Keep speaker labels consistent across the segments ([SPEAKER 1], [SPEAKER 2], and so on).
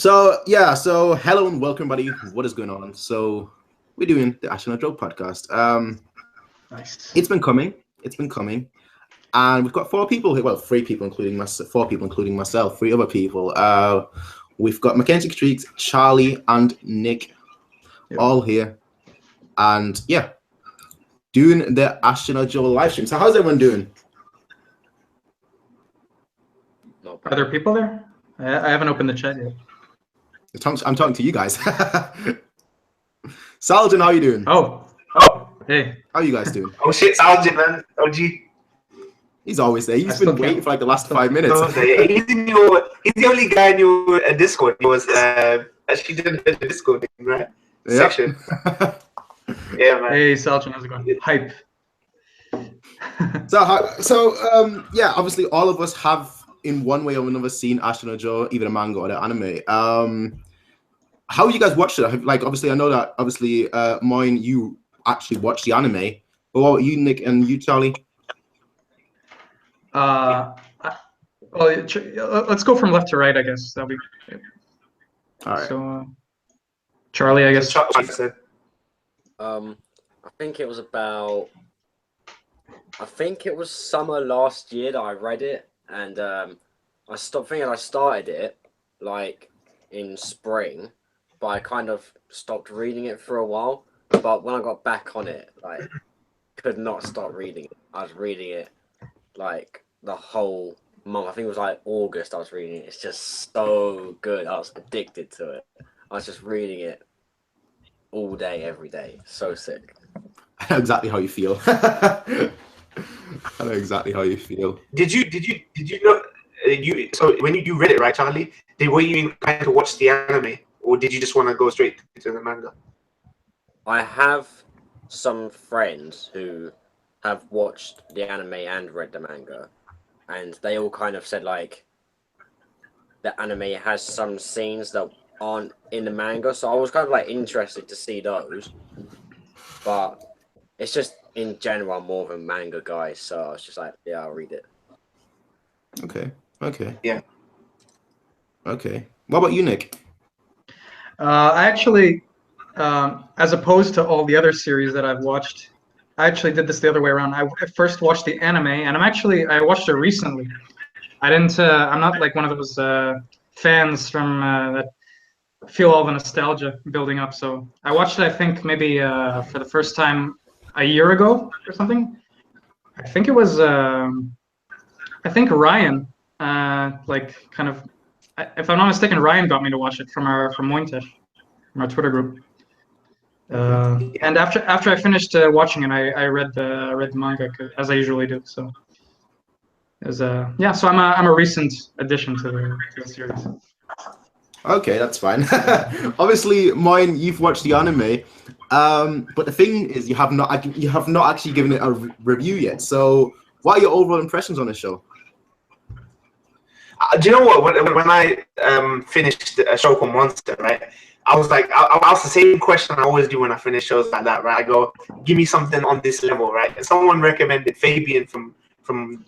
[SPEAKER 1] So hello and welcome, everybody. What is going on? So we're doing the Ashita Joe podcast.
[SPEAKER 2] Nice.
[SPEAKER 1] It's been coming, and we've got four people here. Well, three people, including myself. Four people, including myself. Three other people. We've got Makenshi, Streaks, Charlie, and Nick, all here, and yeah, doing the Ashita Joe live stream. So how's everyone doing?
[SPEAKER 2] Are there people there? I haven't opened the chat yet.
[SPEAKER 1] I'm talking to you guys. Saladin, how are you doing?
[SPEAKER 2] Oh, hey.
[SPEAKER 1] How are you guys doing?
[SPEAKER 3] Oh shit, Saladin, man. OG.
[SPEAKER 1] He's always there. He's been waiting for like the last 5 minutes.
[SPEAKER 3] He's the only guy in your Discord. He was actually did the Discord thing, right?
[SPEAKER 1] Yep.
[SPEAKER 3] Section. Yeah, man.
[SPEAKER 2] Hey, Saladin, how's it going? Hype.
[SPEAKER 1] Yeah, obviously all of us have in one way or another seen Ashita Joe, either the manga or the anime. How you guys watched it? Like, obviously, I know that mine, you actually watched the anime. But what about you, Nick, and you, Charlie?
[SPEAKER 2] Let's go from left to right, I guess. That'll be good.
[SPEAKER 1] All right.
[SPEAKER 2] So, Charlie, I guess.
[SPEAKER 3] Charlie said.
[SPEAKER 4] I think it was summer last year that I read it, and I started it like in spring, but I kind of stopped reading it for a while. But when I got back on it, like, could not stop reading it. I was reading it like the whole month. I think it was like August I was reading it. It's just so good. I was addicted to it. I was just reading it all day, every day. So sick.
[SPEAKER 1] I know exactly how you feel. I know exactly how you feel.
[SPEAKER 3] Did you know so when you read it, right, Charlie? Were you inclined to watch the anime, or did you just want to go straight to the manga?
[SPEAKER 4] I have some friends who have watched the anime and read the manga, and they all kind of said like the anime has some scenes that aren't in the manga, so I was kind of like interested to see those. But it's just in general I'm more of a manga guy, so I was just like, yeah, I'll read it.
[SPEAKER 1] Okay.
[SPEAKER 3] Yeah.
[SPEAKER 1] Okay. What about you, Nick?
[SPEAKER 2] I actually, as opposed to all the other series that I've watched, I actually did this the other way around. I first watched the anime, and I watched it recently. I'm not like one of those fans from that feel all the nostalgia building up. So I watched it, I think, maybe for the first time a year ago or something. I think it was, Ryan, like kind of, if I'm not mistaken, Ryan got me to watch it from Mointesh, from our Twitter group. And after I finished watching it, I read the manga as I usually do. So it was So I'm a recent addition to the series.
[SPEAKER 1] Okay, that's fine. Obviously, mine, you've watched the anime, but the thing is, you have not actually given it a review yet. So, what are your overall impressions on the show?
[SPEAKER 3] Do you know what? When I finished a show called Monster, right? I was like, I asked the same question I always do when I finish shows like that, right? I go, give me something on this level, right? And someone recommended Fabian from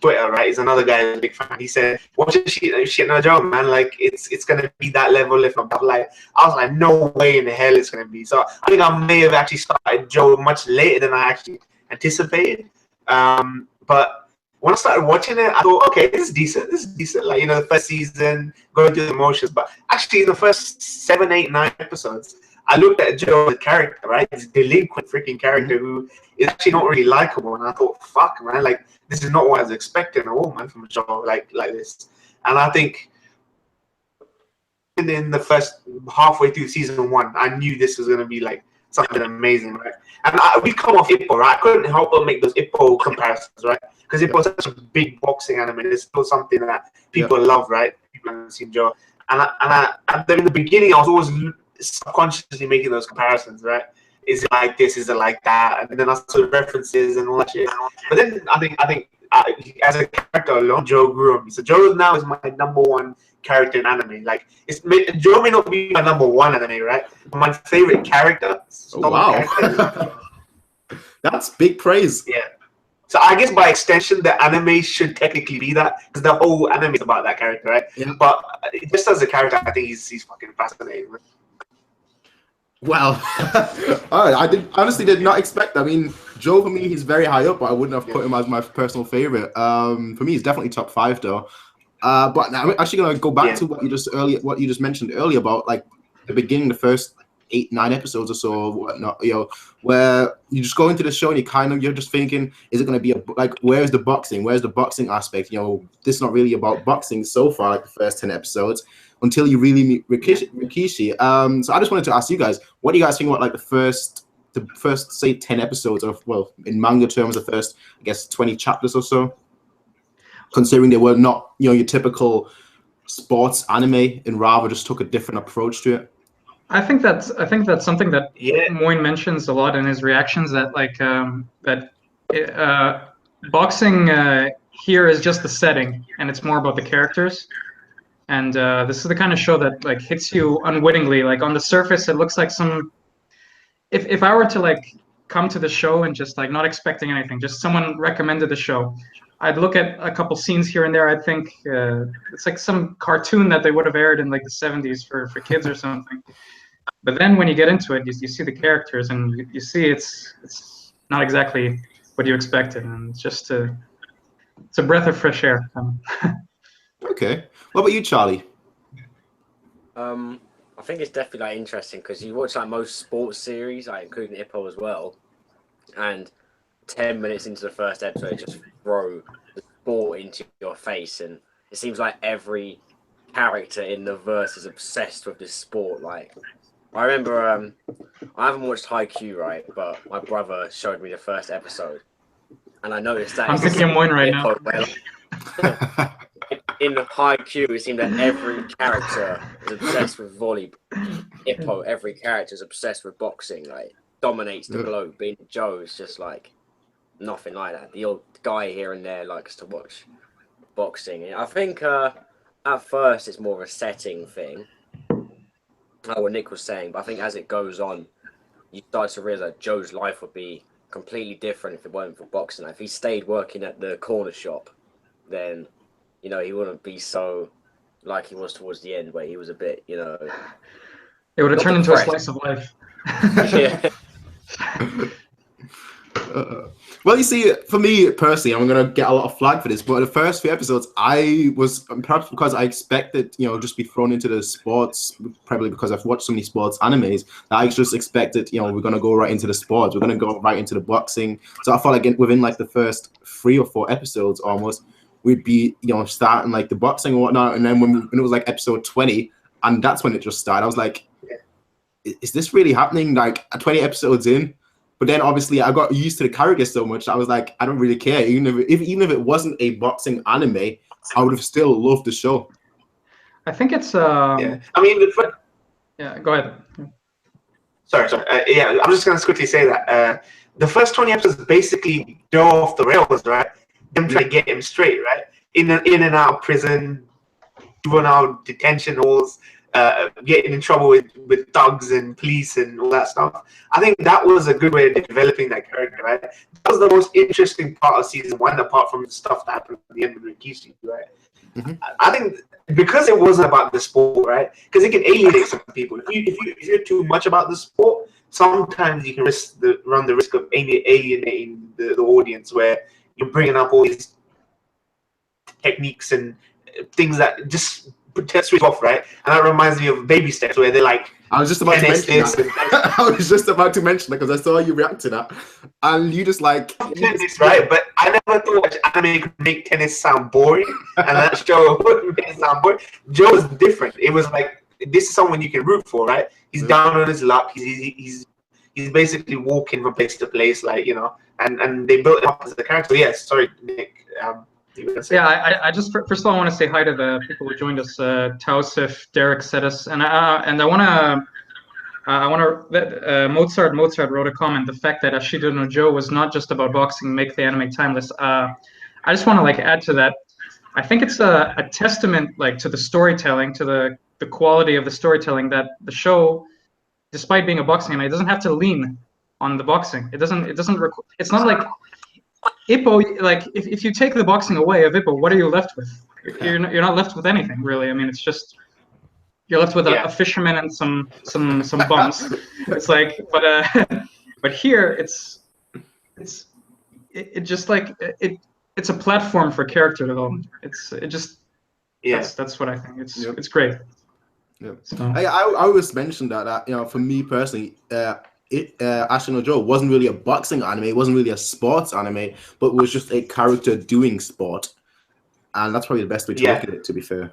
[SPEAKER 3] Twitter, right? He's another guy who's a big fan. He said, watch shit no joke, man. Like, it's gonna be that level, if not that. Like, I was like, no way in the hell it's gonna be. So I think I may have actually started Joe much later than I actually anticipated. But when I started watching it, I thought, okay, this is decent. Like, you know, the first season, going through the motions. But actually, in the first 7, 8, 9 episodes, I looked at Joe, the character, right? This delinquent freaking character who is actually not really likable. And I thought, fuck, man, like, this is not what I was expecting at all, man, from a show like this. And I think in the first halfway through season 1, I knew this was going to be, like, something amazing, right? And we come off Ippo, right? I couldn't help but make those Ippo comparisons, right? Because Ippo is such a big boxing anime. It's still something that people love, right? People haven't seen Joe. And in the beginning, I was always subconsciously making those comparisons, right? Is it like this? Is it like that? And then I saw the references and all that shit. But then I think as a character alone, Joe grew on me. So Joe now is my #1 character in anime. Like, Joe may not be my #1 anime, right? But my favorite character.
[SPEAKER 1] Oh, wow. That's big praise.
[SPEAKER 3] Yeah. So I guess by extension, the anime should technically be that, because the whole anime is about that character, right?
[SPEAKER 1] Yeah.
[SPEAKER 3] But just as a character, I think he's fucking fascinating. Man.
[SPEAKER 1] Well, I honestly did not expect that. I mean, Joe for me, he's very high up, but I wouldn't have put him as my personal favorite. For me, he's definitely top 5 though. But now I'm actually gonna go back to what you just mentioned earlier about like the beginning, the first 8-9 episodes or so, or whatnot, you know, where you just go into the show and you're just thinking, is it going to be where's the boxing? Where's the boxing aspect? You know, this is not really about boxing so far, like the first 10 episodes, until you really meet Rikishi. So I just wanted to ask you guys, what do you guys think about like the first say 10 episodes of, well, in manga terms, the first, I guess, 20 chapters or so, considering they were not, you know, your typical sports anime and rather just took a different approach to it?
[SPEAKER 2] I think that's something that Moyne mentions a lot in his reactions, that boxing here is just the setting and it's more about the characters. And this is the kind of show that like hits you unwittingly. Like on the surface, it looks like some. If I were to like come to the show and just like not expecting anything, just someone recommended the show, I'd look at a couple scenes here and there. I'd think it's like some cartoon that they would have aired in like the 70s for kids or something. But then when you get into it, you see the characters and you see it's not exactly what you expected, and it's just it's a breath of fresh air.
[SPEAKER 1] Okay. What about you, Charlie?
[SPEAKER 4] I think it's definitely like interesting because you watch like most sports series, like including Hippo as well, and 10 minutes into the first episode, just throw the sport into your face, and it seems like every character in the verse is obsessed with this sport. Like, I remember, I haven't watched Haikyuu, right, but my brother showed me the first episode, and I noticed that.
[SPEAKER 2] I'm thinking of Moyne right now.
[SPEAKER 4] In Haikyuu, it seemed that every character is obsessed with volleyball. Hippo, every character is obsessed with boxing, like, dominates the globe. Being Joe is just like nothing like that. The old guy here and there likes to watch boxing. And I think at first it's more of a setting thing, like what Nick was saying, but I think as it goes on, you start to realize that Joe's life would be completely different if it weren't for boxing. Like, if he stayed working at the corner shop, then, you know, he wouldn't be so like he was towards the end, where he was a bit, you know,
[SPEAKER 2] it would have turned into a slice of life.
[SPEAKER 4] Yeah.
[SPEAKER 1] Well, you see, for me personally, I'm gonna get a lot of flag for this, but the first few episodes, I was, perhaps because I expected, you know, just be thrown into the sports, probably because I've watched so many sports animes, that I just expected, you know, we're gonna go right into the sports, we're gonna go right into the boxing. So I felt like within like the first 3 or 4 episodes, almost, we'd be, you know, starting like the boxing and whatnot, and then when it was like episode 20, and that's when it just started. I was like, is this really happening? Like 20 episodes in. But then obviously I got used to the characters so much, I was like, I don't really care. Even if it wasn't a boxing anime, I would have still loved the show.
[SPEAKER 2] I think it's
[SPEAKER 3] yeah. I mean,
[SPEAKER 2] yeah. Go ahead.
[SPEAKER 3] Sorry. Yeah, I'm just gonna quickly say that the first 20 episodes basically go off the rails, right? Them trying to get him straight, right? In and out of prison, doing out detention halls. Getting in trouble with thugs and police and all that stuff. I think that was a good way of developing that character, right? That was the most interesting part of season 1, apart from the stuff that happened at the end of Rikishi, right? Mm-hmm. I think because it wasn't about the sport, right? Because it can alienate some people. If you're too much about the sport, sometimes you can run the risk of alienating the audience, where you're bringing up all these techniques and things that just switch off, right? And that reminds me of Baby Steps, where they're like,
[SPEAKER 1] I was just about to mention that. I was just about to mention that because I saw you react to that, and you just like
[SPEAKER 3] tennis, right? But I never thought anime could make tennis sound boring, and that show made it sound boring. Joe's different. It was like, this is someone you can root for, right? He's down on his luck. He's basically walking from place to place, like, you know. And they built him up as a character. Yes, sorry, Nick.
[SPEAKER 2] Yeah, I just first of all I want to say hi to the people who joined us, Tausif, Derek, Setis, and I want to Mozart wrote a comment, the fact that Ashita no Joe was not just about boxing make the anime timeless. I just want to like add to that. I think it's a testament like to the storytelling, to the quality of the storytelling, that the show, despite being a boxing anime, it doesn't have to lean on the boxing. It's not like Ippo, like if you take the boxing away of Ippo, what are you left with? You're not left with anything really. I mean, it's just you're left with a fisherman and some bums. It's like, but here it's just like it's a platform for character development. That's what I think. It's great.
[SPEAKER 1] Yeah.
[SPEAKER 2] So.
[SPEAKER 1] I always mentioned that you know, for me personally, Ashita Joe wasn't really a boxing anime, it wasn't really a sports anime, but it was just a character doing sport, and that's probably the best way to look at it, to be fair.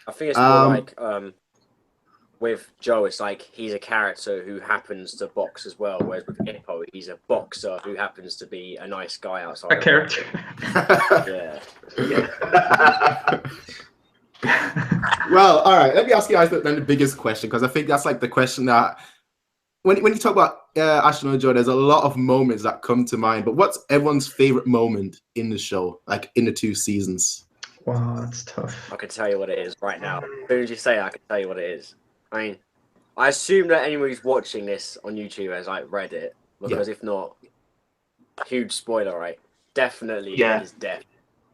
[SPEAKER 4] I think it's more like with Joe, it's like he's a character who happens to box as well, whereas with Ippo, he's a boxer who happens to be a nice guy outside.
[SPEAKER 2] A character.
[SPEAKER 1] Well, all right. Let me ask you guys then the biggest question, because I think that's like the question that when you talk about Ashita Joe, there's a lot of moments that come to mind. But what's everyone's favorite moment in the show, like in the 2 seasons?
[SPEAKER 2] Wow, that's tough.
[SPEAKER 4] I can tell you what it is right now. As soon as you say it, I can tell you what it is. I mean, I assume that anyone who's watching this on YouTube has like read it, because if not, huge spoiler, right? Definitely is Death's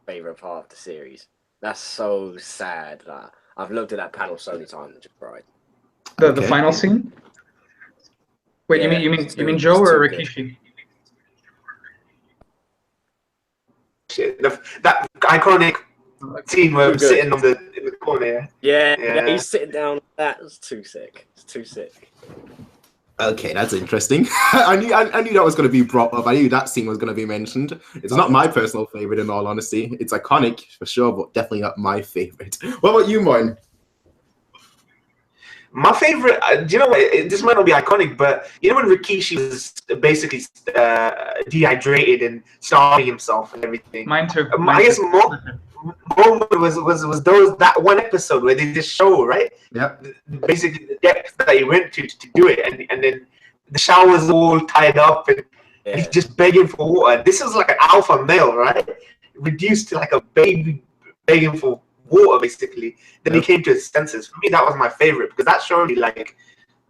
[SPEAKER 4] favorite part of the series. That's so sad that I've looked at that panel so many times and just cried.
[SPEAKER 2] The final scene? Wait, you mean Joe or Rikishi?
[SPEAKER 3] Shit, that iconic scene where I'm sitting in the corner.
[SPEAKER 4] Yeah, he's sitting down. That was too sick. It's too sick.
[SPEAKER 1] Okay, that's interesting. I knew that was going to be brought up. I knew that scene was going to be mentioned. It's not my personal favorite, in all honesty. It's iconic for sure, but definitely not my favorite. What about you, Moin?
[SPEAKER 3] My favorite, do you know what? This might not be iconic, but you know when Rikishi was basically dehydrated and starving himself and everything.
[SPEAKER 2] Mine too.
[SPEAKER 3] I guess moment was that one episode where they just show, right?
[SPEAKER 1] Yeah.
[SPEAKER 3] Basically the depth that he went to do it, and then the shower's all tied up and he's just begging for water. This is like an alpha male, right? Reduced to like a baby begging for water, basically. Then he came to his senses. For me, that was my favorite, because that showed me like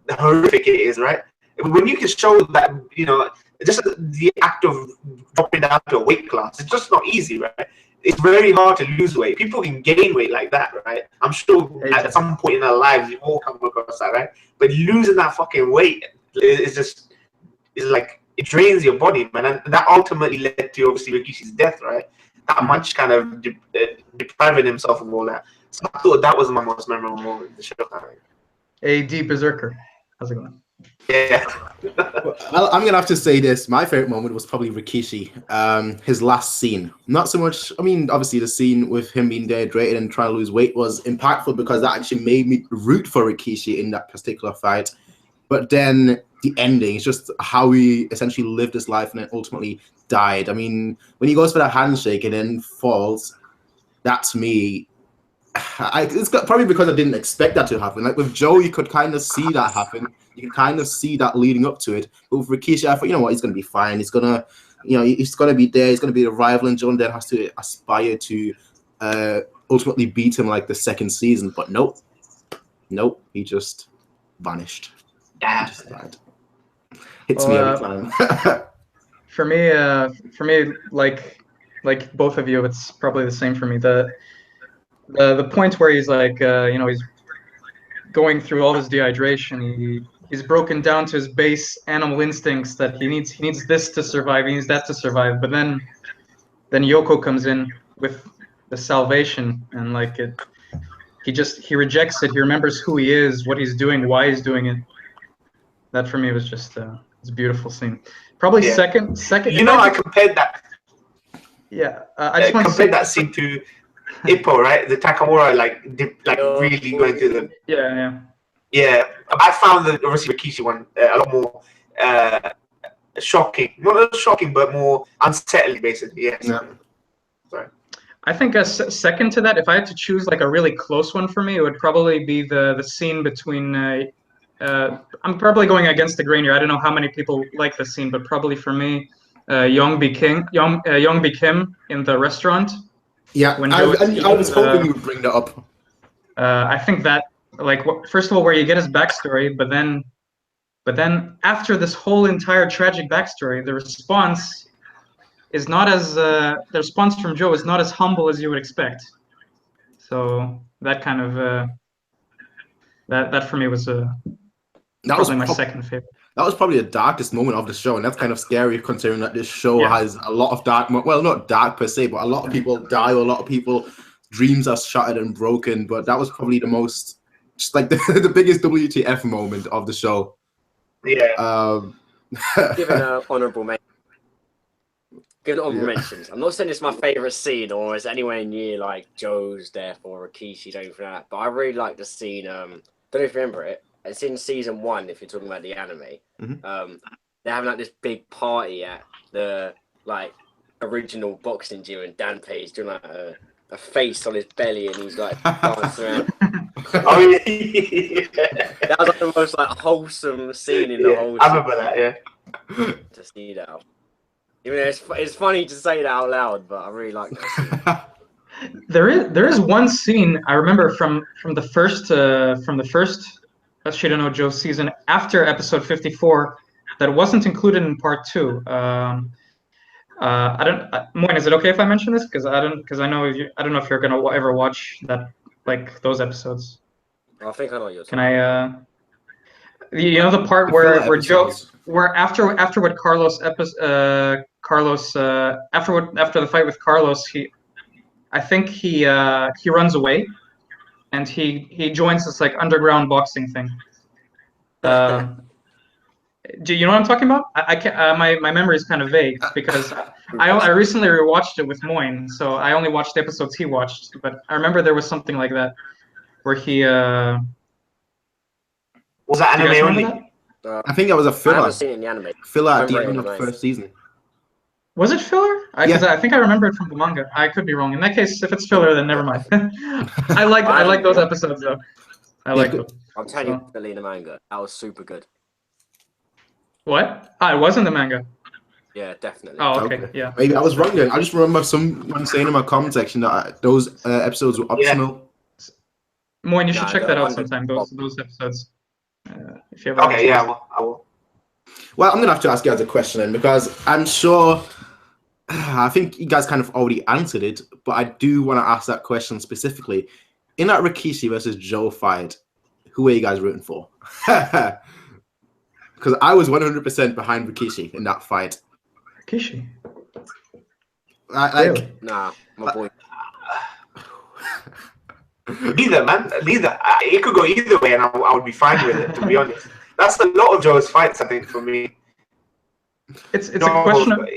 [SPEAKER 3] the horrific it is, right? When you can show that, you know, just the act of dropping down to a weight class, it's just not easy, right? It's very hard to lose weight. People can gain weight like that, right? I'm sure at some point in our lives we all come across that, right? But losing that fucking weight is like, it drains your body, man. And that ultimately led to obviously Rikishi's death, right? That much kind of depriving himself of all that. So I thought that was my most memorable moment in the show.
[SPEAKER 2] A deep berserker. How's it going?
[SPEAKER 3] Yeah.
[SPEAKER 1] Well, I'm gonna have to say this. My favorite moment was probably Rikishi. His last scene. Not so much. I mean, obviously the scene with him being dehydrated and trying to lose weight was impactful, because that actually made me root for Rikishi in that particular fight. But then the ending is just how he essentially lived his life and then ultimately died. I mean, when he goes for that handshake and then falls, that to me, it's probably because I didn't expect that to happen. Like with Joe, you could kind of see that happen. You can kind of see that leading up to it. But with Rikishi, I thought, you know what, he's going to be fine. He's going to, you know, he's going to be there. He's going to be the rival, and Joe then has to aspire to ultimately beat him like the second season. But nope, he just vanished.
[SPEAKER 3] Yeah.
[SPEAKER 1] Just died. Hits me every time.
[SPEAKER 2] For me, like both of you, it's probably the same for me. The point where he's like, you know, he's going through all his dehydration. He's broken down to his base animal instincts that he needs this to survive, he needs that to survive. But then Yoko comes in with the salvation, and like he rejects it. He remembers who he is, what he's doing, why he's doing it. That for me was just it's a beautiful scene. Probably second.
[SPEAKER 3] You know, I compared that.
[SPEAKER 2] Yeah, I just want to say
[SPEAKER 3] that scene to Ippo, right? The Takamura, like really going through the. Yeah. I found the obviously Rikishi one a lot more shocking. Not shocking, but more unsettling, basically. Yes. Yeah. Sorry.
[SPEAKER 2] I think a second to that, if I had to choose like a really close one for me, it would probably be the scene between. I'm probably going against the grain here. I don't know how many people like the scene, but probably for me, Youngbi Kim in the restaurant.
[SPEAKER 1] Yeah, I was hoping you would bring that up.
[SPEAKER 2] I think that, like, first of all, where you get his backstory, but then after this whole entire tragic backstory, the response is not as the response from Joe is not as humble as you would expect. So that kind of that for me was probably my second favorite.
[SPEAKER 1] That was probably the darkest moment of the show, and that's kind of scary considering that this show has a lot of dark. Well, not dark per se, but a lot of people die, or a lot of people dreams are shattered and broken. But that was probably the most, just like the biggest WTF moment of the show.
[SPEAKER 3] Yeah.
[SPEAKER 4] Given an honourable mention. Given honourable mentions. I'm not saying it's my favourite scene or it's anywhere near like Joe's death or Rikishi's or anything like that, but I really like the scene. Don't know if you remember it. It's in season 1. If you're talking about the anime, they're having like this big party at the like original boxing gym, and Dante's doing like a face on his belly, and he's like dancing around.
[SPEAKER 3] Oh yeah.
[SPEAKER 4] That was like the most like wholesome scene in the whole.
[SPEAKER 3] I remember that. Yeah.
[SPEAKER 4] To see that. Even though it's funny to say that out loud, but I really like that scene.
[SPEAKER 2] There is one scene I remember from the first Ashita no Joe season after episode 54 that wasn't included in part 2. I don't. Moin, is it okay if I mention this? Because I don't know if you're gonna ever watch that, like those episodes.
[SPEAKER 4] I think I know yours.
[SPEAKER 2] Can I? You know the part where Joe, where after what Carlos after the fight with Carlos, I think he runs away, and he joins this like underground boxing thing. Do you know what I'm talking about? I can't. My memory is kind of vague because I recently rewatched it with Moin, so I only watched the episodes he watched. But I remember there was something like that where he.
[SPEAKER 3] Was that anime only?
[SPEAKER 1] I think that was a filler.
[SPEAKER 4] I haven't seen it in the anime.
[SPEAKER 1] Filler at the end of the first season.
[SPEAKER 2] Was it filler? Because I think I remember it from the manga. I could be wrong. In that case, if it's filler, then never mind. I like those episodes though. I like them.
[SPEAKER 4] I'm telling you, definitely in the manga. That was super good.
[SPEAKER 2] What? It was in the manga.
[SPEAKER 4] Yeah, definitely.
[SPEAKER 2] Oh, okay. Yeah.
[SPEAKER 1] Maybe I was wrong then. I just remember someone saying in my comment section that those episodes were optional.
[SPEAKER 2] Moin, you should check that out sometime. Those episodes. If you ever
[SPEAKER 3] Okay, yeah, I will.
[SPEAKER 1] Well, I'm gonna have to ask you guys a question then, because I'm sure I think you guys kind of already answered it, but I do want to ask that question specifically. In that Rikishi versus Joe fight, who are you guys rooting for? Because I was 100% behind Rikishi in that fight.
[SPEAKER 2] Rikishi?
[SPEAKER 1] Really?
[SPEAKER 4] Nah, my boy.
[SPEAKER 3] Neither, man. Neither. It could go either way, and I would be fine with it, to be honest. That's a lot of Joe's fights, I think, for me.
[SPEAKER 2] It's a question of...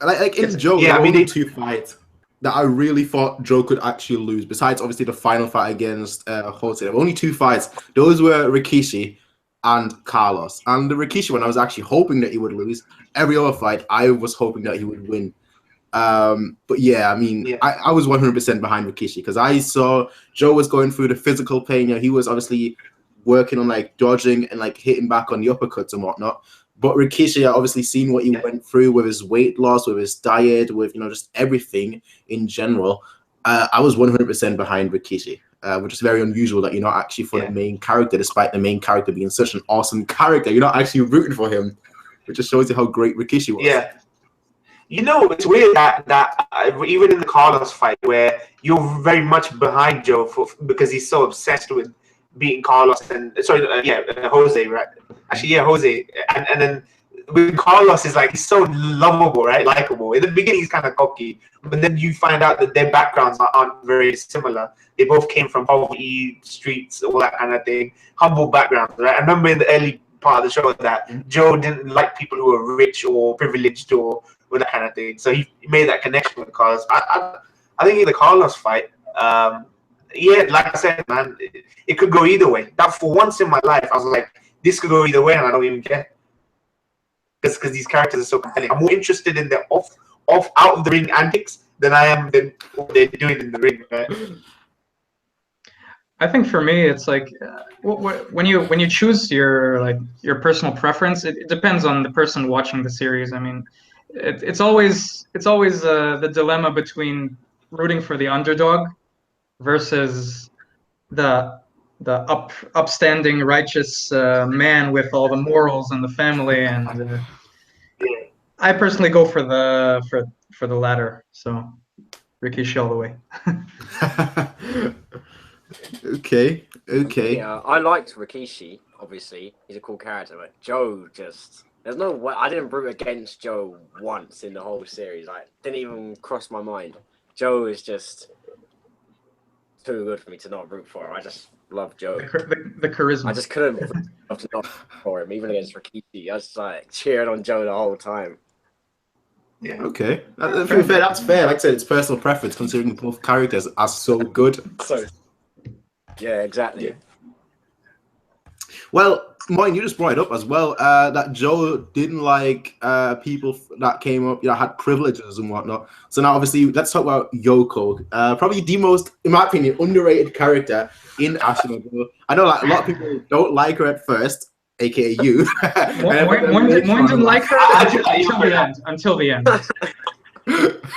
[SPEAKER 1] Like in Joe, there were only 2 fights that I really thought Joe could actually lose, besides obviously the final fight against Jose. There were only 2 fights. Those were Rikishi and Carlos. And the Rikishi one, I was actually hoping that he would lose. Every other fight, I was hoping that he would win. But yeah, I mean, I was 100% behind Rikishi because I saw Joe was going through the physical pain. You know, he was obviously working on like dodging and like hitting back on the uppercuts and whatnot. But Rikishi, I obviously seen what he went through with his weight loss, with his diet, with, you know, just everything in general. I was 100% behind Rikishi, which is very unusual that you're not actually for the main character, despite the main character being such an awesome character. You're not actually rooting for him, which just shows you how great Rikishi was.
[SPEAKER 3] Yeah. You know, it's weird that even in the Carlos fight, where you're very much behind Joe because he's so obsessed with beating Carlos and Jose, right? Actually, Jose, and then with Carlos is like he's so lovable, right? Likable. In the beginning, he's kind of cocky, but then you find out that their backgrounds aren't very similar. They both came from poverty, streets, all that kind of thing, humble backgrounds, right? I remember in the early part of the show that Joe didn't like people who were rich or privileged or that kind of thing. So he made that connection with Carlos. I think in the Carlos fight, like I said, man, it could go either way. That for once in my life, I was like, this could go either way, and I don't even care. Because these characters are so compelling. I'm more interested in their out of the ring antics than I am than what they're doing in the ring, right?
[SPEAKER 2] I think for me, it's like when you choose your personal preference, it depends on the person watching the series. I mean, it's always the dilemma between rooting for the underdog versus the upstanding righteous man with all the morals and the family and I personally go for the latter. So Rikishi all the way.
[SPEAKER 1] Okay.
[SPEAKER 4] Yeah, I liked Rikishi. Obviously, he's a cool character, but Joe just there's no way I didn't root against Joe once in the whole series. Like, didn't even cross my mind. Joe is just too good for me to not root for him. I just love Joe.
[SPEAKER 2] The charisma.
[SPEAKER 4] I just couldn't root to not for him, even against Rikishi. I was like cheering on Joe the whole time.
[SPEAKER 3] Yeah.
[SPEAKER 1] Okay. That's fair. Like I said, it's personal preference, considering both characters are so good.
[SPEAKER 4] So, yeah, exactly.
[SPEAKER 3] Yeah.
[SPEAKER 1] Well, Martin, you just brought it up as well, that Joe didn't like people that came up, had privileges and whatnot. So now, obviously, let's talk about Yoko. Probably the most, in my opinion, underrated character in Ashita. I know, like, a lot of people don't like her at first, aka you.
[SPEAKER 2] One didn't like her until the end.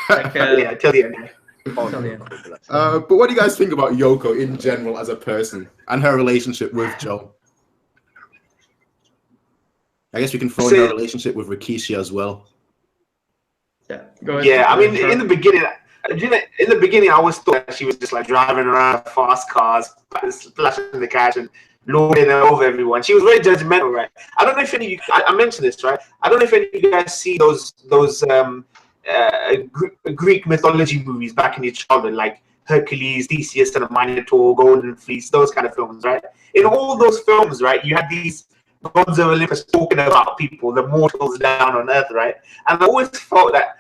[SPEAKER 2] Like,
[SPEAKER 3] Yeah, till the end.
[SPEAKER 2] until the end.
[SPEAKER 1] But what do you guys think about Yoko in general as a person and her relationship with Joe? I guess we can throw in her relationship with Rikishi as well.
[SPEAKER 2] Yeah, go ahead.
[SPEAKER 3] Yeah, I mean, in the beginning, I always thought that she was just like driving around fast cars, splashing the cash and lording it over everyone. She was very judgmental, right? I don't know if any of you, I mentioned this, right? I don't know if any of you guys see those Greek mythology movies back in your childhood, like Hercules, Theseus and the Minotaur, Golden Fleece, those kind of films, right? In all those films, right, you had these gods of Olympus talking about people, the mortals down on earth, right? And I always felt that,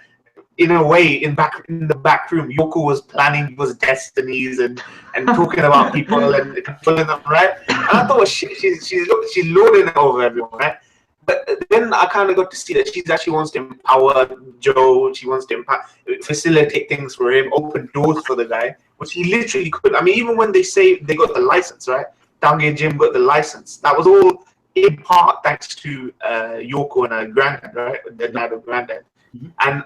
[SPEAKER 3] in a way, in the back room, Yoko was planning people's destinies and talking about people and controlling them, right? And I thought she's lording it over everyone, right? But then I kind of got to see that she actually wants to empower Joe. She wants to facilitate things for him, open doors for the guy, which he literally could. I mean, even when they say they got the license, right? Dange Jim got the license. That was all in part thanks to Yoko and her granddad, right? The dad of granddad.
[SPEAKER 1] Mm-hmm.
[SPEAKER 3] And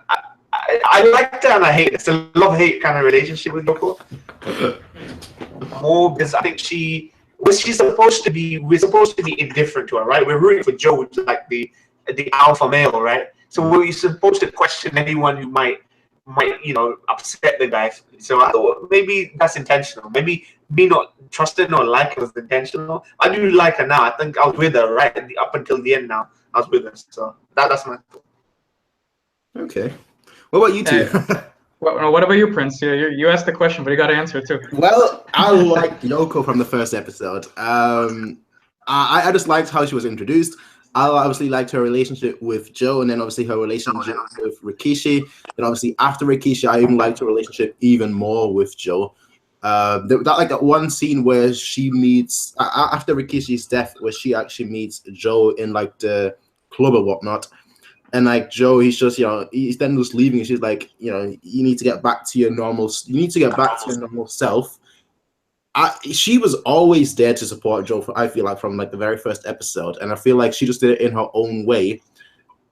[SPEAKER 3] I liked her and I hate it. It's a love-hate kind of relationship with Yoko. More because I think we're supposed to be indifferent to her, right? We're rooting for Joe, which is like the alpha male, right? So we're supposed to question anyone who might upset the guy. So I thought maybe that's intentional. Maybe me not trusting or liking was intentional. I do like her now. I think I was with her right up until the end. Now I was with her, so that's my thought.
[SPEAKER 1] Okay. What about you two?
[SPEAKER 2] What about you, Prince? You asked the question, but you got to answer it too.
[SPEAKER 1] Well, I liked Yoko from the first episode. I just liked how she was introduced. I obviously liked her relationship with Joe, and then obviously her relationship with Rikishi. And obviously after Rikishi, I even liked her relationship even more with Joe. That one scene where she meets after Rikishi's death, where she actually meets Joe in like the club or whatnot. And like Joe, he's just, he's then just leaving. And she's like, you need to get back to your normal. You need to get back to your normal self. She was always there to support Joe. I feel like from like the very first episode, and I feel like she just did it in her own way,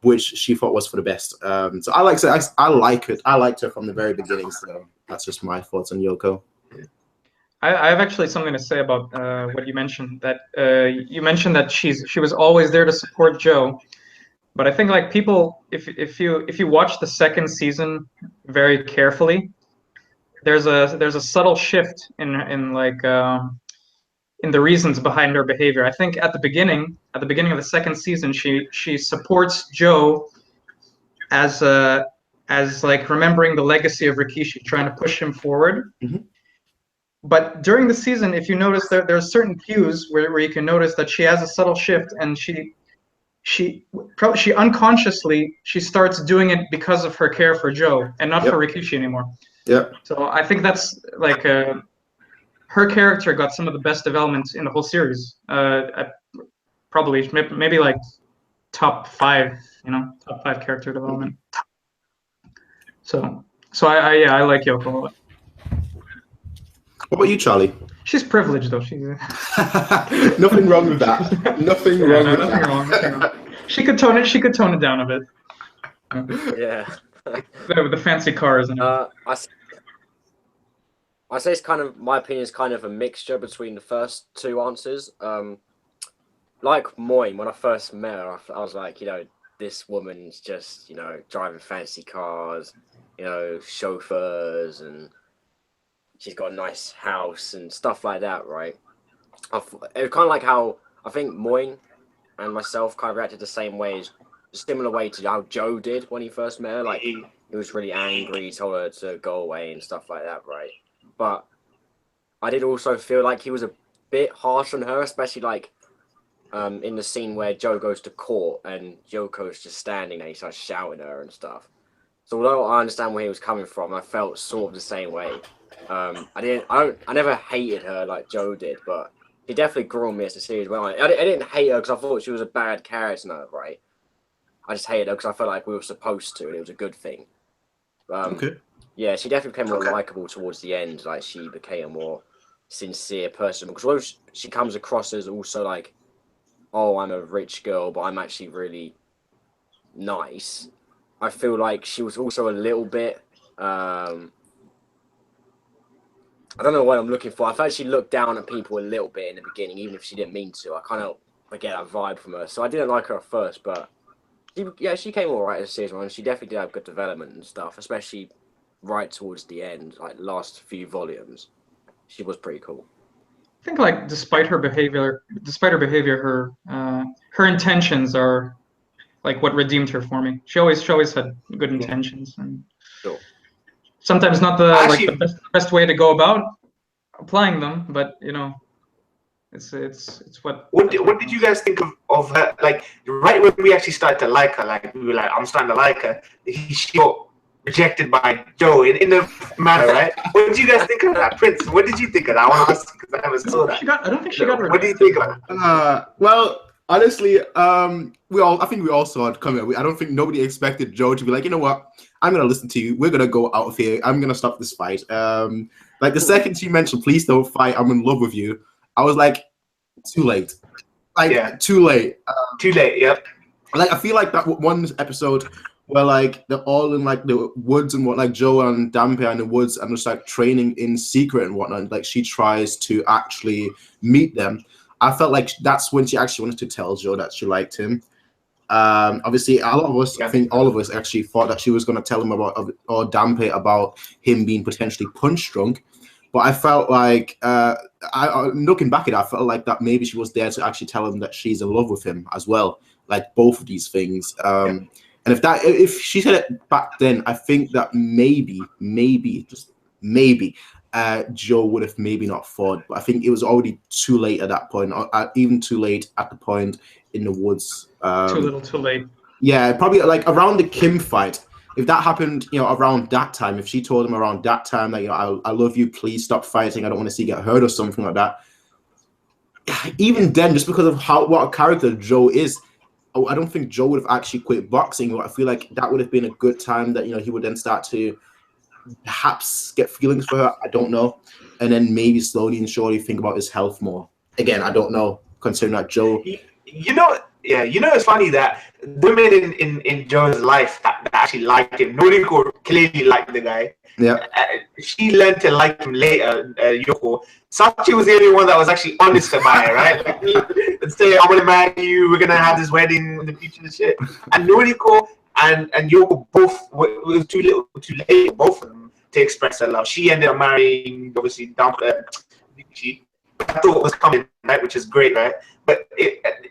[SPEAKER 1] which she thought was for the best. So I like it. I liked her from the very beginning. So that's just my thoughts on Yoko.
[SPEAKER 2] I have actually something to say about what you mentioned. That you mentioned that she was always there to support Joe. But I think like people, if you watch the second season very carefully, there's a subtle shift in the reasons behind her behavior. I think at the beginning of the second season, she supports Joe as like remembering the legacy of Rikishi, trying to push him forward.
[SPEAKER 1] Mm-hmm.
[SPEAKER 2] But during the season, if you notice, there are certain cues where you can notice that she has a subtle shift, and she unconsciously starts doing it because of her care for Joe and not for Rikishi anymore.
[SPEAKER 1] Yeah.
[SPEAKER 2] So I think that's like her character got some of the best developments in the whole series. Probably maybe like top 5, top 5 character development. So I like Yoko a lot.
[SPEAKER 1] What about you, Charlie?
[SPEAKER 2] She's privileged though. She's
[SPEAKER 1] nothing wrong with that. Nothing wrong.
[SPEAKER 2] She could tone it down a bit.
[SPEAKER 4] Yeah.
[SPEAKER 2] With the fancy cars and
[SPEAKER 4] I say it's kind of, my opinion is kind of a mixture between the first two answers. Like Moyne, when I first met her, I was like, this woman's just, you know, driving fancy cars, you know, chauffeurs, and she's got a nice house and stuff like that, right? It was kind of like how I think Moyne and myself kind of reacted the same way, a similar way to how Joe did when he first met her. Like, he was really angry, told her to go away and stuff like that, right? But I did also feel like he was a bit harsh on her, especially like in the scene where Joe goes to court and Yoko's just standing there, he starts shouting at her and stuff. So although I understand where he was coming from, I felt sort of the same way. I never hated her like Joe did, but he definitely grew on me as the series went on. I didn't hate her because I thought she was a bad character, right? I just hated her because I felt like we were supposed to, and it was a good thing.
[SPEAKER 1] Okay.
[SPEAKER 4] Yeah, she definitely became more likable towards the end. Like, she became a more sincere person, because although she comes across as also like, oh, I'm a rich girl, but I'm actually really nice. I feel like she was also a little bit, I don't know what I'm looking for. I felt she looked down at people a little bit in the beginning, even if she didn't mean to. I kind of get that vibe from her. So I didn't like her at first, but she came all right as a season one. She definitely did have good development and stuff, especially right towards the end, like last few volumes. She was pretty cool.
[SPEAKER 2] I think, like, despite her behavior, her intentions are like what redeemed her for me. She always had good intentions, and sometimes not the best way to go about applying them, but you know, it's what.
[SPEAKER 3] What did you guys think of her? Like, right when we actually started to like her, like we were like, I'm starting to like her. She got rejected by Joe in the manner, right? What did you guys think of that, Prince? What did you think of that? I want to ask because I never saw that.
[SPEAKER 2] I don't think she got rejected.
[SPEAKER 3] What do you think of that?
[SPEAKER 1] Well, honestly, I think we all saw it coming. I don't think nobody expected Joe to be like, you know what, I'm gonna listen to you. We're gonna go out of here. I'm gonna stop this fight. Like the second she mentioned, please don't fight. I'm in love with you. I was like, too late. Like too late.
[SPEAKER 3] Too late. Yep.
[SPEAKER 1] Like I feel like that one episode where like they're all in like the woods and what, like Joe and Dampe are in the woods and just like training in secret and whatnot. Like she tries to actually meet them. I felt like that's when she actually wanted to tell Joe that she liked him. Obviously, a lot of us, I think all of us actually thought that she was going to tell him about, or Dampe about him being potentially punch drunk. But I felt like, looking back at it, I felt like that maybe she was there to actually tell him that she's in love with him as well. Like both of these things. And if she said it back then, I think that maybe, just maybe, Joe would have maybe not fought. But I think it was already too late at that point, or even too late at the point in the woods.
[SPEAKER 2] Too little, too late.
[SPEAKER 1] Yeah, probably like around the Kim fight. If that happened, you know, around that time, if she told him around that time that, you know, I love you, please stop fighting, I don't want to see you get hurt or something like that. Even then, just because of what a character Joe is, I don't think Joe would have actually quit boxing. But I feel like that would have been a good time that, you know, he would then start to perhaps get feelings for her. I don't know. And then maybe slowly and surely think about his health more. Again, I don't know, considering that Joe...
[SPEAKER 3] You know, it's funny that the women in Joe's life that actually liked him, Noriko clearly liked the guy.
[SPEAKER 1] Yeah.
[SPEAKER 3] She learned to like him later, Yoko. Sachi was the only one that was actually honest about it, right? Like, let's say, I'm going to marry you, we're going to have this wedding in the future and shit. And Noriko and Yoko both, it was too little, too late, both of them, to express their love. She ended up marrying, obviously, Dampe. I thought it was coming, right, which is great, right? But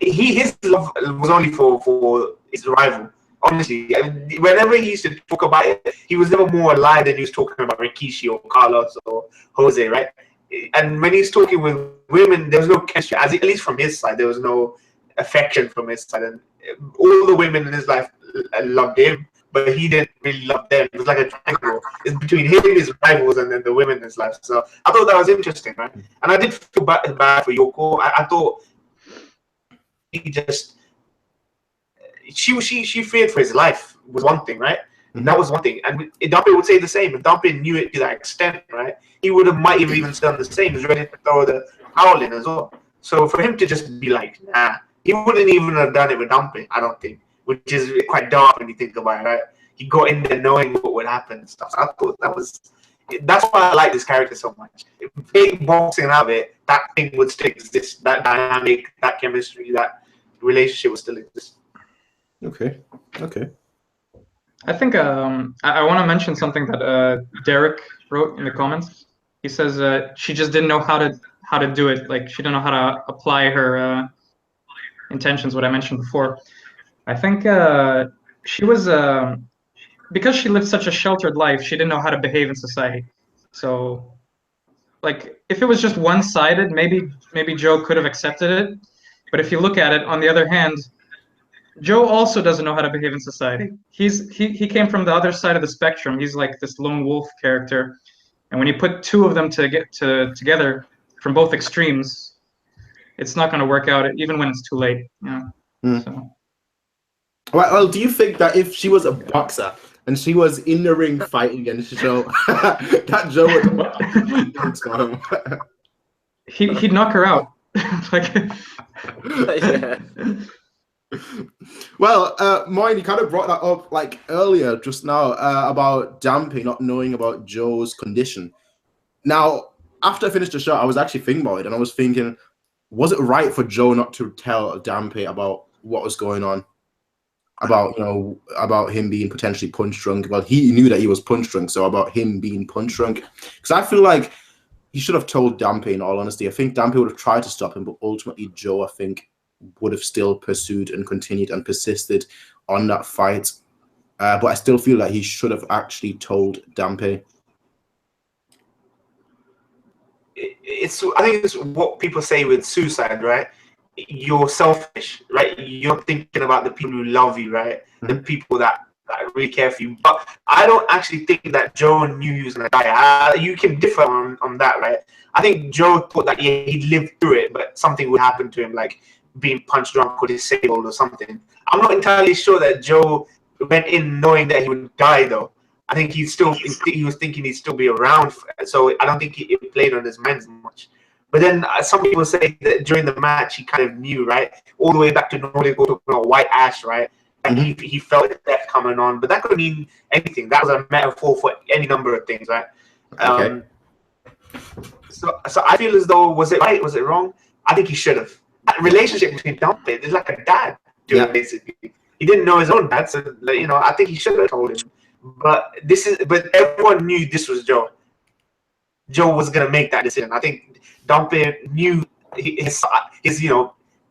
[SPEAKER 3] his love was only for his rival. Honestly, I mean, whenever he used to talk about it, he was never more alive than he was talking about Rikishi or Carlos or Jose, right? And when he's talking with women, there was no chemistry. At least from his side, there was no affection from his side. And all the women in his life loved him, but he didn't really love them. It was like a triangle. It's between him, his rivals, and then the women in his life. So I thought that was interesting, right? And I did feel bad for Yoko. I thought he just... She feared for his life was one thing, right? And that was one thing. And Dampe would say the same. If Dampe knew it to that extent, right, he might have even done the same. He was ready to throw the towel in as well. So for him to just be like, nah, he wouldn't even have done it with Dampe, I don't think. Which is quite dark when you think about it, right? He got in there knowing what would happen and stuff. So I thought that's why I like this character so much. If big boxing out of it, that thing would still exist. That dynamic, that chemistry, that relationship would still exist.
[SPEAKER 1] Okay. Okay.
[SPEAKER 2] I think I want to mention something that Derek wrote in the comments. He says she just didn't know how to do it. Like she didn't know how to apply her intentions. What I mentioned before. I think she was because she lived such a sheltered life. She didn't know how to behave in society. So, like, if it was just one-sided, maybe Joe could have accepted it. But if you look at it, on the other hand, Joe also doesn't know how to behave in society. He came from the other side of the spectrum. He's like this lone wolf character, and when you put two of them together from both extremes, it's not going to work out even when it's too late. So.
[SPEAKER 1] Well, do you think that if she was a boxer and she was in the ring fighting against Joe, that Joe would
[SPEAKER 2] he'd knock her out? Like,
[SPEAKER 4] Yeah.
[SPEAKER 1] Well, Moin, you kind of brought that up like earlier just now about Dampé not knowing about Joe's condition. Now, after I finished the show, I was actually thinking about it, and I was thinking, was it right for Joe not to tell Dampé about what was going on? About him being potentially punch drunk. Well, he knew that he was punch drunk, so about him being punch drunk. Because I feel like he should have told Dampé, in all honesty. I think Dampé would have tried to stop him, but ultimately Joe, I think, would have still pursued and continued and persisted on that fight. But I still feel like he should have actually told Dampé.
[SPEAKER 3] I think it's what people say with suicide, right? You're selfish, right? You're thinking about the people who love you, right? The people that really care for you. But I don't actually think that Joe knew he was going to die. You can differ on that, right? I think Joe thought that he'd live through it, but something would happen to him, like being punch drunk or disabled or something. I'm not entirely sure that Joe went in knowing that he would die, though. I think he was thinking he'd still be around, so I don't think it played on his mind as much. But then some people say that during the match he kind of knew, right? All the way back to Nordic talking about White Ash, right? And he felt death coming on, but that could mean anything. That was a metaphor for any number of things, right?
[SPEAKER 1] Okay.
[SPEAKER 3] So I feel as though, was it right? Was it wrong? I think he should have. That relationship between Dampé is like a dad to him, basically. He didn't know his own dad, so I think he should have told him. But everyone knew this was Joe. Joe was gonna make that decision. I think Dampé knew his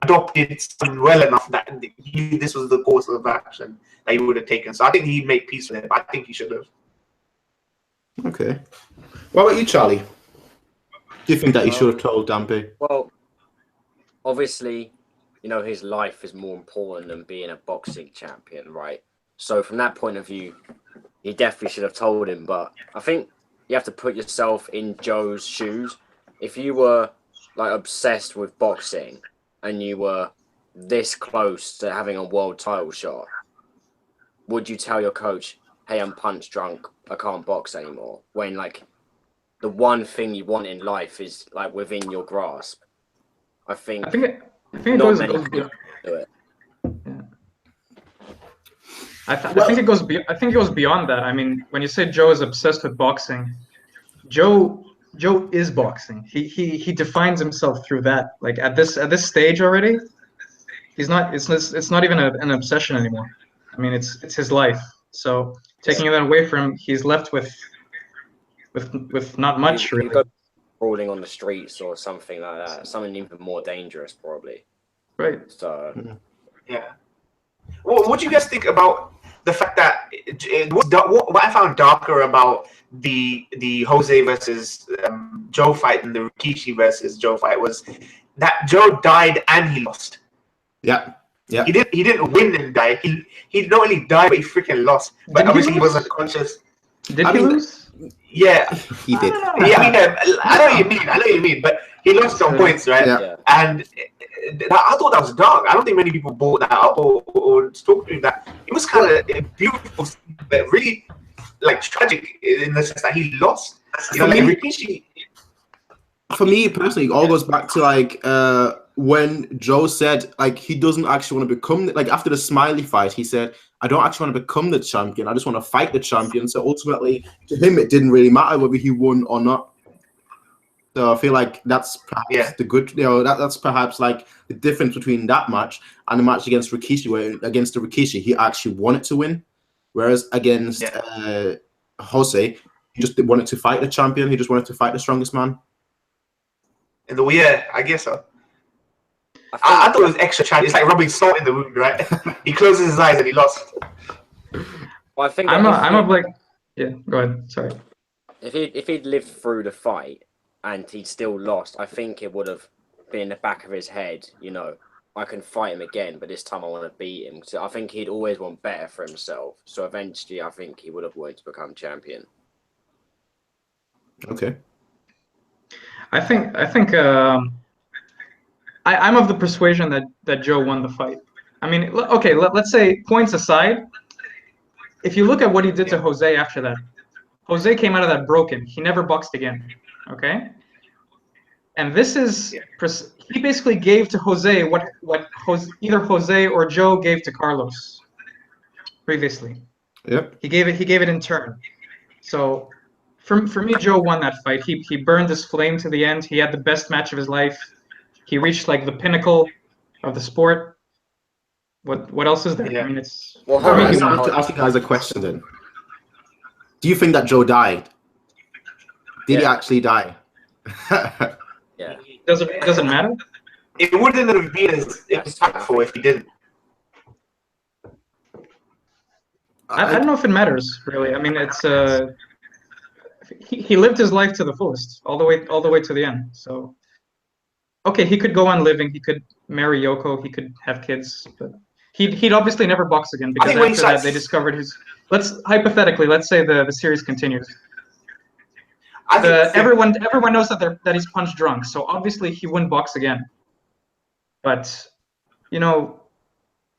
[SPEAKER 3] adopted son well enough that he knew this was the course of action that he would have taken. So I think he'd make peace with it. But I think he should have.
[SPEAKER 1] Okay. What about you, Charlie? Do you think that he should have told Dampé?
[SPEAKER 4] Well, obviously, his life is more important than being a boxing champion, right? So from that point of view, he definitely should have told him. But I think you have to put yourself in Joe's shoes. If you were like obsessed with boxing and you were this close to having a world title shot, would you tell your coach, hey, I'm punch drunk, I can't box anymore, when like the one thing you want in life is like within your grasp? I think
[SPEAKER 2] it goes beyond.
[SPEAKER 4] Do it.
[SPEAKER 2] Yeah. I think it goes beyond that. I mean, when you say Joe is obsessed with boxing, Joe is boxing. He defines himself through that. Like at this stage already, he's not. It's not even an obsession anymore. I mean, it's his life. So taking that away from him, he's left with not much really.
[SPEAKER 4] Go crawling on the streets or something like that. Something even more dangerous, probably.
[SPEAKER 2] Right.
[SPEAKER 4] So.
[SPEAKER 3] Yeah. Well, what do you guys think about the fact that what I found darker about the Jose versus Joe fight and the Rikishi versus Joe fight was that Joe died and he lost.
[SPEAKER 1] Yeah. Yeah.
[SPEAKER 3] He didn't win and die. He not only died, but he freaking lost. But obviously he wasn't conscious.
[SPEAKER 2] Did he lose?
[SPEAKER 3] Yeah,
[SPEAKER 1] he did.
[SPEAKER 3] Yeah, I mean, I know what you mean, but he lost on points, right?
[SPEAKER 1] Yeah.
[SPEAKER 3] And I thought that was dark. I don't think many people brought that up or talked to that. It was kind of beautiful, but really like tragic in the sense that he lost. Rikishi.
[SPEAKER 1] For me personally, it all goes back to like when Joe said like he doesn't actually want to become like after the Smiley fight, he said, I don't actually want to become the champion. I just want to fight the champion. So ultimately, to him, it didn't really matter whether he won or not. So I feel like that's perhaps the good, that's perhaps like the difference between that match and the match against Rikishi, where against the Rikishi, he actually wanted to win. Whereas against Jose, he just wanted to fight the champion. He just wanted to fight the strongest man.
[SPEAKER 3] I guess so. I thought it was extra challenge. It's like rubbing salt in the wound, right? He closes his eyes and he lost.
[SPEAKER 4] Well, I think
[SPEAKER 2] I'm a like, yeah. Go ahead. Sorry.
[SPEAKER 4] If he'd lived through the fight and he'd still lost, I think it would have been in the back of his head. You know, I can fight him again, but this time I want to beat him. So I think he'd always want better for himself. So eventually, I think he would have wanted to become champion.
[SPEAKER 1] Okay.
[SPEAKER 2] I think I'm of the persuasion that Joe won the fight. I mean, okay, let's say points aside. If you look at what he did to Jose after that, Jose came out of that broken. He never boxed again. Okay. And this is he basically gave to Jose what either Jose or Joe gave to Carlos previously.
[SPEAKER 1] Yep.
[SPEAKER 2] He gave it in turn. So for me, Joe won that fight. He burned his flame to the end. He had the best match of his life. He reached like the pinnacle of the sport. What else is there?
[SPEAKER 3] Yeah.
[SPEAKER 2] I mean, it's.
[SPEAKER 1] Well, all right, I have to ask you guys a question then. Do you think that Joe died? Did he actually die?
[SPEAKER 4] Yeah.
[SPEAKER 2] Does it matter?
[SPEAKER 3] It wouldn't have been as impactful if he didn't.
[SPEAKER 2] I don't know if it matters really. I mean, it's he lived his life to the fullest, all the way to the end. So, okay, he could go on living. He could marry Yoko. He could have kids, but he'd obviously never box again because after that they discovered his. Let's say the series continues. Everyone knows that he's punch drunk, so obviously he wouldn't box again. But you know,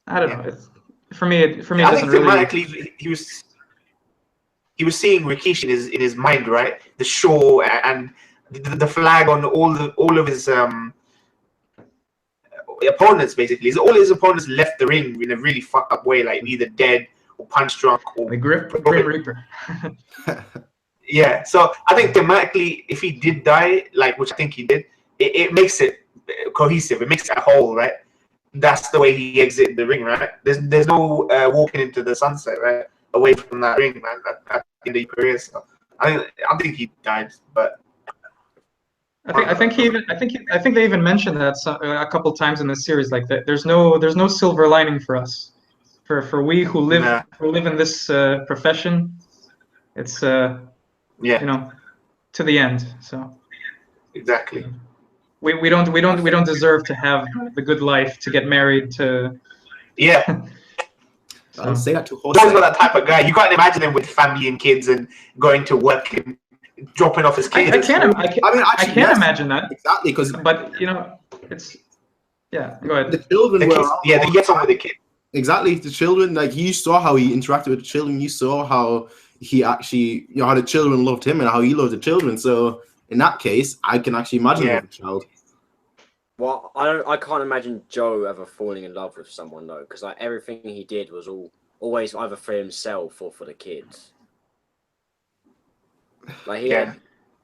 [SPEAKER 2] I don't know. For me, it doesn't really.
[SPEAKER 3] He was seeing Rikishi in his mind, right? The show and the flag on all of his opponents, basically. All his opponents left the ring in a really fucked up way, like either dead or punch drunk or
[SPEAKER 2] the Grim Reaper.
[SPEAKER 3] Yeah, so I think thematically, if he did die, like which I think he did, it makes it cohesive. It makes it a whole, right? That's the way he exited the ring, right? There's no walking into the sunset, right? Away from that ring, man. At the end of your career, so I think he died, but
[SPEAKER 2] I think they even mentioned that a couple times in the series, like that. There's no silver lining for us, for we who live in this profession. It's you know, to the end. So
[SPEAKER 3] exactly.
[SPEAKER 2] We don't deserve to have the good life, to get married, to
[SPEAKER 1] I'll say that to Jose.
[SPEAKER 3] Joe's not that type of guy. You can't imagine him with family and kids and going to work and dropping off his kids.
[SPEAKER 2] I can't imagine that
[SPEAKER 1] exactly, because
[SPEAKER 2] but you know, it's go ahead.
[SPEAKER 1] The children
[SPEAKER 3] they get on with the kid.
[SPEAKER 1] Exactly, the children, like you saw how he interacted with the children. You saw how he actually, how the children loved him and how he loved the children. So in that case, I can actually imagine him with a child.
[SPEAKER 4] Well, I can't imagine Joe ever falling in love with someone though, because like everything he did was always either for himself or for the kids. Like he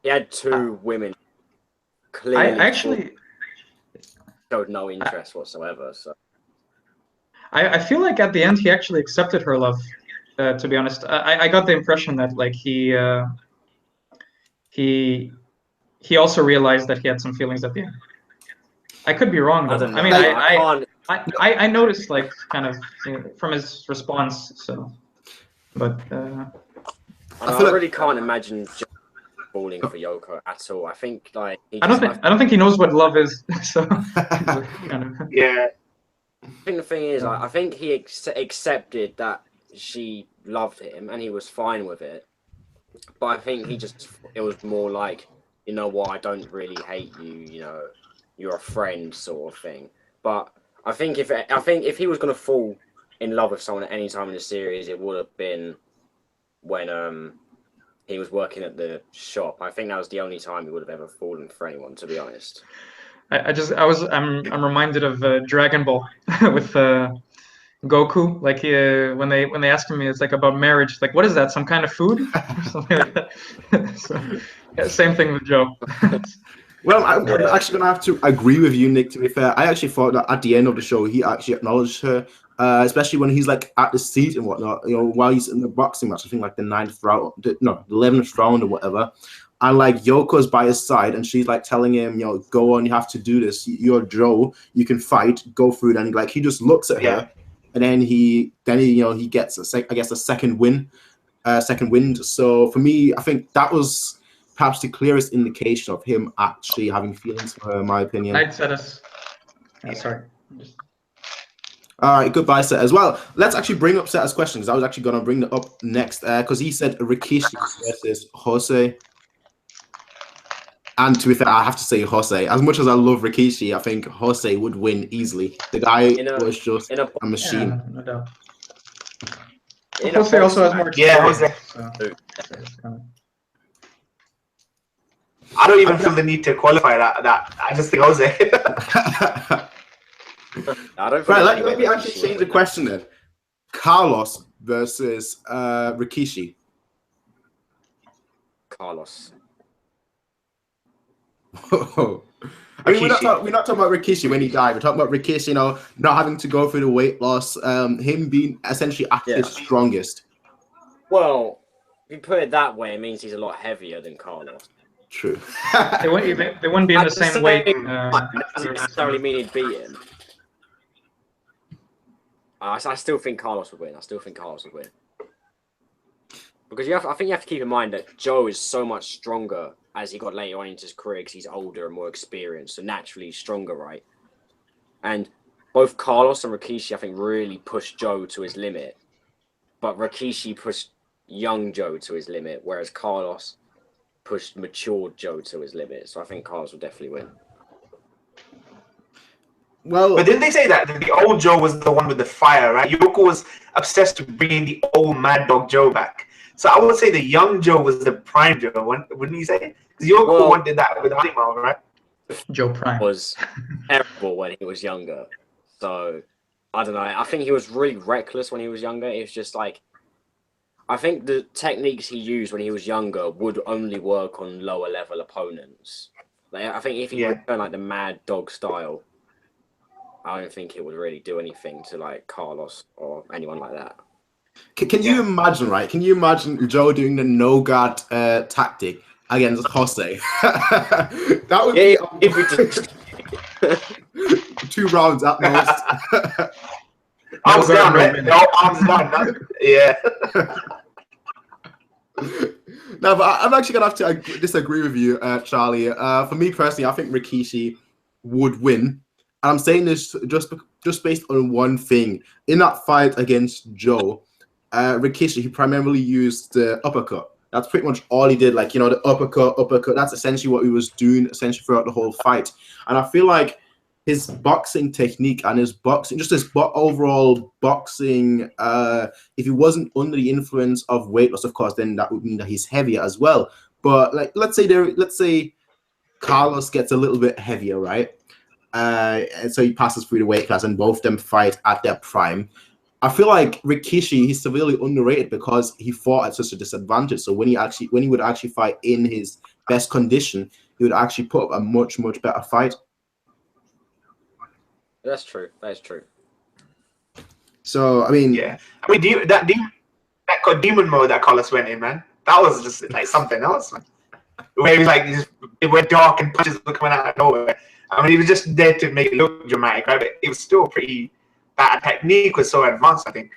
[SPEAKER 4] had two women. Clearly,
[SPEAKER 2] I actually
[SPEAKER 4] showed no interest whatsoever. So
[SPEAKER 2] I feel like at the end he actually accepted her love. To be honest, I got the impression that like he also realized that he had some feelings at the end. I could be wrong, though. I mean, I noticed like kind of from his response. So, but
[SPEAKER 4] I really can't imagine Joe falling for Yoko at all. I think like
[SPEAKER 2] I don't think he knows what love is. So kind of.
[SPEAKER 3] Yeah.
[SPEAKER 4] I think the thing is, I think he accepted that she loved him and he was fine with it. But I think it was more like, you know what, I don't really hate you, you know, you're a friend sort of thing. But I think if he was going to fall in love with someone at any time in the series, it would have been when he was working at the shop. I think that was the only time he would have ever fallen for anyone, to be honest.
[SPEAKER 2] I'm reminded of Dragon Ball with Goku, like when they asked me, it's like about marriage, like what is that, some kind of food or something like that. So, yeah, same thing with Joe.
[SPEAKER 1] Well, I'm actually gonna have to agree with you, Nick. To be fair, I actually thought that at the end of the show, he actually acknowledged her, especially when he's like at the seat and whatnot. You know, while he's in the boxing match, I think like the 11th round or whatever. And like Yoko's by his side, and she's like telling him, you know, go on, you have to do this. You're Joe, you can fight, go through it. And like he just looks at her, and then he gets a second win, second wind. So for me, I think that was perhaps the clearest indication of him actually having feelings for her, in my opinion.
[SPEAKER 2] Night said us. Sorry.
[SPEAKER 1] All right, goodbye, Set, as well. Let's actually bring up Set's questions. I was actually going to bring that up next because he said Rikishi versus Jose. And to be fair, I have to say Jose. As much as I love Rikishi, I think Jose would win easily. The guy was just a machine.
[SPEAKER 2] Yeah, no doubt. Jose also has more experience.
[SPEAKER 3] Yeah, Jose.
[SPEAKER 2] So.
[SPEAKER 3] I don't even feel the need to qualify that. I just think Jose.
[SPEAKER 1] Right, let me actually change the question then. Carlos versus Rikishi.
[SPEAKER 4] Carlos.
[SPEAKER 1] I mean, we're not talking about Rikishi when he died. We're talking about Rikishi, you know, not having to go through the weight loss, him being essentially at his strongest.
[SPEAKER 4] Well, if you put it that way, it means he's a lot heavier than Carlos.
[SPEAKER 1] True.
[SPEAKER 2] They wouldn't be in the same weight.
[SPEAKER 4] Doesn't necessarily mean he'd beat him. I still think Carlos would win. Because I think you have to keep in mind that Joe is so much stronger as he got later on into his career because he's older and more experienced, so naturally he's stronger, right? And both Carlos and Rikishi, I think, really pushed Joe to his limit. But Rikishi pushed young Joe to his limit, whereas Carlos pushed matured Joe to his limit. So I think Carlos will definitely win.
[SPEAKER 1] Well,
[SPEAKER 3] but didn't they say that the old Joe was the one with the fire, right? Yoko was obsessed with bringing the old Mad Dog Joe back. So I would say the young Joe was the prime Joe, wouldn't you say? Because Yoko did that with Hanima, right?
[SPEAKER 2] Joe Prime
[SPEAKER 4] was terrible when he was younger. So I don't know. I think he was really reckless when he was younger. It was just like, I think the techniques he used when he was younger would only work on lower level opponents. Like, I think if he would turn like the Mad Dog style, I don't think it would really do anything to like Carlos or anyone like that.
[SPEAKER 1] Can you imagine, right? Can you imagine Joe doing the no guard tactic against Jose? That would be
[SPEAKER 4] if we just
[SPEAKER 1] 2 rounds at most.
[SPEAKER 3] Arms down, right? No, arms down. Yeah.
[SPEAKER 1] No, but I'm actually gonna have to disagree with you, Charlie. For me personally, I think Rikishi would win. And I'm saying this just based on one thing. In that fight against Joe, Rikishi, he primarily used the uppercut. That's pretty much all he did. Like, you know, the uppercut. That's essentially what he was doing essentially throughout the whole fight. And I feel like his boxing technique and his boxing, just his overall boxing, if he wasn't under the influence of weight loss, of course, then that would mean that he's heavier as well. But like, let's say Carlos gets a little bit heavier, right? And so he passes through the weight class and both of them fight at their prime. I feel like Rikishi, he's severely underrated because he fought at such a disadvantage. So when he would actually fight in his best condition, he would actually put up a much, much better fight.
[SPEAKER 4] That's true. That is true.
[SPEAKER 1] So I mean,
[SPEAKER 3] that demon mode that Carlos went in, man, that was just like something else, man. Where he was like, it went dark and punches were coming out of nowhere. I mean, he was just there to make it look dramatic, right? But it was still pretty. That technique was so advanced. I think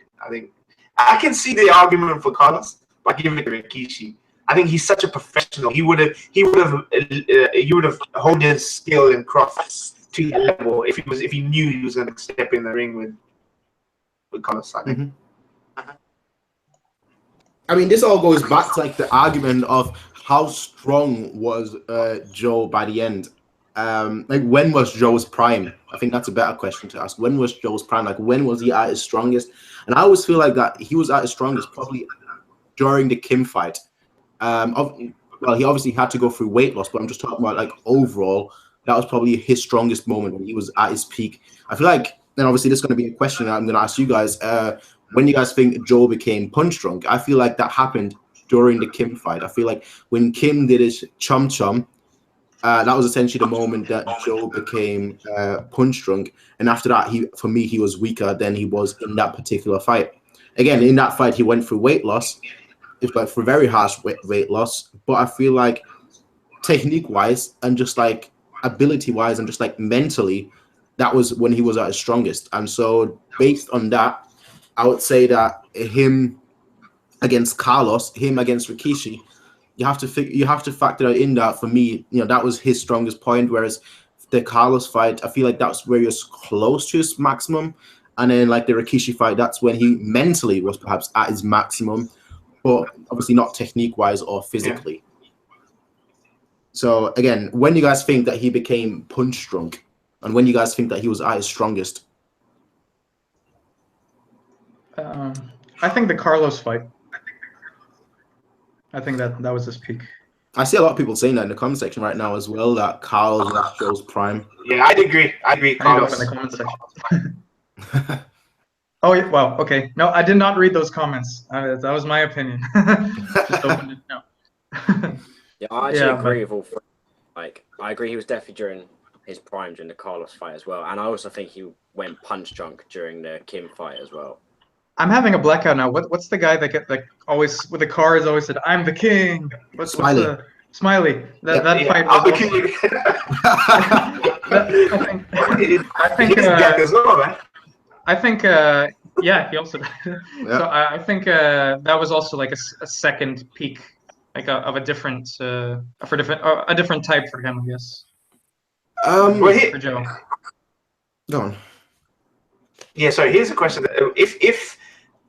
[SPEAKER 3] I can see the argument for Carlos, but I give it to Rikishi. I think he's such a professional. He would have honed his skill and craft to that level if he knew he was going to step in the ring with Carlos. I think.
[SPEAKER 1] I mean, this all goes back to like the argument of how strong was Joe by the end. Like, when was Joe's prime? I think that's a better question to ask. When was Joe's prime? Like, when was he at his strongest? And I always feel like that he was at his strongest probably during the Kim fight. Well, he obviously had to go through weight loss, but I'm just talking about like overall, that was probably his strongest moment when he was at his peak. I feel like, then obviously this is going to be a question that I'm going to ask you guys. When you guys think Joe became punch drunk? I feel like that happened during the Kim fight. I feel like when Kim did his chum chum, That was essentially the moment that Joe became punch drunk, and after that, for me, he was weaker than he was in that particular fight. Again, in that fight, he went through weight loss. It went through very harsh weight loss, but I feel like technique-wise and just like ability-wise and just like mentally, that was when he was at his strongest. And so, based on that, I would say that him against Carlos, him against Rikishi, you have to factor in that for me, that was his strongest point. Whereas the Carlos fight, I feel like that's where he was close to his maximum, and then like the Rikishi fight, that's when he mentally was perhaps at his maximum, but obviously not technique-wise or physically. Yeah. So again, when you guys think that he became punch drunk, and when you guys think that he was at his strongest?
[SPEAKER 2] I think the Carlos fight. I think that was his peak.
[SPEAKER 1] I see a lot of people saying that in the comment section right now as well, that Carlos was Joe's prime.
[SPEAKER 3] Yeah, I'd agree. Carlos.
[SPEAKER 2] In the comment section. Oh, yeah, well, okay. No, I did not read those comments. That was my opinion. Just opened it. No.
[SPEAKER 4] Yeah, I actually agree with all three. Like, I agree he was definitely during his prime during the Carlos fight as well, and I also think he went punch drunk during the Kim fight as well.
[SPEAKER 2] I'm having a blackout now. What's the guy that always with the cards always said, "I'm the king"? What's the Smiley? That fight was
[SPEAKER 3] the king.
[SPEAKER 2] I think yeah, he also died. Yeah. So I think that was also like a second peak, like of a different a different type for him, I guess. For Joe.
[SPEAKER 1] Go on.
[SPEAKER 3] Yeah, so here's a question: if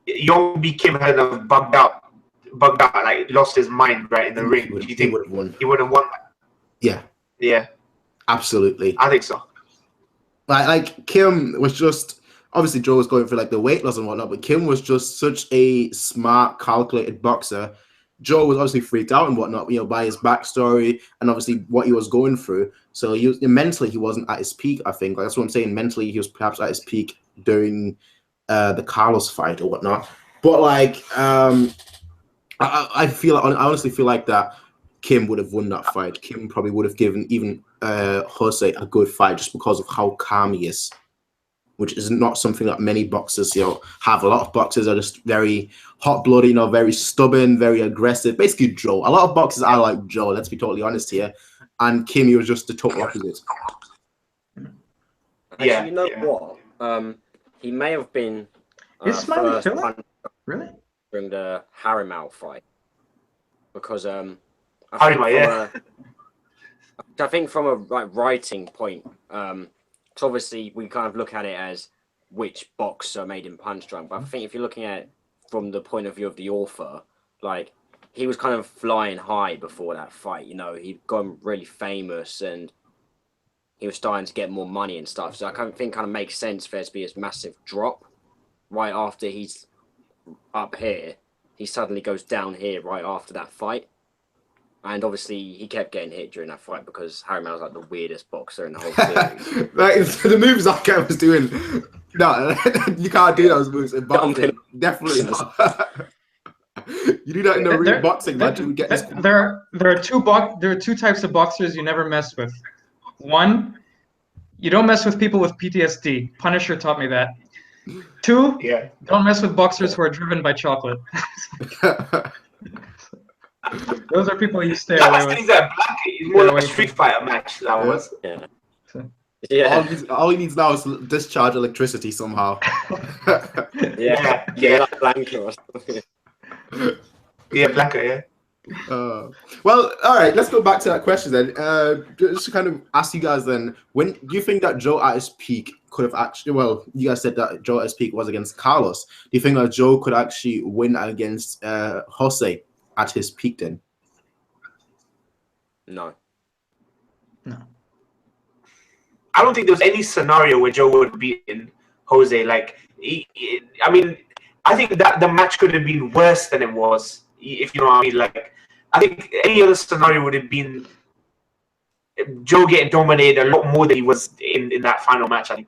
[SPEAKER 3] Young B Kim had bugged out, like lost his mind right in the ring, do you think he would have won?
[SPEAKER 1] Yeah.
[SPEAKER 3] Yeah.
[SPEAKER 1] Absolutely.
[SPEAKER 3] I think so.
[SPEAKER 1] Like Kim was just, obviously Joe was going through like the weight loss and whatnot, but Kim was just such a smart, calculated boxer. Joe was obviously freaked out and whatnot, by his backstory and obviously what he was going through. So mentally he wasn't at his peak. I think that's what I'm saying. Mentally he was perhaps at his peak during the Carlos fight or whatnot. But like, I honestly feel like that Kim would have won that fight. Kim probably would have given even Jose a good fight just because of how calm he is, which is not something that many boxers, have. A lot of boxers are just very hot-blooded, very stubborn, very aggressive. Basically, Joe. A lot of boxers are like Joe. Let's be totally honest here. And Kim, he was just the total opposite.
[SPEAKER 4] Actually, you know what? He may have been.
[SPEAKER 2] Is Smiley still? Really?
[SPEAKER 4] During the Harimau fight, because I think from a writing point, because obviously we kind of look at it as which boxer made him punch drunk, but I think if you're looking at it from the point of view of the author, like he was kind of flying high before that fight. He'd gone really famous and he was starting to get more money and stuff. So I kind of makes sense for there to be this massive drop right after he's up here. He suddenly goes down here right after that fight. And obviously, he kept getting hit during that fight because Harimau's like the weirdest boxer in the whole series.
[SPEAKER 1] The moves that guy was doing, no, you can't do those moves in boxing. Definitely not. You do that in the real boxing match. You get this.
[SPEAKER 2] There are two types of boxers you never mess with. One, you don't mess with people with PTSD. Punisher taught me that. Two, don't mess with boxers who are driven by chocolate. Those are people you stay away with.
[SPEAKER 3] He's more like a Street Fighter match. That was.
[SPEAKER 4] Yeah.
[SPEAKER 1] All he needs now is discharge electricity somehow.
[SPEAKER 3] Yeah,
[SPEAKER 4] like Blanca or something.
[SPEAKER 3] Yeah, Blanca. Yeah.
[SPEAKER 1] Well, all right. Let's go back to that question then. Just to kind of ask you guys then, when do you think that Joe at his peak could have actually? Well, you guys said that Joe at his peak was against Carlos. Do you think that Joe could actually win against Jose at his peak then?
[SPEAKER 4] No.
[SPEAKER 3] I don't think there was any scenario where Joe would have beaten Jose. Like, I think that the match could have been worse than it was, if you know what I mean. Like, I think any other scenario would have been Joe getting dominated a lot more than he was in that final match. I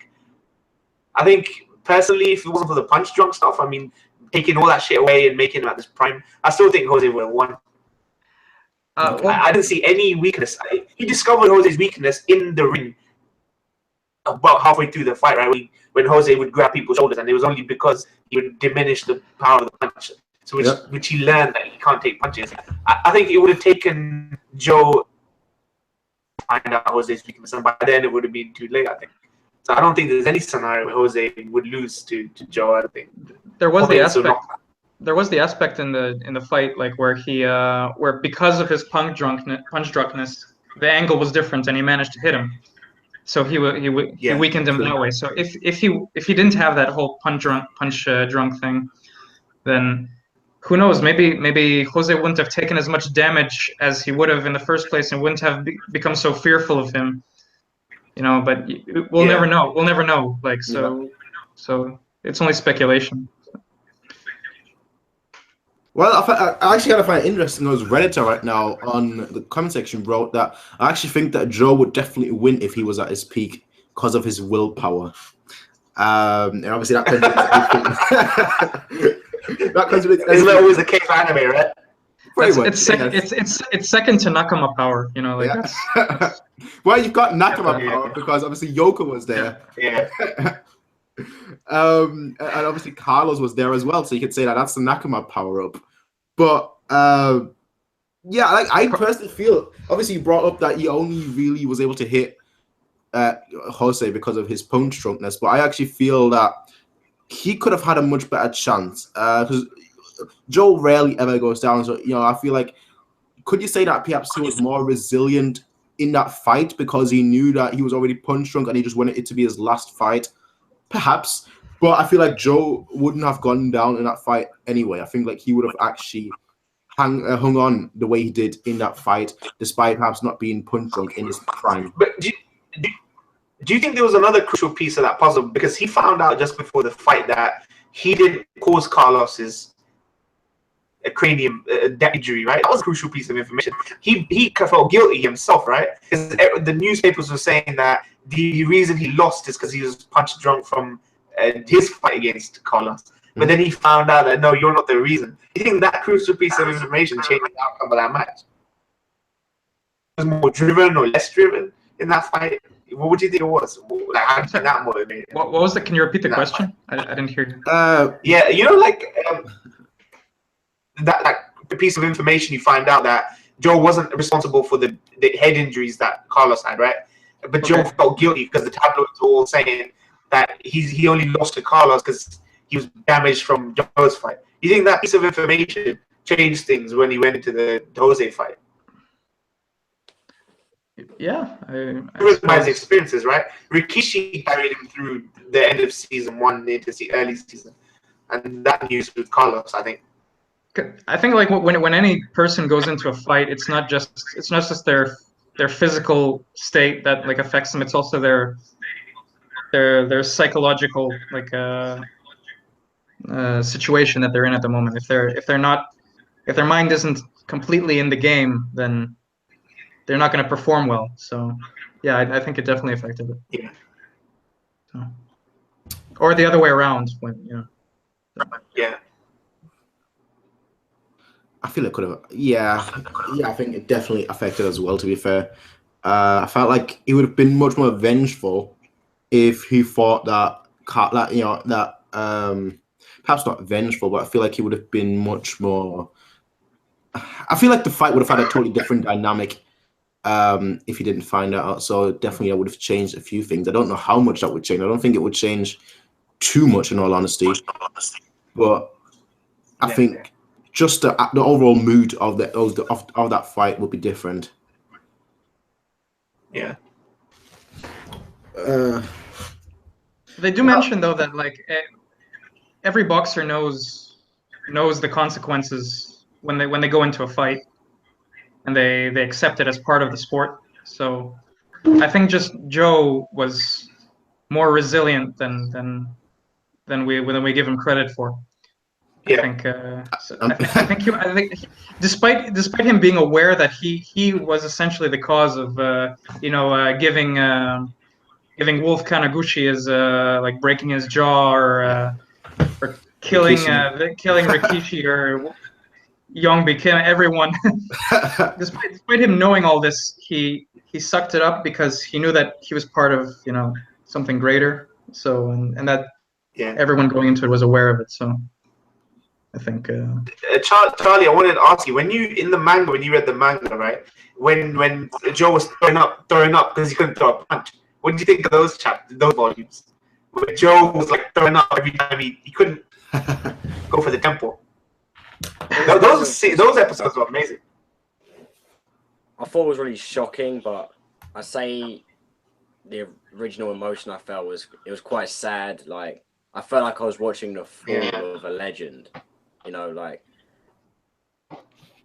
[SPEAKER 3] think personally, if it wasn't for the punch drunk stuff, taking all that shit away and making him at this prime, I still think Jose would have won.
[SPEAKER 2] Well,
[SPEAKER 3] I didn't see any weakness. He discovered Jose's weakness in the ring about halfway through the fight, right? When Jose would grab people's shoulders, and it was only because he would diminish the power of the punch. So which he learned that he can't take punches. I think it would have taken Joe to find out Jose's weakness, and by then it would have been too late, I think. So I don't think there's any scenario where Jose would lose to Joe. I don't think
[SPEAKER 2] there was the aspect in the fight, like where he where because of his punch drunkenness, the angle was different, and he managed to hit him. So he weakened him that way. So if he didn't have that whole punch drunk thing, then who knows? Maybe Jose wouldn't have taken as much damage as he would have in the first place, and wouldn't have become so fearful of him. You know, but we'll never know. We'll never know. Like so it's only speculation.
[SPEAKER 1] Well, I actually kind of find it interesting. Those Redditor right now on the comment section wrote that I actually think that Joe would definitely win if he was at his peak because of his willpower. And obviously that contradicts
[SPEAKER 3] Isn't that always the case for anime, right?
[SPEAKER 2] It's second to Nakama power, you know, like that's...
[SPEAKER 1] Well, you've got Nakama power because obviously Yoko was there.
[SPEAKER 3] Yeah.
[SPEAKER 1] And obviously Carlos was there as well, so you could say that that's the Nakama power up. But yeah, like I personally feel, obviously you brought up that he only really was able to hit Jose because of his punch drunkenness, but I actually feel that he could have had a much better chance because Joe rarely ever goes down. So, you know, I feel like, could you say that perhaps he was more resilient in that fight because he knew that he was already punch drunk and he just wanted it to be his last fight? Perhaps. But I feel like Joe wouldn't have gone down in that fight anyway. I think like he would have actually hung on the way he did in that fight, despite perhaps not being punch drunk in his prime.
[SPEAKER 3] But do you think there was another crucial piece of that puzzle? Because he found out just before the fight that he didn't cause Carlos's cranium injury, right? That was a crucial piece of information. He felt guilty himself, right? Because the newspapers were saying that the reason he lost is because he was punch drunk from his fight against Carlos. But then he found out that, no, you're not the reason. Do you think that crucial piece of information changed the outcome of that match? Was more driven or less driven in that fight? What would you think it was? Like, how do you think that motivated?
[SPEAKER 2] What was it? Can you repeat the question? I didn't hear you.
[SPEAKER 3] Yeah, you know, like that piece of information, you find out that Joe wasn't responsible for the head injuries that Carlos had, right? But Joe felt guilty because the tabloids were all saying that he only lost to Carlos because he was damaged from Joe's fight. You think that piece of information changed things when he went into the Jose fight?
[SPEAKER 2] Yeah.
[SPEAKER 3] By his experiences, right? Rikishi carried him through the end of season 1 into the early season. And that news with Carlos, I think.
[SPEAKER 2] I think like when any person goes into a fight, it's not just their physical state that like affects them. It's also their psychological like situation that they're in at the moment. If their mind isn't completely in the game, then they're not going to perform well. So yeah, I think it definitely affected it.
[SPEAKER 3] Yeah.
[SPEAKER 2] So, or the other way around, when you know.
[SPEAKER 3] Yeah.
[SPEAKER 1] I feel it could have. Yeah, I think it definitely affected as well. To be fair, I felt like he would have been much more vengeful if he thought that perhaps not vengeful, but I feel like he would have been much more. I feel like the fight would have had a totally different dynamic if he didn't find that out. So definitely, I would have changed a few things. I don't know how much that would change. I don't think it would change too much, in all honesty. But I think just the overall mood of that fight would be different.
[SPEAKER 3] Yeah.
[SPEAKER 2] They do mention though that like every boxer knows the consequences when they go into a fight, and they accept it as part of the sport. So I think just Joe was more resilient than we give him credit for.
[SPEAKER 3] Yeah.
[SPEAKER 2] I think despite him being aware that he was essentially the cause of giving Wolf Kanaguchi his like breaking his jaw or killing Rikishi or Young became everyone. despite him knowing all this, he sucked it up because he knew that he was part of something greater. So and that everyone going into it was aware of it. So I think
[SPEAKER 3] Charlie, I wanted to ask you, when you read the manga, right? When Joe was throwing up because he couldn't throw a punch. What did you think of those volumes? When Joe was like throwing up every time he couldn't go for the temple. Those episodes were amazing.
[SPEAKER 4] I thought it was really shocking, but I say the original emotion I felt was quite sad. Like I felt like I was watching the fall of a legend. Like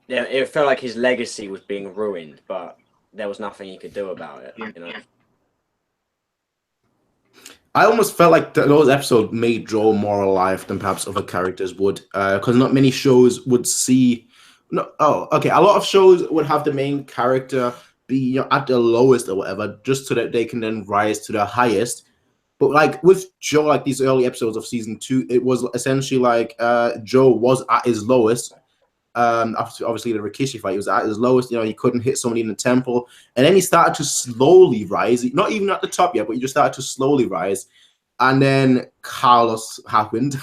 [SPEAKER 4] it felt like his legacy was being ruined, but there was nothing he could do about it.
[SPEAKER 1] I almost felt like those episodes made Joe more alive than perhaps other characters would, because not many shows would see. A lot of shows would have the main character be at the lowest or whatever, just so that they can then rise to the highest. But like with Joe, like these early episodes of season 2, it was essentially like Joe was at his lowest. After obviously the Rikishi fight, he was at his lowest. He couldn't hit somebody in the temple, and then he started to slowly rise. Not even at the top yet, but he just started to slowly rise. And then Carlos happened,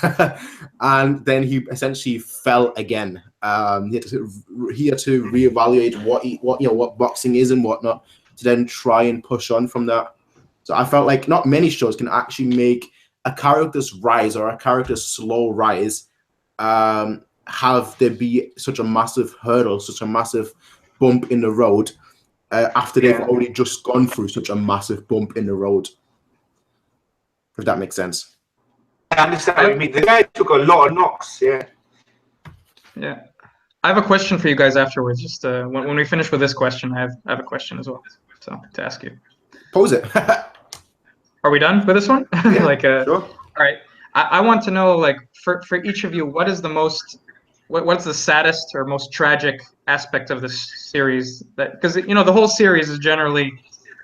[SPEAKER 1] and then he essentially fell again. He had to reevaluate what boxing is and whatnot, to then try and push on from that. So I felt like not many shows can actually make a character's rise or a character's slow rise have there be such a massive hurdle, such a massive bump in the road after they've already just gone through such a massive bump in the road. If that makes sense.
[SPEAKER 3] I understand what you mean. The guy took a lot of knocks, yeah.
[SPEAKER 2] I have a question for you guys afterwards. Just when we finish with this question, I have a question as well, so to ask you.
[SPEAKER 1] Pose it.
[SPEAKER 2] Are we done with this one?
[SPEAKER 1] Yeah, sure.
[SPEAKER 2] All right. I want to know, like, for each of you, what is the most, what's the saddest or most tragic aspect of this series? That, because the whole series is generally,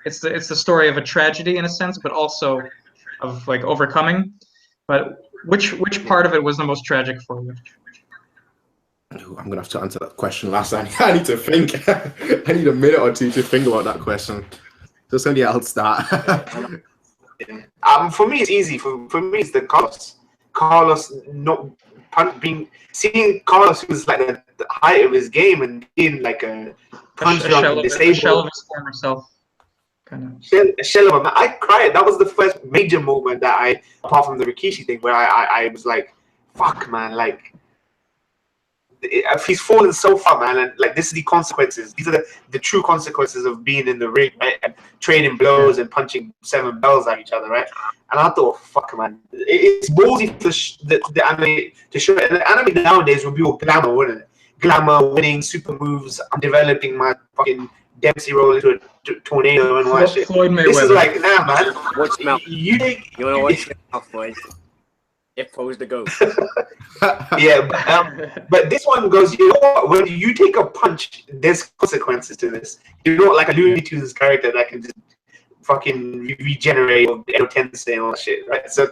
[SPEAKER 2] it's the story of a tragedy in a sense, but also of like overcoming. But which part of it was the most tragic for you?
[SPEAKER 1] I'm gonna have to answer that question last. I need to think. I need a minute or two to think about that question. So somebody else start.
[SPEAKER 3] For me, it's easy. For me, it's the Carlos. Seeing Carlos, who's like the height of his game, and being like a punch drunk and disabled.
[SPEAKER 2] A shell of his former self. Kind of.
[SPEAKER 3] A shell of him. I cried. That was the first major moment that apart from the Rikishi thing, where I was like, fuck, man, like. If he's fallen so far, man, and like this is the consequences. These are the true consequences of being in the ring, right? And trading blows and punching 7 bells at each other, right? And I thought, fuck, man, it's ballsy for the anime to show it. And the anime nowadays would be all glamour, wouldn't it? Glamour, winning, super moves. I'm developing my fucking Dempsey roll into a tornado and all that shit.
[SPEAKER 2] Floyd Mayweather.
[SPEAKER 3] This is like, nah, man.
[SPEAKER 4] Watch mouth.
[SPEAKER 3] You
[SPEAKER 4] wanna watch your mouth, boys? It pose the go.
[SPEAKER 3] But this one goes, you know what? When you take a punch, there's consequences to this. You're not like a Looney Tunes character that can just fucking regenerate or Tensei and all that shit, right? So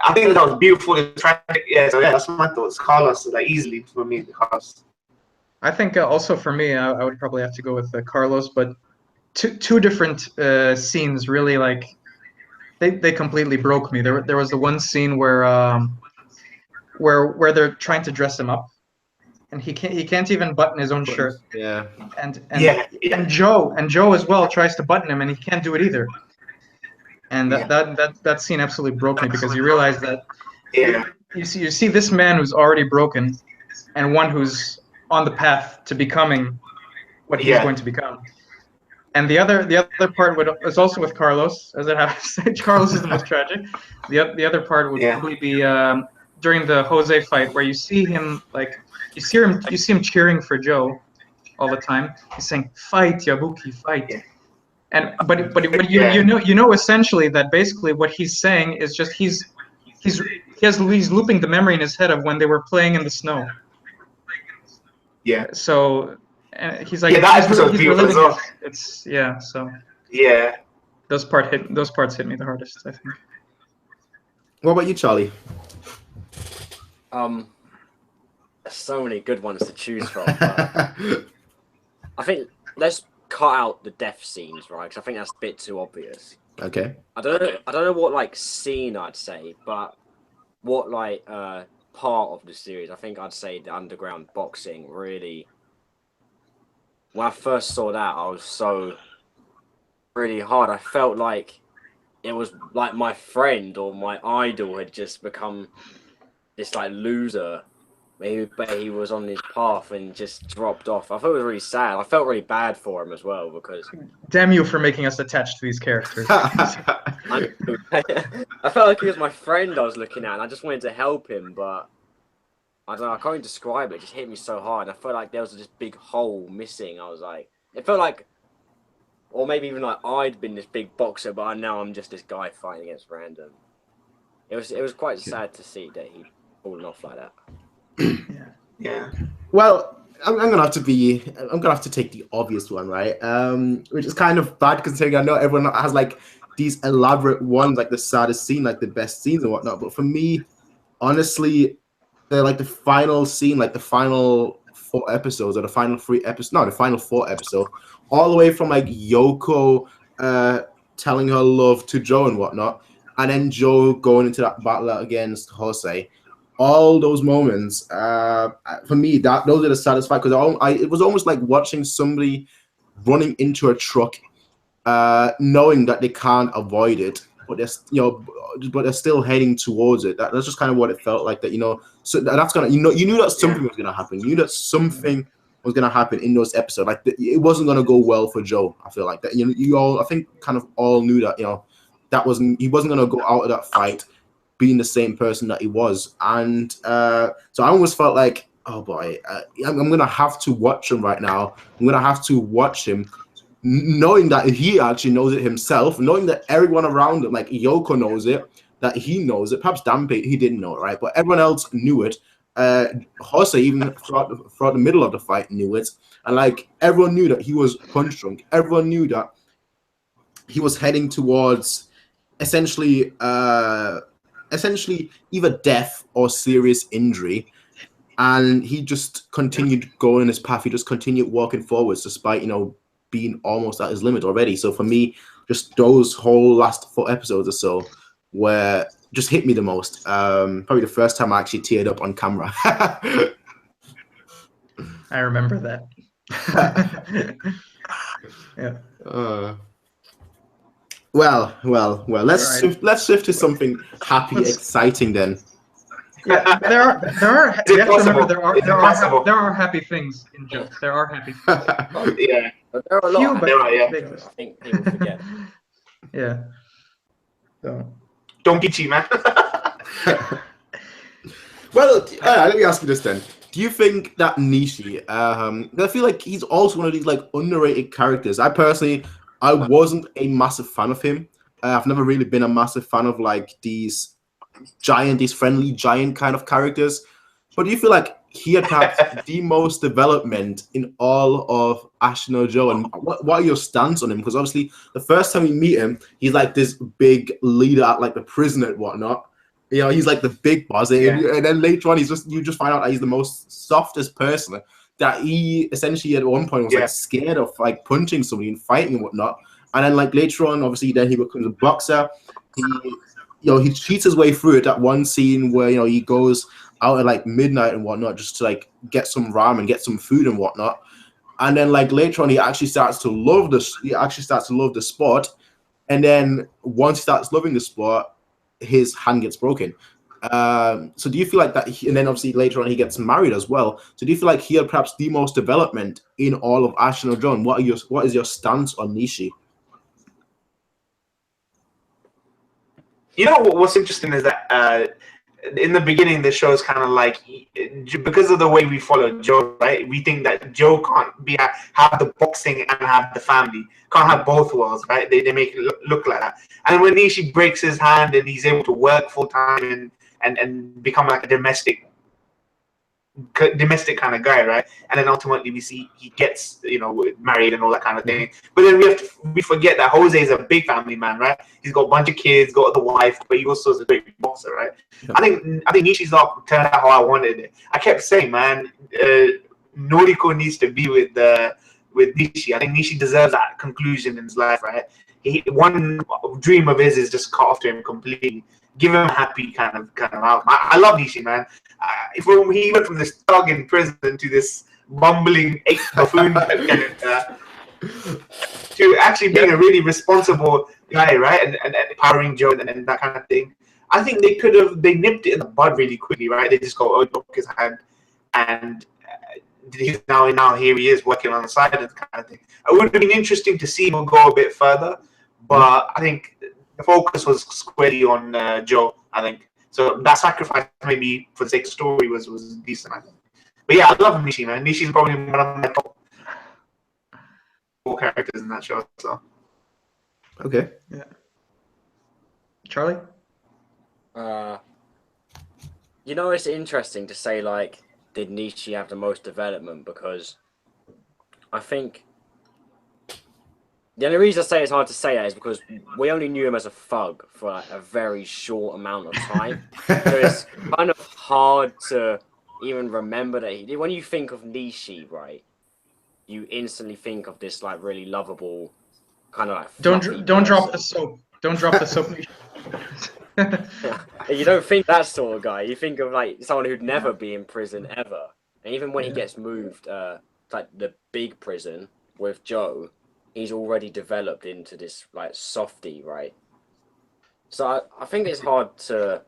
[SPEAKER 3] I think that was beautiful and tragic. Yeah, so yeah, that's my thoughts. Carlos, like easily for me, Carlos.
[SPEAKER 2] I think also for me, I would probably have to go with Carlos, but two different scenes really like. They completely broke me. There was the one scene where they're trying to dress him up, and he can't even button his own shirt.
[SPEAKER 1] Yeah.
[SPEAKER 2] And Joe as well tries to button him, and he can't do it either. And that scene absolutely broke me because you realize that you see this man who's already broken, and one who's on the path to becoming what he's going to become. And the other part is also with Carlos, as it happens. Carlos is the most tragic. The other part would probably be during the Jose fight, where you see him you see him cheering for Joe all the time. He's saying, "Fight, Yabuki, fight!" And but you know essentially that basically what he's saying is just he's looping the memory in his head of when they were playing in the snow.
[SPEAKER 3] Yeah.
[SPEAKER 2] So. And he's like,
[SPEAKER 3] that episode's beautiful as well.
[SPEAKER 2] Those parts hit me the hardest, I think.
[SPEAKER 1] What about you, Charlie?
[SPEAKER 4] There's so many good ones to choose from. But I think let's cut out the death scenes, right? Because I think that's a bit too obvious.
[SPEAKER 1] Okay.
[SPEAKER 4] I don't know what like scene I'd say, but what like part of the series. I think I'd say the underground boxing really. When I first saw that, I was so really hard. I felt like it was like my friend or my idol had just become this like loser. But he was on his path and just dropped off. I thought it was really sad. I felt really bad for him as well because
[SPEAKER 2] Damn you for making us attached to these characters.
[SPEAKER 4] I felt like he was my friend I was looking at, and I just wanted to help him, but I don't know. I can't even describe it. It just hit me so hard. I felt like there was this big hole missing. I was like, it felt like, or maybe even like I'd been this big boxer, but now I'm just this guy fighting against random. It was quite sad to see that he'd fallen off like that.
[SPEAKER 3] Yeah.
[SPEAKER 1] Well, I'm gonna have to take the obvious one, right? Which is kind of bad considering I know everyone has like these elaborate ones, like the saddest scene, like the best scenes and whatnot. But for me, honestly, the final scene, like the final 4 episodes or the final 3 episodes, no, the final 4 episodes, all the way from like Yoko telling her love to Joe and whatnot, and then Joe going into that battle against Jose. All those moments, for me, those are the saddest parts because it was almost like watching somebody running into a truck, knowing that they can't avoid it, but they're still heading towards it. That's just kind of what it felt like. So that's gonna, you knew that something was gonna happen. You knew that something was gonna happen in those episodes. Like it wasn't gonna go well for Joe. I feel like that. You all, I think, kind of all knew that. He wasn't gonna go out of that fight being the same person that he was. And so I almost felt like, oh boy, I'm going to have to watch him right now. I'm going to have to watch him knowing that he actually knows it himself, knowing that everyone around him, like Yoko knows it, that he knows it. Perhaps Dampé, he didn't know it, right? But everyone else knew it. Jose, even throughout the middle of the fight, knew it. And like everyone knew that he was punch drunk. Everyone knew that he was heading towards essentially either death or serious injury, and he just continued going in his path. He just continued walking forwards despite being almost at his limit already. So for me, just those whole last 4 episodes or so were just hit me the most. Probably the first time I actually teared up on camera.
[SPEAKER 2] I remember that. Yeah.
[SPEAKER 1] Well. Let's shift to something happy, exciting then.
[SPEAKER 2] Yeah, there are. You have to remember there are happy things in jokes. There are happy things.
[SPEAKER 3] Yeah,
[SPEAKER 4] but there are a lot.
[SPEAKER 2] I
[SPEAKER 4] think people forget.
[SPEAKER 2] Yeah. So.
[SPEAKER 3] Don't be cheap, man.
[SPEAKER 1] Well, let me ask you this then. Do you think that Nishi, I feel like he's also one of these like underrated characters. I wasn't a massive fan of him. I've never really been a massive fan of like these friendly giant kind of characters. But do you feel like he had perhaps the most development in all of Ashino Joe? And what are your stance on him? Because obviously the first time we meet him, he's like this big leader at like the prison and whatnot. He's like the big boss. And then later on, you just find out that he's the most softest person. That he essentially at one point was like scared of like punching somebody and fighting and whatnot. And then like later on, obviously, then he becomes a boxer. He cheats his way through it. That one scene where he goes out at like midnight and whatnot just to like get some ramen, get some food and whatnot. And then like later on, he actually starts to love the sport. And then once he starts loving the sport, his hand gets broken. So do you feel like that? And then obviously later on he gets married as well. So do you feel like he had perhaps the most development in all of Ashino Joe? What is your stance on Nishi?
[SPEAKER 3] What's interesting is that in the beginning the show is kind of like, because of the way we follow Joe, right? We think that Joe can't have the boxing and have the family, can't have both worlds, right? They make it look like that. And when Nishi breaks his hand and he's able to work full time and become like a domestic domestic kind of guy, right? And then ultimately we see he gets, married and all that kind of thing. But then we forget that Jose is a big family man, right? He's got a bunch of kids, got the wife, but he also is a great boxer, right? Yeah. I think Nishi's arc turned out how I wanted it. I kept saying, man, Noriko needs to be with Nishi. I think Nishi deserves that conclusion in his life, right? One dream of his is just cut off to him completely. Give him a happy kind of out. I love Nishi, man. If he went from this thug in prison to this bumbling buffoon character to actually being a really responsible guy, right? And empowering Joe and that kind of thing. I think they nipped it in the bud really quickly, right? They just go, took his hand, and now here he is working on the side of the kind of thing. It would have been interesting to see him go a bit further, but I think the focus was squarely on Joe, I think. So that sacrifice, maybe for the sake of story, was decent, I think. But yeah, I love Nishi, man. Nishi's probably one of my top 4 characters in that show. So.
[SPEAKER 1] Okay.
[SPEAKER 2] Yeah. Charlie?
[SPEAKER 4] It's interesting to say, like, did Nishi have the most development? Because I think the only reason I say it's hard to say that is because we only knew him as a thug for like a very short amount of time. So it's kind of hard to even remember that when you think of Nishi, right, you instantly think of this like really lovable kind of like
[SPEAKER 2] don't drop the soap. Don't drop the soap.
[SPEAKER 4] You don't think that sort of guy. You think of like someone who'd never be in prison ever. And even when he gets moved like the big prison with Joe, he's already developed into this like softie, right? So I think it's hard to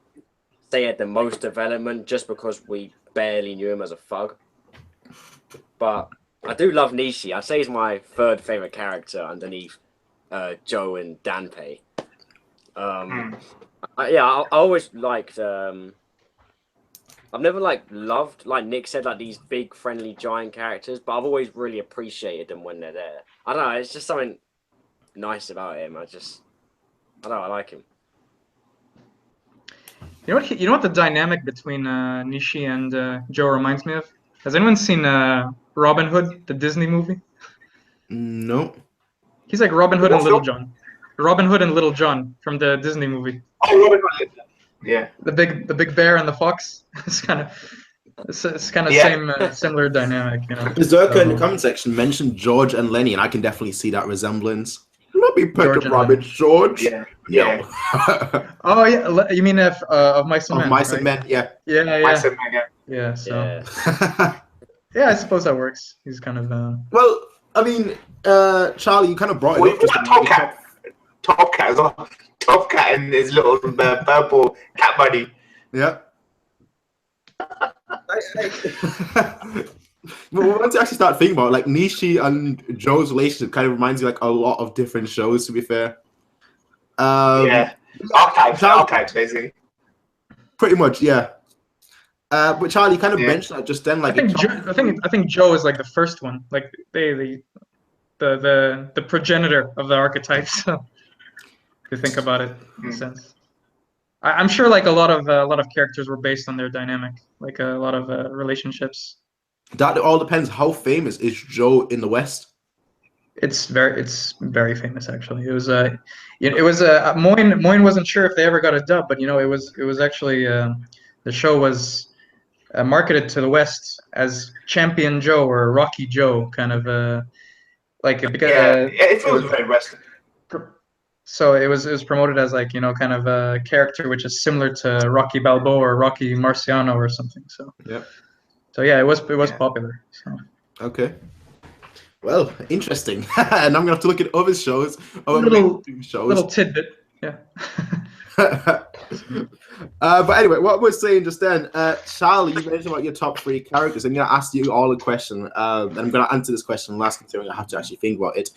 [SPEAKER 4] say at the most development just because we barely knew him as a thug. But I do love Nishi. I'd say he's my 3rd favorite character underneath Joe and Danpei. I always liked. I've never loved, like Nick said, like these big friendly giant characters, but I've always really appreciated them when they're there. I don't know, it's just something nice about him. I don't know, I like him.
[SPEAKER 2] You know what the dynamic between Nishi and Joe reminds me of? Has anyone seen Robin Hood, the Disney movie?
[SPEAKER 1] No.
[SPEAKER 2] He's like Robin Hood and Little John. Robin Hood and Little John from the Disney movie.
[SPEAKER 3] Oh, Robin Hood. Yeah.
[SPEAKER 2] The big bear and the fox. It's kind of same similar dynamic,
[SPEAKER 1] Berserker in the comment section mentioned George and Lenny, and I can definitely see that resemblance. Let me pick up Robin, George.
[SPEAKER 3] Yeah.
[SPEAKER 2] Oh yeah, you mean of Mice and Men?
[SPEAKER 1] Of Mice and Men, yeah.
[SPEAKER 3] Mice and Men,
[SPEAKER 2] yeah. So yeah, I suppose that works. He's kind of
[SPEAKER 1] well, I mean, Charlie, you kind of brought it up.
[SPEAKER 3] Top Cat as well. Top Cat and his little purple cat buddy.
[SPEAKER 1] Yeah. Well, once you actually start thinking about it, like Nishi and Joe's relationship kind of reminds you like a lot of different shows, to be fair.
[SPEAKER 3] Archetypes basically.
[SPEAKER 1] Pretty much, yeah. But Charlie kind of mentioned that just then, like
[SPEAKER 2] I think Joe is like the first one, like the progenitor of the archetypes. So, if you think about it, in a sense. I'm sure like a lot of characters were based on their dynamic, like a lot of relationships.
[SPEAKER 1] That all depends. How famous is Joe in the West?
[SPEAKER 2] It's very famous actually. It was Moyne wasn't sure if they ever got a dub, but it was actually the show was marketed to the West as Champion Joe or Rocky Joe, kind of
[SPEAKER 3] it was very Western.
[SPEAKER 2] So it was promoted as like kind of a character which is similar to Rocky Balboa or Rocky Marciano or something. So
[SPEAKER 1] yeah.
[SPEAKER 2] So yeah, it was popular. So.
[SPEAKER 1] Okay. Well, interesting. And I'm gonna have to look at other shows.
[SPEAKER 2] Little tidbit. Yeah.
[SPEAKER 1] But anyway, what we're saying just then, Charlie, you mentioned about your top 3 characters. I'm gonna ask you all a question, and I'm gonna answer this question last, considering I have to actually think about it.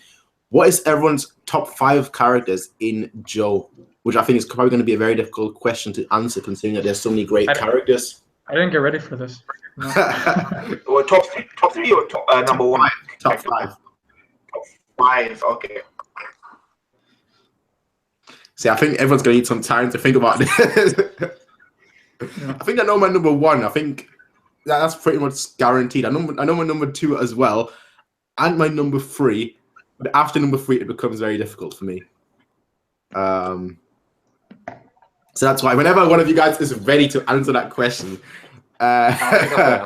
[SPEAKER 1] What is everyone's top 5 characters in Joe? Which I think is probably going to be a very difficult question to answer, considering that there's so many great characters.
[SPEAKER 2] I didn't get ready for this. No.
[SPEAKER 3] Well, top 3 or number 1?
[SPEAKER 1] Top 5.
[SPEAKER 3] Top 5. Okay.
[SPEAKER 1] See, I think everyone's going to need some time to think about this. I think I know my number 1. I think that's pretty much guaranteed. I know my number 2 as well, and my number 3. But after number 3, it becomes very difficult for me. So that's why whenever one of you guys is ready to answer that question,
[SPEAKER 4] I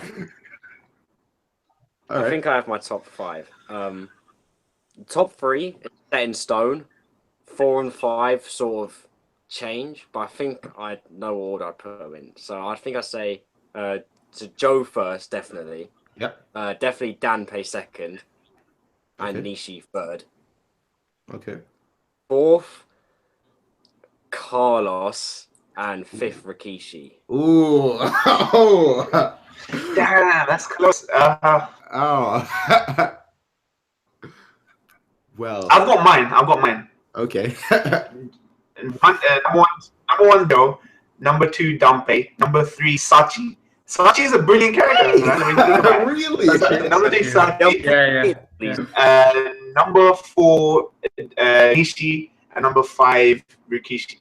[SPEAKER 4] think I have my top 5. Top 3 is set in stone. 4 and 5 sort of change, but I think I know what order I'd put them in. So I think I say to Joe first, definitely.
[SPEAKER 1] Yep.
[SPEAKER 4] Definitely Danpei second, and
[SPEAKER 1] Okay.
[SPEAKER 4] Nishi third.
[SPEAKER 1] Okay.
[SPEAKER 4] 4th, Carlos, and 5th, Rikishi.
[SPEAKER 1] Ooh. Oh.
[SPEAKER 3] Damn, that's close.
[SPEAKER 1] Oh. Well.
[SPEAKER 3] I've got mine.
[SPEAKER 1] Okay.
[SPEAKER 3] Number one, Joe. Number 2, Danpei. Number 3, Sachi. Sachi is a brilliant character. Man. I mean, think about it.
[SPEAKER 1] Really?
[SPEAKER 3] Number 3, Sachi.
[SPEAKER 2] Yeah.
[SPEAKER 3] Number 4, Nishi. And number 5, Rikishi.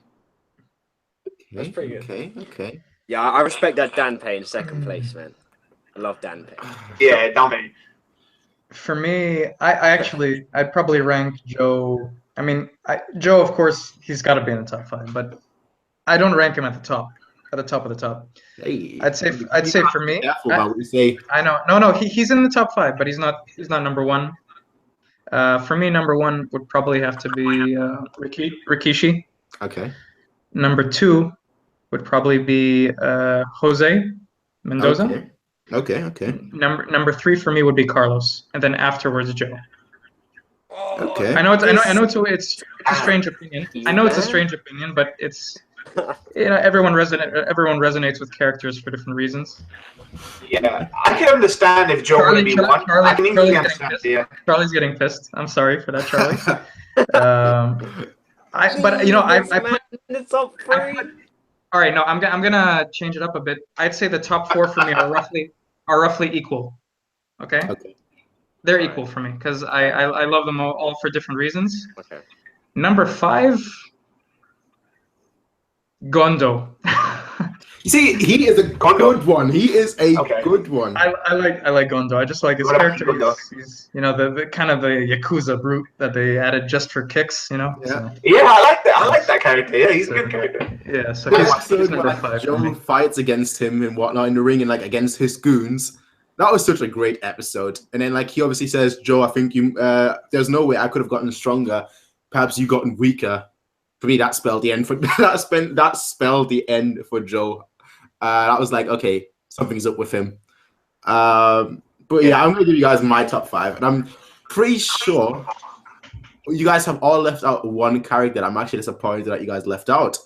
[SPEAKER 4] That's pretty good.
[SPEAKER 1] Okay.
[SPEAKER 4] Yeah, I respect that Danpei in second place, man. I love Danpei.
[SPEAKER 3] Yeah, Danpei.
[SPEAKER 2] For me, I'd probably rank Joe. I mean, Joe, of course, he's got to be in the top 5, but I don't rank him at the top of the top.
[SPEAKER 1] Hey,
[SPEAKER 2] I'd say for me,
[SPEAKER 1] careful about what you say.
[SPEAKER 2] I know, no, he's in the top 5, but he's not number 1. For me, number 1 would probably have to be Rikishi.
[SPEAKER 1] Okay.
[SPEAKER 2] Number 2 would probably be Jose Mendoza.
[SPEAKER 1] Okay.
[SPEAKER 2] Number 3 for me would be Carlos, and then afterwards Joe.
[SPEAKER 1] Okay.
[SPEAKER 2] I know it's a strange opinion. I know it's a strange opinion, but it's everyone resonates with characters for different reasons.
[SPEAKER 3] Yeah, I can understand if Joe would be one. I can easily understand. Yeah.
[SPEAKER 2] Charlie's getting pissed. I'm sorry for that, Charlie. I put
[SPEAKER 4] the top 3.
[SPEAKER 2] All right, no, I'm gonna change it up a bit. I'd say the top 4 for me are roughly equal. Okay. They're equal for me because I love them all for different reasons.
[SPEAKER 4] Okay.
[SPEAKER 2] Number 5, Gondo.
[SPEAKER 1] You see, he is a good one. He is a good one.
[SPEAKER 2] I like Gondo. I just like his character. He's the kind of the Yakuza brute that they added just for kicks.
[SPEAKER 1] Yeah.
[SPEAKER 2] So.
[SPEAKER 3] Yeah, I like that. I like that character. Yeah, he's a good character.
[SPEAKER 2] Yeah. So
[SPEAKER 1] he's
[SPEAKER 2] number 5.
[SPEAKER 1] Joe fights against him and whatnot in the ring and against his goons. That was such a great episode. And then he obviously says, Joe, I think you there's no way I could have gotten stronger. Perhaps you gotten weaker. For me, that spelled the end for that spelled the end for Joe. That was okay, something's up with him. But yeah, I'm gonna give you guys my top 5, and I'm pretty sure you guys have all left out one character. I'm actually disappointed that you guys left out.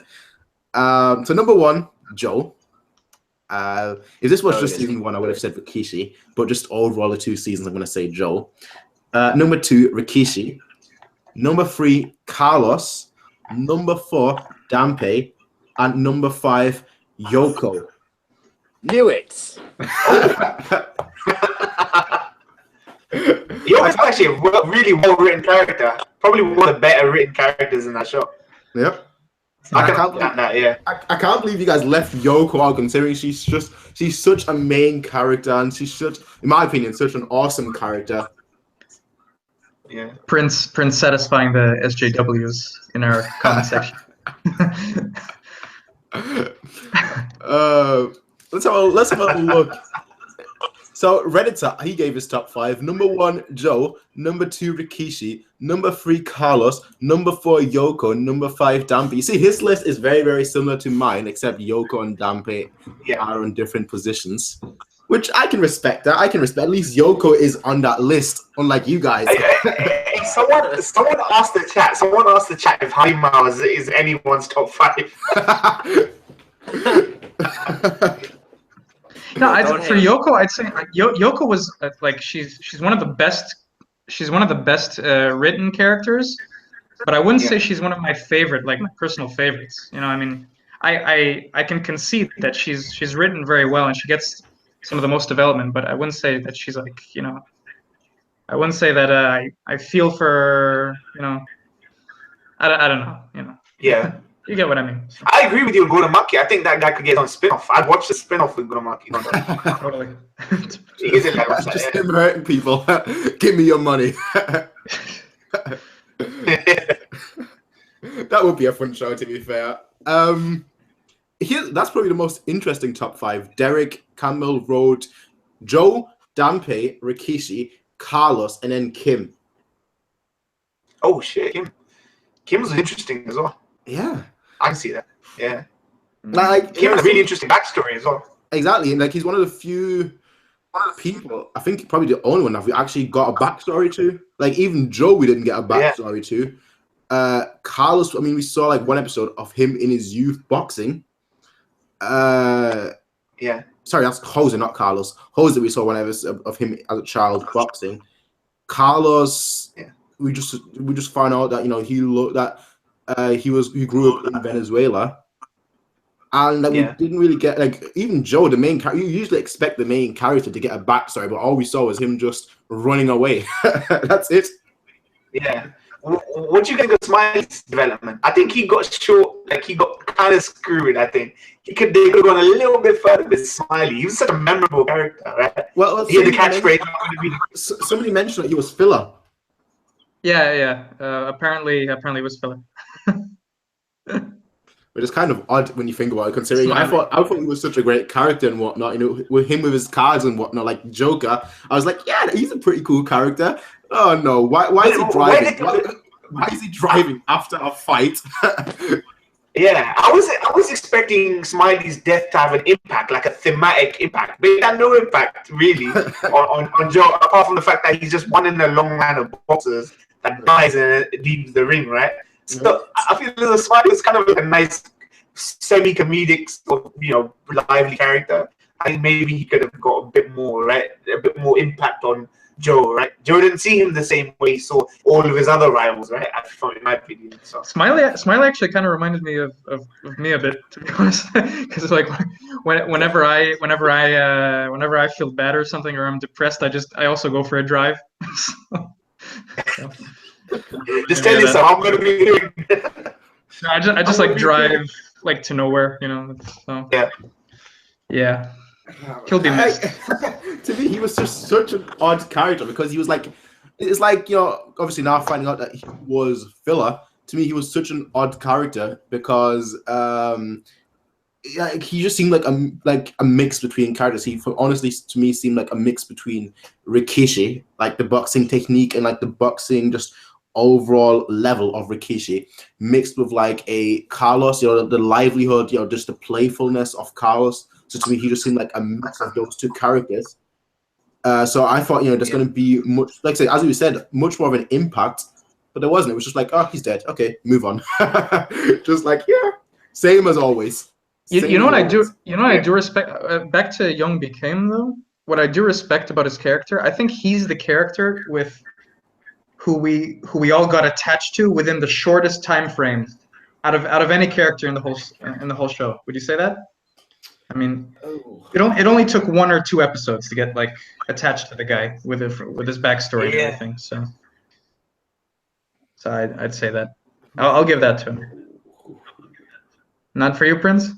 [SPEAKER 1] So number 1, Joe. If this was just season 1, I would have said Rikishi, but just overall the 2 seasons, I'm gonna say Joe. Number 2, Rikishi. Number 3, Carlos. Number 4, Danpei. And number 5, Yoko.
[SPEAKER 4] Knew it.
[SPEAKER 3] Yoko's actually a really well-written character. Probably one of the better written characters in that show.
[SPEAKER 1] Yep.
[SPEAKER 3] I can't
[SPEAKER 1] believe you guys left Yoko out, considering she's such a main character, and she's such, in my opinion, such an awesome character.
[SPEAKER 3] Yeah.
[SPEAKER 2] Prince satisfying the SJWs in our comment section.
[SPEAKER 1] Let's have a look. So Redditor, he gave his top 5. Number 1, Joe. Number 2, Rikishi. Number 3, Carlos. Number 4, Yoko. Number 5, Danpei. You see, his list is very, very similar to mine, except Yoko and Danpei are in different positions, which I can respect. That I can respect. At least Yoko is on that list, unlike you guys.
[SPEAKER 3] Someone asked the chat. Someone asked the chat if Haima is anyone's top 5.
[SPEAKER 2] No, for Yoko, I'd say Yoko was she's one of the best. She's one of the best written characters, but I wouldn't say she's one of my favorite, my personal favorites. I mean, I can concede that she's written very well and she gets some of the most development, but I wouldn't say that she's I wouldn't say that I feel for I don't know.
[SPEAKER 3] Yeah.
[SPEAKER 2] You get what I mean. So,
[SPEAKER 3] I agree with you on Godamaki. I think that guy could get on spin-off. I'd watch the spin-off with Godamaki.
[SPEAKER 2] totally.
[SPEAKER 3] He is in that one.
[SPEAKER 1] Just him hurting people. Give me your money. That would be a fun show, to be fair. That's probably the most interesting top 5. Derek, Campbell wrote Joe, Danpei, Rikishi, Carlos, and then Kim.
[SPEAKER 3] Oh shit, Kim was interesting as well.
[SPEAKER 1] Yeah,
[SPEAKER 3] I can see that. Yeah,
[SPEAKER 1] like
[SPEAKER 3] Kim has a really interesting backstory as well.
[SPEAKER 1] Exactly, and like he's one of the few people, I think probably the only one that we actually got a backstory to. Like even Joe, we didn't get a backstory to. Carlos, I mean, we saw like one episode of him in his youth boxing.
[SPEAKER 3] Yeah. Sorry,
[SPEAKER 1] that's Jose, not Carlos. Jose, we saw one episode of him as a child boxing. Carlos, we just found out that he grew up in Venezuela, and we didn't really get like even Joe, the main character. You usually expect the main character to get a backstory, but all we saw was him just running away. That's it.
[SPEAKER 3] Yeah. What do you think of Smiley's development? I think he got short, like he got kind of screwed. I think they could have gone a little bit further with Smiley. He was such a memorable character, right?
[SPEAKER 1] Well,
[SPEAKER 3] he had the catchphrase.
[SPEAKER 1] Somebody mentioned that he was filler.
[SPEAKER 2] Yeah. Apparently it was filler.
[SPEAKER 1] But it's kind of odd when you think about it, considering I thought he was such a great character and whatnot. With him with his cards and whatnot, like Joker. I was like, yeah, he's a pretty cool character. Oh no! Why is he driving? Why is he driving after a fight?
[SPEAKER 3] Yeah, I was expecting Smiley's death to have an impact, like a thematic impact, but it had no impact really on Joe, apart from the fact that he's just one in a long line of boxers that dies and leaves the ring, right? So I feel the Smiley was kind of like a nice semi-comedic, lively character. I think maybe he could have got a bit more, right? A bit more impact on Joe, right? Joe didn't see him the same way he saw all of his other rivals, right? In my opinion. So
[SPEAKER 2] Smiley actually kind of reminded me of me a bit, to be honest, because like whenever I feel bad or something, or I'm depressed, I also go for a drive.
[SPEAKER 3] Just tell yourself I'm gonna be here.
[SPEAKER 2] I just like drive like to nowhere, So yeah. He'll be missed.
[SPEAKER 1] To me, he was just such an odd character because he was like, it's like, obviously now finding out that he was filler, to me, he was such an odd character because he just seemed like a mix between characters. He honestly, to me, seemed like a mix between Rikishi, like the boxing technique and like the boxing just overall level of Rikishi, mixed with like a Carlos, the livelihood, just the playfulness of Carlos. So to me, he just seemed like a mix of those two characters. So I thought, there's going to be much, like I said, as we said, much more of an impact, but there wasn't. It was just like, oh, he's dead. Okay, move on. Just like, same as always.
[SPEAKER 2] You know what I do? I do respect. Back to Young Became though. What I do respect about his character, I think he's the character with who we all got attached to within the shortest time frame out of any character in the whole show. Would you say that? I mean, it only took 1 or 2 episodes to get like attached to the guy with his backstory and everything. So I'd say that. I'll give that to him. Not for you, Prince?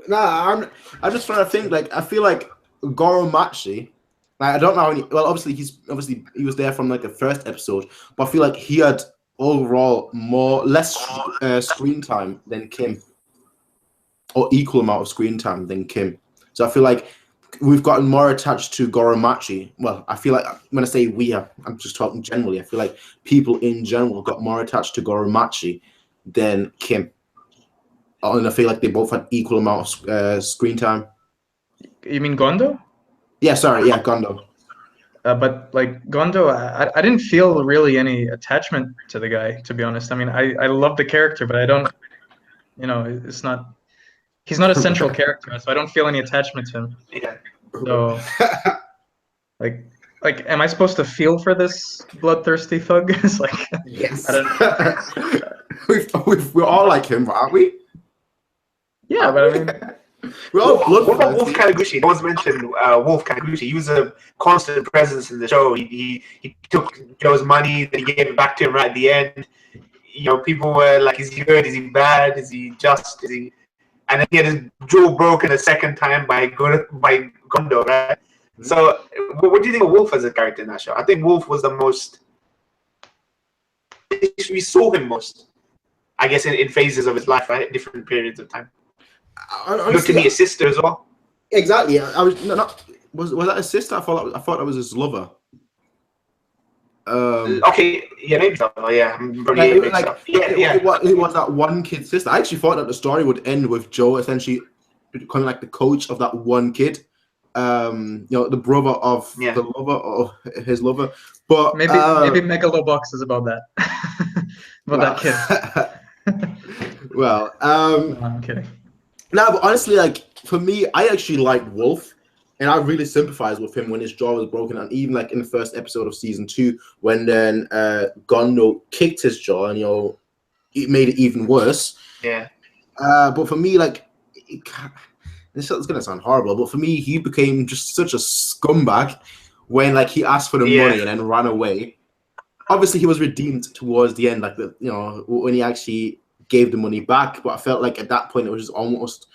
[SPEAKER 1] Nah, I'm just trying to think. Like, I feel like Goromachi. Like, I don't know. Well, obviously he was there from like the first episode, but I feel like he had overall less screen time than Kim. Or equal amount of screen time than Kim. So I feel like we've gotten more attached to Goromachi. Well, I feel like when I say we, I'm just talking generally. I feel like people in general got more attached to Goromachi than Kim. And I feel like they both had equal amount of screen time.
[SPEAKER 2] You mean Gondo?
[SPEAKER 1] Yeah, sorry. Yeah, Gondo.
[SPEAKER 2] But like Gondo, I didn't feel really any attachment to the guy, to be honest. I mean, I love the character, but I don't, it's not. He's not a central character, so I don't feel any attachment to him.
[SPEAKER 3] Yeah.
[SPEAKER 2] So, like, am I supposed to feel for this bloodthirsty thug? It's like,
[SPEAKER 1] yes.
[SPEAKER 2] I don't.
[SPEAKER 1] We're all like him, aren't we?
[SPEAKER 2] Yeah, but I mean,
[SPEAKER 1] we're all bloodthirsty.
[SPEAKER 3] What about Wolf Kaneguchi? No one's mentioned Wolf Kaneguchi. He was a constant presence in the show. He took Joe's money, then he gave it back to him right at the end. you know, people were like, is he good? Is he bad? Is he just? Is he? And then he had his jaw broken a second time by Gondo, right? So, what do you think of Wolf as a character in that show? I think Wolf was the most. We saw him most, I guess, in phases of his life, right? Different periods of time. Looked to be his sister as well.
[SPEAKER 1] Exactly. I was was that his sister? I thought that was his lover.
[SPEAKER 3] Okay, yeah, maybe so. Yeah,
[SPEAKER 1] it was that one kid's sister. I actually thought that the story would end with Joe essentially becoming like the coach of that one kid. You know, the brother of the lover of his lover. But
[SPEAKER 2] maybe Megalobox is about that. That kid.
[SPEAKER 1] Well,
[SPEAKER 2] no, I'm kidding.
[SPEAKER 1] No, but honestly, like for me, I actually like Wolf. And I really sympathize with him when his jaw was broken, and even like in the first episode of season 2, when then Gondo kicked his jaw, and you know, it made it even worse.
[SPEAKER 3] Yeah.
[SPEAKER 1] But for me, like, this is gonna sound horrible, but for me, he became just such a scumbag when like he asked for the money and then ran away. Obviously, he was redeemed towards the end, like you know, when he actually gave the money back. But I felt like at that point it was just almost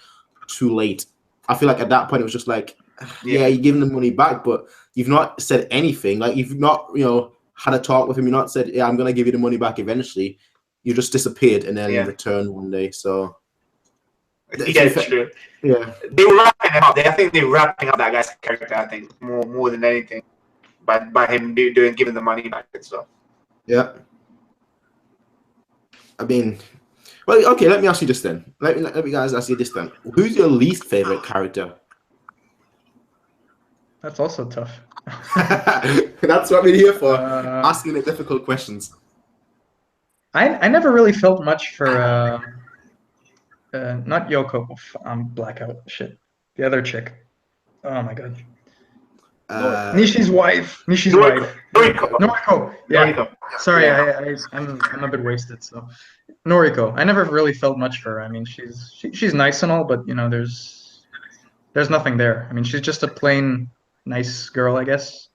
[SPEAKER 1] too late. I feel like at that point it was just like. Yeah, you're giving the money back, but you've not said anything. Like you've not, you know, had a talk with him. You've not said, "Yeah, I'm gonna give you the money back eventually." You just disappeared and then returned one day. So
[SPEAKER 3] yeah, it's true.
[SPEAKER 1] Yeah,
[SPEAKER 3] they were wrapping him up. I think they're wrapping up that guy's character. I think more than anything, by him giving the money back and stuff.
[SPEAKER 1] Yeah. I mean, well, okay. Let me ask you this then. Let me guys ask you this then. Who's your least favorite character?
[SPEAKER 2] That's also tough.
[SPEAKER 1] That's what we're here for, asking the difficult questions.
[SPEAKER 2] I never really felt much for not Yoko. I'm blackout. Shit. The other chick. Oh my god. Nishi's wife. Noriko. Yeah.
[SPEAKER 3] Noriko.
[SPEAKER 2] Sorry, I'm a bit wasted. So Noriko. I never really felt much for her. I mean, she's nice and all, but you know, there's nothing there. I mean, she's just a plain nice girl, I guess.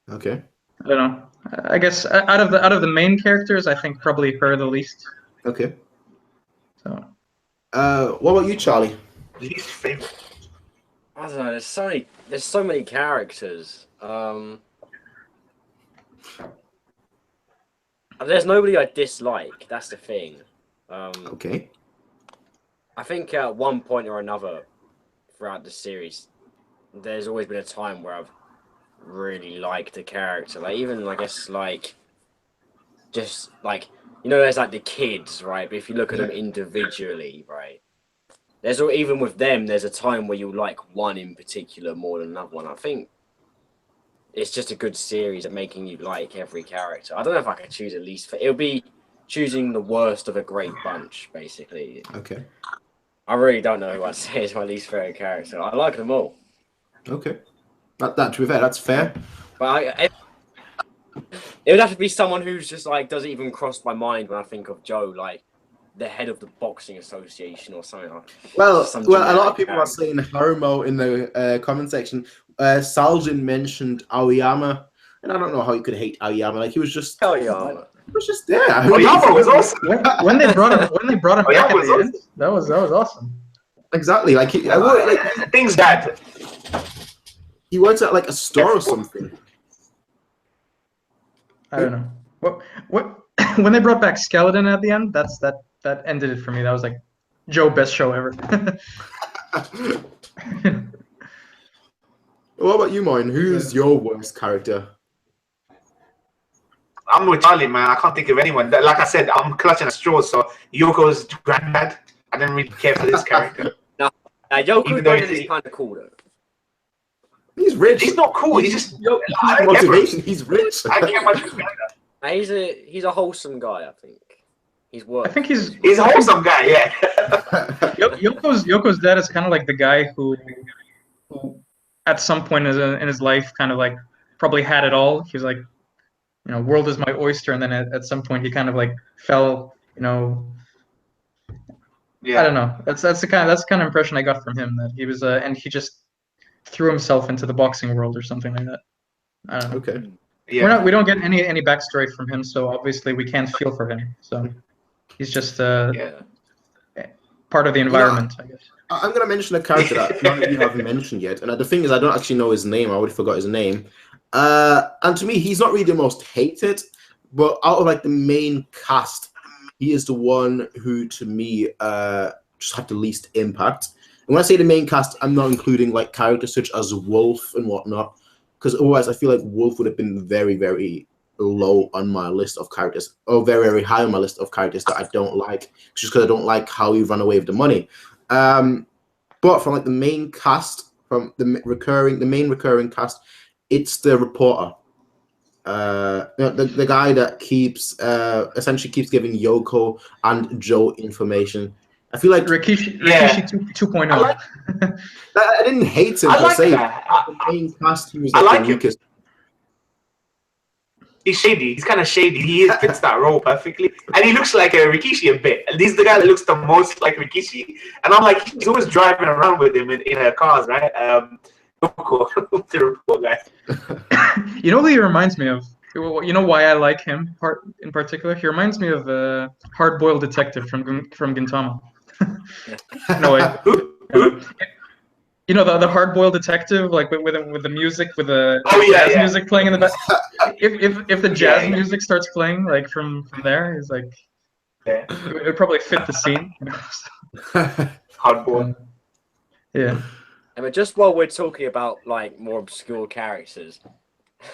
[SPEAKER 1] Okay.
[SPEAKER 2] I don't know. I guess out of the main characters, I think probably her the least.
[SPEAKER 1] Okay.
[SPEAKER 2] So.
[SPEAKER 1] What about you, Charlie?
[SPEAKER 3] Least favorite.
[SPEAKER 4] I don't know. There's so many characters. There's nobody I dislike. That's the thing.
[SPEAKER 1] Okay.
[SPEAKER 4] I think at one point or another throughout the series, there's always been a time where I've really liked a character. Like even I guess like just like you know, there's like the kids, right? But if you look at them individually, right? Even with them, there's a time where you like one in particular more than another one. I think it's just a good series at making you like every character. I don't know if I could choose at least. It'll be choosing the worst of a great bunch, basically.
[SPEAKER 1] Okay.
[SPEAKER 4] I really don't know who I'd say is my least favorite character. I like them all.
[SPEAKER 1] Okay. That to be fair, that's fair.
[SPEAKER 4] But it would have to be someone who's just like doesn't even cross my mind when I think of Joe, like the head of the boxing association or something.
[SPEAKER 1] Well, a lot of people are saying Harumo in the comment section. Saljin mentioned Aoyama, and I don't know how you could hate Aoyama. Like he was just
[SPEAKER 4] Aoyama.
[SPEAKER 1] He was just there.
[SPEAKER 3] Aoyama was awesome.
[SPEAKER 2] When they brought him back at the end, that was awesome.
[SPEAKER 1] Exactly. Like
[SPEAKER 3] things that
[SPEAKER 1] he works at like a store or something.
[SPEAKER 2] I don't know. What when they brought back Skeleton at the end, that ended it for me. That was like Joe, best show ever.
[SPEAKER 1] What about you, Moin? Who's your worst character?
[SPEAKER 3] I'm with Charlie, man. I can't think of anyone. Like I said, I'm clutching at straws. So Yoko's granddad. I didn't really care for this character.
[SPEAKER 4] Yoko's granddad is kind of cool though.
[SPEAKER 1] He's rich.
[SPEAKER 3] He's not cool. He's just
[SPEAKER 1] motivation. He's rich.
[SPEAKER 3] I can't much respect that.
[SPEAKER 4] He's a wholesome guy. I think he's worth.
[SPEAKER 2] I think he's
[SPEAKER 3] a wholesome guy. Yeah.
[SPEAKER 2] Yoko's dad is kind of like the guy who at some point in his life kind of like probably had it all. He was like, you know, world is my oyster, and then at some point he kind of like fell, you know. Yeah. I don't know. That's the kind of impression I got from him, that he was and he just threw himself into the boxing world or something like that. I don't know.
[SPEAKER 1] Okay.
[SPEAKER 3] Yeah.
[SPEAKER 2] We don't get any backstory from him, so obviously we can't feel for him. So He's just
[SPEAKER 3] Yeah.
[SPEAKER 2] part of the environment, I guess.
[SPEAKER 1] I'm going to mention a character that none of you have mentioned yet. And the thing is, I don't actually know his name. I already forgot his name. And to me, he's not really the most hated, but out of like the main cast, he is the one who, to me, just had the least impact. And when I say the main cast, I'm not including like characters such as Wolf and whatnot, because otherwise I feel like Wolf would have been very, very low on my list of characters, or very, very high on my list of characters that I don't like, just because I don't like how he ran away with the money. But from like the main cast, from the main recurring cast, it's the reporter. The guy that keeps essentially keeps giving Yoko and Joe information. I feel like
[SPEAKER 2] Rikishi 2.0.
[SPEAKER 1] I didn't hate him per se. The main cast, he was like the weakest.
[SPEAKER 3] He's shady. He's kind of shady. He fits that role perfectly, and he looks like a Rikishi a bit. And he's the guy that looks the most like Rikishi. And I'm like, he's always driving around with him in her cars, right? The report guy.
[SPEAKER 2] You know who he reminds me of? You know why I like him in particular? He reminds me of a hard-boiled detective from Gintama. No way. You know the hard-boiled detective, like with the music, with the jazz music playing in the back. If the jazz music starts playing like from there, it's like it would probably fit the scene. You know?
[SPEAKER 3] Hard-boiled.
[SPEAKER 2] Yeah.
[SPEAKER 4] But just while we're talking about like more obscure characters,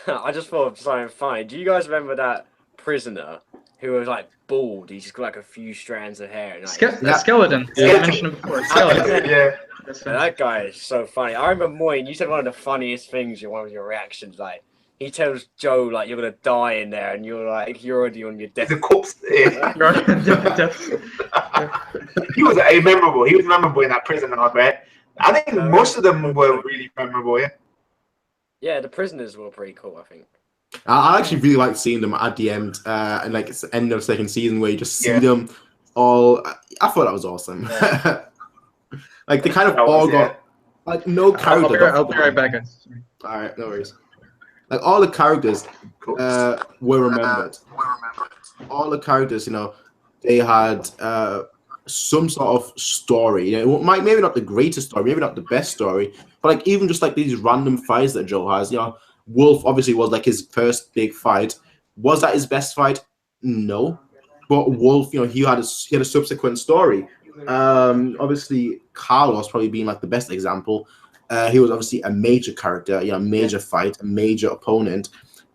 [SPEAKER 4] I just thought of something funny. Do you guys remember that prisoner who was like bald? He's just got like a few strands of hair. And, like,
[SPEAKER 2] Skeleton. Yeah, I mentioned him before. Skeleton.
[SPEAKER 3] Yeah.
[SPEAKER 4] That guy is so funny. I remember Moyne, you said one of the funniest things in one of your reactions. Like, he tells Joe, like, you're going to die in there, and you're like, you're already on your death.
[SPEAKER 3] The corpse. Yeah.
[SPEAKER 2] Death.
[SPEAKER 3] He was memorable. He was memorable in that prison arc, right? I think most of them were really memorable, yeah.
[SPEAKER 4] Yeah, the prisoners were pretty cool, I think.
[SPEAKER 1] I actually really like seeing them at the end, and like it's the end of second season where you just see them all. I thought that was awesome.
[SPEAKER 4] Yeah.
[SPEAKER 1] Like they kind of all got like no character.
[SPEAKER 2] I'll be right back, guys.
[SPEAKER 1] All right, no worries. Like all the characters were remembered. All the characters, you know, they had some sort of story. You know, maybe not the greatest story, maybe not the best story, but like even just like these random fights that Joe has. You know, Wolf obviously was like his first big fight. Was that his best fight? No, but Wolf, you know, he had a subsequent story. Obviously, Carlos probably being like the best example. He was obviously a major character, you know, major fight, a major opponent,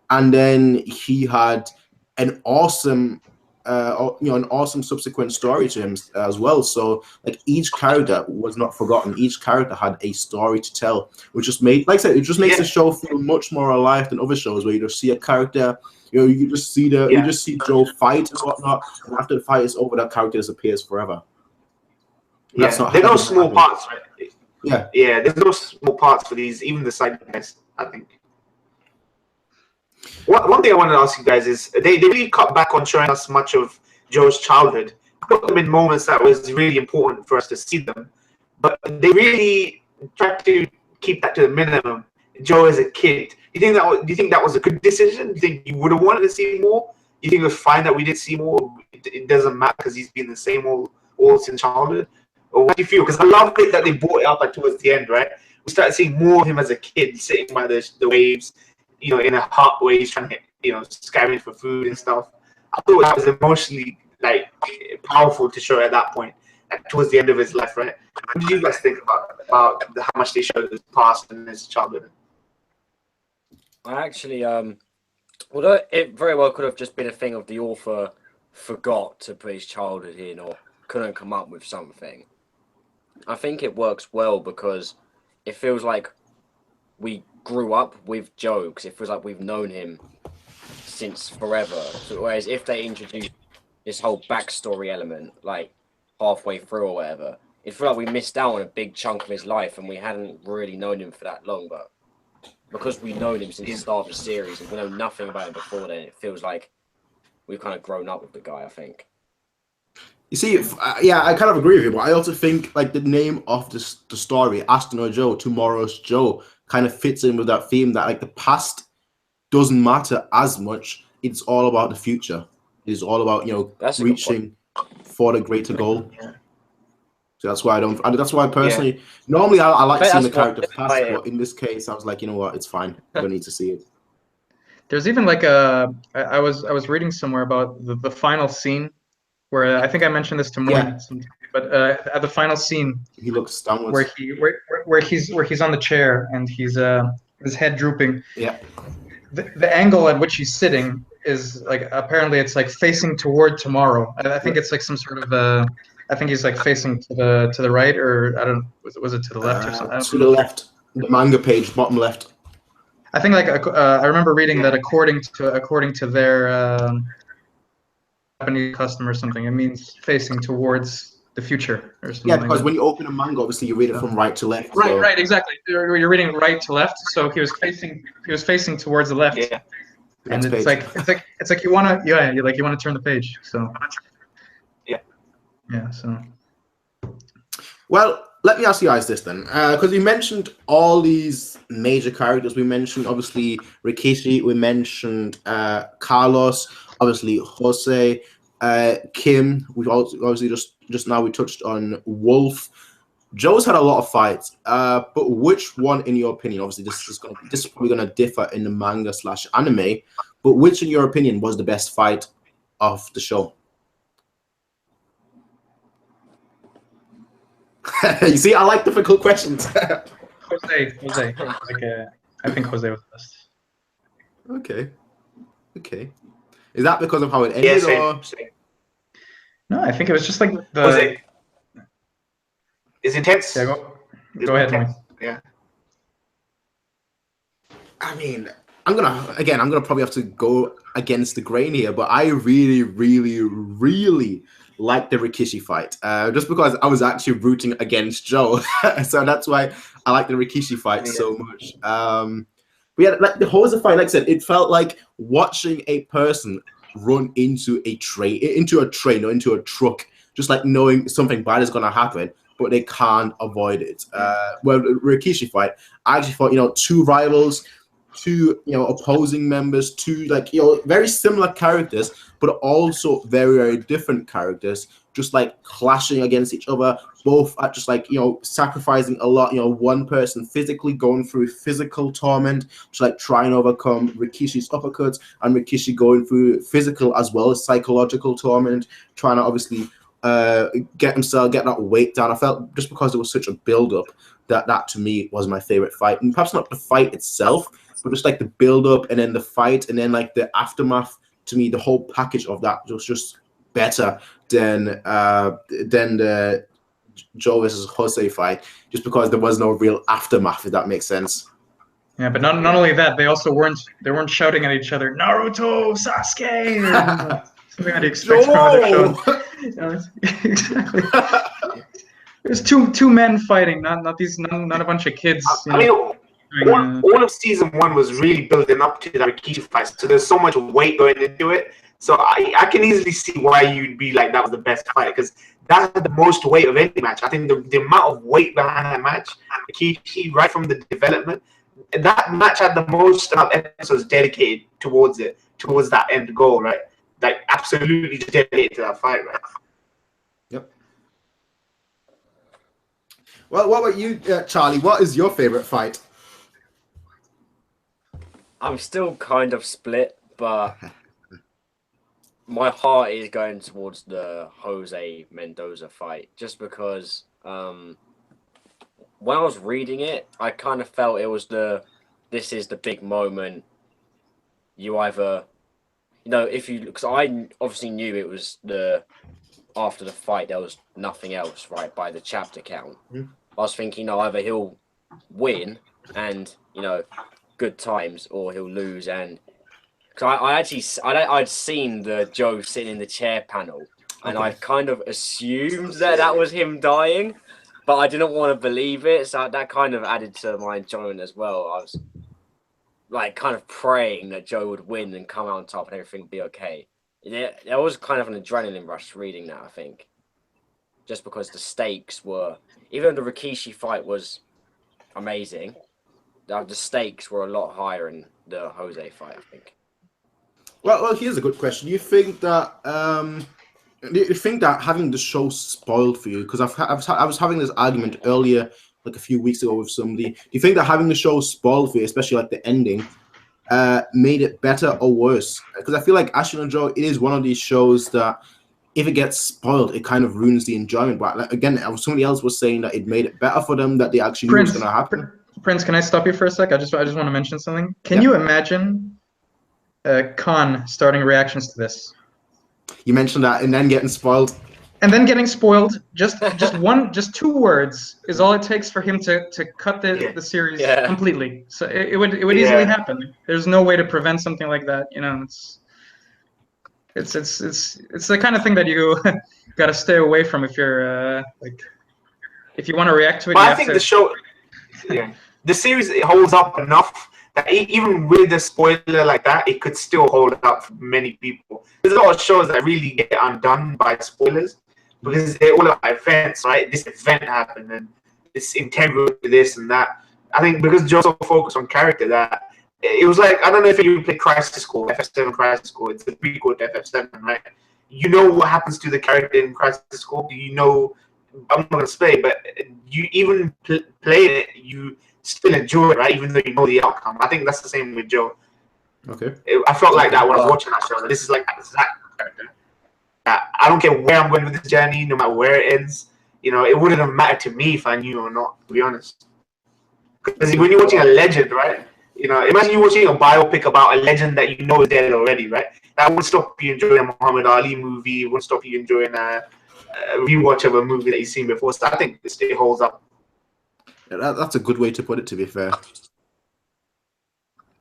[SPEAKER 1] and then he had an awesome, an awesome subsequent story to him as well. So like each character was not forgotten. Each character had a story to tell, which just made, like I said, it just makes the show feel much more alive than other shows where you just see a character. You know, you just see you just see Joe fight and whatnot, and after the fight is over, that character disappears forever.
[SPEAKER 3] Yeah, there's no small parts, right?
[SPEAKER 1] Yeah,
[SPEAKER 3] there's no small parts for these, even the side guys, I think. One thing I wanted to ask you guys is, they really cut back on showing us much of Joe's childhood. Put them in moments that was really important for us to see them, but they really tried to keep that to the minimum. Joe as a kid. Do you think that was a good decision? Do you think you would have wanted to see more? Do you think it was fine that we did see more? It doesn't matter because he's been the same all since childhood? Or what do you feel? Because I love it that they brought it up like towards the end, right? We started seeing more of him as a kid sitting by the waves, you know, in a hut where he's trying to, you know, scavenge for food and stuff. I thought that was emotionally like powerful to show at that point, like, towards the end of his life, right? What did you guys think about how much they showed his past and his childhood?
[SPEAKER 4] I actually, although it very well could have just been a thing of the author forgot to put his childhood in or couldn't come up with something, I think it works well because it feels like we grew up with Joe, because it feels like we've known him since forever. So, whereas if they introduced this whole backstory element, like halfway through or whatever, it feels like we missed out on a big chunk of his life and we hadn't really known him for that long. But because we've known him since the start of the series and we know nothing about him before then, it feels like we've kind of grown up with the guy, I think.
[SPEAKER 1] You see, I kind of agree with you, but I also think like the name of the story, Aston or Joe, Tomorrow's Joe, kind of fits in with that theme that like the past doesn't matter as much. It's all about the future. It's all about, you know, reaching for the greater goal. So that's why I don't. That's why personally, normally I like seeing the character pass, but in this case, I was like, you know what, it's fine. I don't need to see it.
[SPEAKER 2] There's even like I was reading somewhere about the final scene where I think I mentioned this to Morgan, but at the final scene,
[SPEAKER 1] he looks downwards.
[SPEAKER 2] Where he's on the chair and he's his head drooping.
[SPEAKER 1] Yeah.
[SPEAKER 2] The angle at which he's sitting is like apparently it's like facing toward tomorrow. I think it's like some sort of I think he's like facing to the right, or I don't, was it to the left or something?
[SPEAKER 1] To the left, the manga page, bottom left.
[SPEAKER 2] I think like I remember reading that according to their Japanese custom or something, it means facing towards the future or something.
[SPEAKER 1] Yeah, because when you open a manga, obviously you read it from right to left.
[SPEAKER 2] Right, right, exactly. You're reading right to left, so he was facing towards the left.
[SPEAKER 3] Yeah.
[SPEAKER 2] And it's like you wanna you wanna turn the page. So yeah. So
[SPEAKER 1] well, let me ask you guys this then, because we mentioned all these major characters. We mentioned obviously Rikishi. We mentioned Carlos. Obviously Jose, Kim. We've also obviously just now we touched on Wolf. Joe's had a lot of fights, but which one, in your opinion, obviously this is probably going to differ in the manga / anime, but which, in your opinion, was the best fight of the show? You see, I like difficult questions.
[SPEAKER 2] Jose. Like, I think Jose was the best.
[SPEAKER 1] Okay. Is that because of how it ended?
[SPEAKER 3] Same.
[SPEAKER 2] No, I think it was just like the.
[SPEAKER 3] Jose. It's intense.
[SPEAKER 2] Yeah, go ahead, Mike.
[SPEAKER 3] Yeah.
[SPEAKER 1] I mean, I'm gonna probably have to go against the grain here, but I really, really, really like the Rikishi fight. Just because I was actually rooting against Joe, so that's why I like the Rikishi fight so much. But yeah, like the Jose fight, like I said, it felt like watching a person run into a train or into a truck, just like knowing something bad is gonna happen, but they can't avoid it. Well, the Rikishi fight, I actually thought, two rivals, two opposing members, two very similar characters, but also very, very different characters, just like clashing against each other, both at just sacrificing a lot. One person physically going through physical torment, just like trying to overcome Rikishi's uppercuts, and Rikishi going through physical as well as psychological torment, trying to obviously get that weight down. I felt just because there was such a build-up that to me was my favorite fight, and perhaps not the fight itself, but just like the build-up and then the fight and then like the aftermath. To me, the whole package of that was just better than the Joe versus Jose fight, just because there was no real aftermath, if that makes sense.
[SPEAKER 2] Yeah, but not only that, they also weren't shouting at each other, Naruto, Sasuke, or something that you expect from other shows. Exactly. There's two men fighting, not a bunch of kids.
[SPEAKER 3] All of season 1 was really building up to that Rikishi fight, so there's so much weight going into it. So I can easily see why you'd be like that was the best fight, because that had the most weight of any match. I think the amount of weight behind that match, Rikishi, right from the development, that match had the most amount of episodes dedicated towards that end goal, right? Like absolutely dedicated to that fight, right?
[SPEAKER 1] Yep. Well, what about you, Charlie? What is your favorite fight?
[SPEAKER 4] I'm still kind of split, but my heart is going towards the Jose Mendoza fight, just because when I was reading it, I kind of felt it was this is the big moment. You either, because I obviously knew it was after the fight there was nothing else, right, by the chapter count. I was thinking, either he'll win and good times, or he'll lose. And because I'd seen the Joe sitting in the chair panel, and I kind of assumed that was him dying, but I didn't want to believe it, so that kind of added to my enjoyment as well. I was like kind of praying that Joe would win and come out on top and everything would be okay. There was kind of an adrenaline rush reading that, I think, just because the stakes were, even though the Rikishi fight was amazing, the stakes were a lot higher in the Jose fight, I think.
[SPEAKER 1] Well, here's a good question. You think that Do you think that having the show spoiled for you? Because I was having this argument earlier, like a few weeks ago with somebody. Do you think that having the show spoiled for you, especially like the ending, made it better or worse? Because I feel like Ashita Joe is one of these shows that if it gets spoiled, it kind of ruins the enjoyment. But like, again, somebody else was saying that it made it better for them, that they actually knew what's going to happen.
[SPEAKER 2] Prince, can I stop you for a sec? I just want to mention something. Can you imagine Khan starting reactions to this?
[SPEAKER 1] You mentioned that, and then getting spoiled.
[SPEAKER 2] And then getting spoiled. Just 2 words is all it takes for him to cut the series completely. So it would easily happen. There's no way to prevent something like that. You know, it's the kind of thing that you got to stay away from if you're if you want to react to it.
[SPEAKER 3] But I think the show, the series, it holds up enough that even with a spoiler like that, it could still hold up for many people. There's a lot of shows that really get undone by spoilers because they're all about events, right? This event happened and it's integral to this and that. I think because Joe so focused on character that it was like, I don't know if you play Crisis Core, FF7 Crisis Core, it's a prequel to FF7, right? You know what happens to the character in Crisis Core. You know, I'm not going to say, but you even play it, you still enjoy it, right? Even though you know the outcome. I think that's the same with Joe.
[SPEAKER 1] Okay.
[SPEAKER 3] I felt like that when I was watching that show. This is like that exact character. I don't care where I'm going with this journey, no matter where it ends. You know, it wouldn't have mattered to me if I knew or not, to be honest. Because when you're watching a legend, right? You know, imagine you watching a biopic about a legend that you know is dead already, right? That won't stop you enjoying a Muhammad Ali movie. It won't stop you enjoying a rewatch of a movie that you've seen before. So I think it holds up.
[SPEAKER 1] Yeah, that's a good way to put it, to be fair.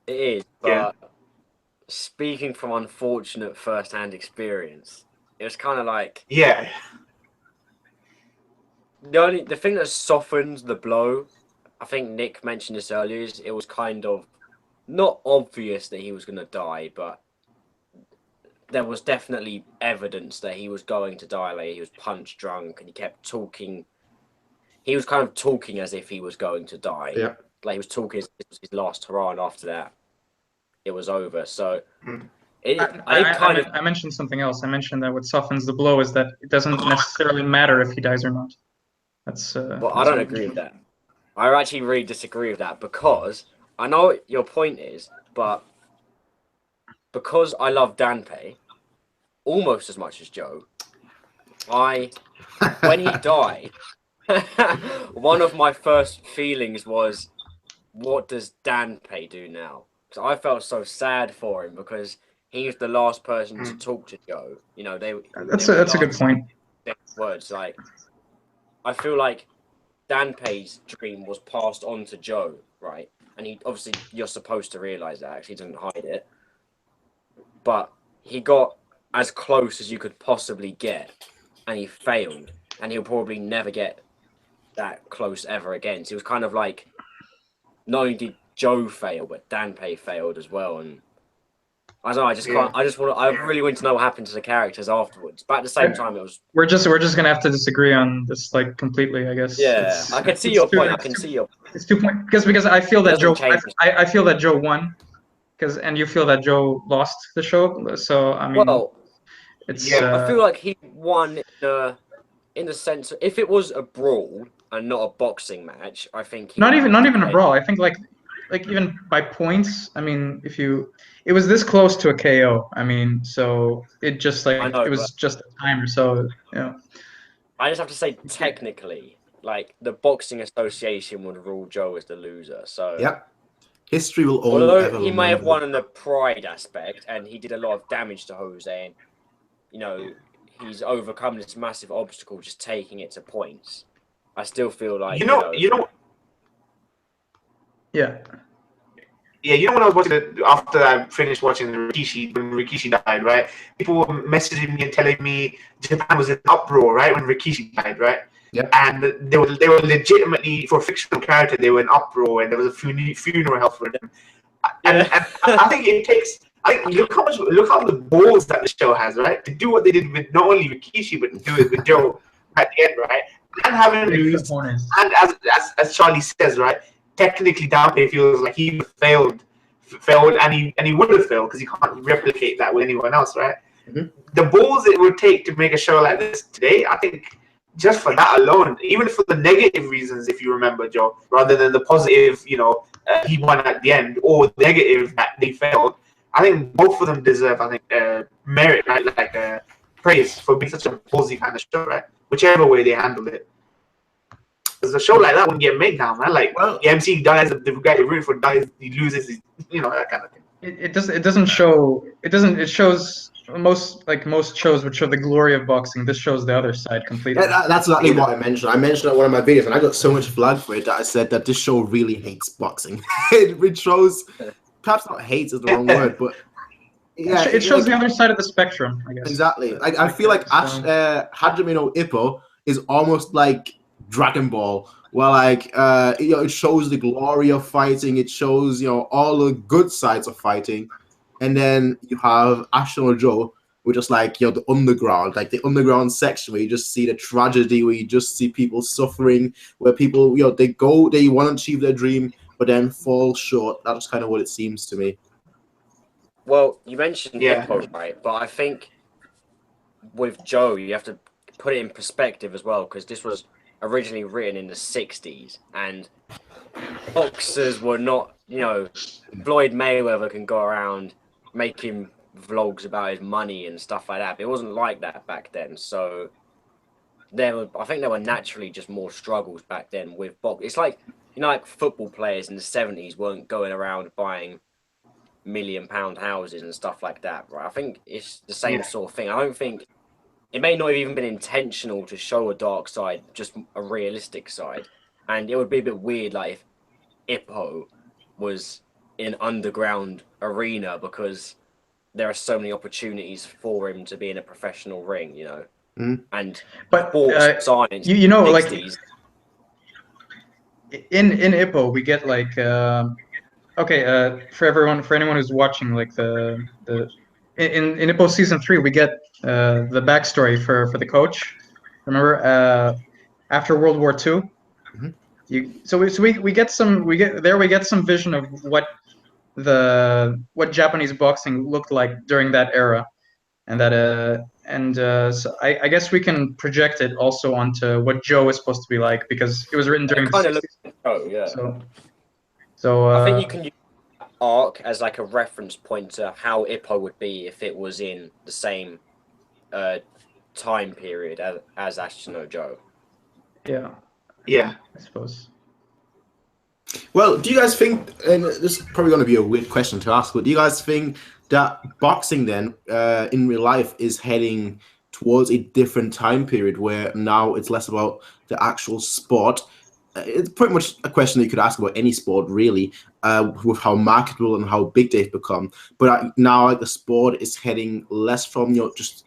[SPEAKER 4] It is, but speaking from unfortunate first-hand experience, it was kind of like...
[SPEAKER 3] Yeah.
[SPEAKER 4] The thing that softened the blow, I think Nick mentioned this earlier, is it was kind of not obvious that he was going to die, but there was definitely evidence that he was going to die. Like, he was punch drunk and he kept talking. He was kind of talking as if he was going to die.
[SPEAKER 1] Yeah.
[SPEAKER 4] Like, he was talking as if it was his last hurrah, and after that, it was over. So, I
[SPEAKER 2] mentioned something else. I mentioned that what softens the blow is that it doesn't necessarily matter if he dies or not. That's
[SPEAKER 4] well, I don't agree with that. I actually really disagree with that because I know what your point is, but because I love Danpei almost as much as Joe, when he died, one of my first feelings was, what does Danpei do now? Because I felt so sad for him because he was the last person to talk to Joe. You know,
[SPEAKER 2] that's a good point.
[SPEAKER 4] Words like, I feel like Danpei's dream was passed on to Joe, right? And he obviously, you're supposed to realize that. Actually, he doesn't hide it. But he got as close as you could possibly get, and he failed. And he'll probably never get that close ever again. So it was kind of like, not only did Joe fail, but Danpei failed as well. And I don't know. I just can't. I really want to know what happened to the characters afterwards. But at the same time, it was.
[SPEAKER 2] We're just gonna have to disagree on this, like, completely, I guess.
[SPEAKER 4] Yeah, I can see your point.
[SPEAKER 2] It's 2 points because I feel that Joe. I feel that Joe won, and you feel that Joe lost the show. So I mean, it's.
[SPEAKER 4] I feel like he won in the sense, if it was a brawl and not a boxing match, I think.
[SPEAKER 2] Not even a brawl. I think like even by points. I mean, it was this close to a KO. I mean, so it just it was just a timer. So
[SPEAKER 4] I just have to say, technically, like, the Boxing Association would rule Joe as the loser. So
[SPEAKER 1] history will only.
[SPEAKER 4] Although he may have won in the pride aspect, and he did a lot of damage to Jose, and you know he's overcome this massive obstacle just taking it to points. I still feel like
[SPEAKER 3] you know.
[SPEAKER 2] Yeah.
[SPEAKER 3] Yeah, you know when I was watching it, after I finished watching Rikishi, when Rikishi died, right? People were messaging me and telling me Japan was in uproar, right, when Rikishi died, right?
[SPEAKER 1] Yeah.
[SPEAKER 3] And they were legitimately, for a fictional character, they were in uproar, and there was a funeral held for him. And I think it takes. Look how the balls that the show has, right? To do what they did with not only Rikishi, but to do it with Joe at the end, right? And having lose, and as Charlie says, right? Technically, Danpei feels like he failed, and he would have failed because he can't replicate that with anyone else, right? the balls it would take to make a show like this today, I think just for that alone, even for the negative reasons, if you remember, Joe, rather than the positive, he won at the end, or the negative that they failed, I think both of them deserve, merit, right? Like praise for being such a ballsy kind of show, right? Whichever way they handled it. Because a show like that wouldn't get made now, man. Like, the MC dies, the guy rooting for dies, he loses, that kind of thing.
[SPEAKER 2] It doesn't show. It shows most shows would show the glory of boxing. This shows the other side completely.
[SPEAKER 1] Yeah, that's exactly what I mentioned. I mentioned it in one of my videos, and I got so much flag for it that I said that this show really hates boxing. It shows, perhaps not hates is the wrong word, but yeah,
[SPEAKER 2] it shows the other side of the spectrum, I guess.
[SPEAKER 1] Exactly. I feel like Hajime no Ippo is almost like Dragon Ball, where it shows the glory of fighting. It shows all the good sides of fighting. And then you have Ashita no Joe, which is like the underground, like the underground section where you just see the tragedy, where you just see people suffering, where people they want to achieve their dream but then fall short. That's kind of what it seems to me.
[SPEAKER 4] Well, you mentioned Hippo, right? But I think with Joe, you have to put it in perspective as well, because this was originally written in the 60s, and boxers were not, Floyd Mayweather can go around making vlogs about his money and stuff like that. But it wasn't like that back then. So I think there were naturally just more struggles back then with boxing. It's like, like football players in the 70s weren't going around buying £1 million houses and stuff like that, right? I think it's the same sort of thing. I don't think it may not have even been intentional to show a dark side, just a realistic side. And it would be a bit weird, like if Ippo was in an underground arena, because there are so many opportunities for him to be in a professional ring, and sports science.
[SPEAKER 2] In Ippo we get for anyone who's watching, like in Ippo season 3 we get the backstory for the coach. Remember, after World War II, we get some vision of what Japanese boxing looked like during that era, and so I guess we can project it also onto what Joe is supposed to be like, because it was written during the 60s. So
[SPEAKER 4] I think you can use arc as like a reference point to how Ippo would be if it was in the same time period as Ashita no Joe.
[SPEAKER 3] Yeah,
[SPEAKER 2] I suppose.
[SPEAKER 1] Well, do you guys think, and this is probably going to be a weird question to ask, but do you guys think that boxing then, in real life, is heading towards a different time period where now it's less about the actual sport? It's pretty much a question that you could ask about any sport, really, with how marketable and how big they've become. But now the sport is heading less from, just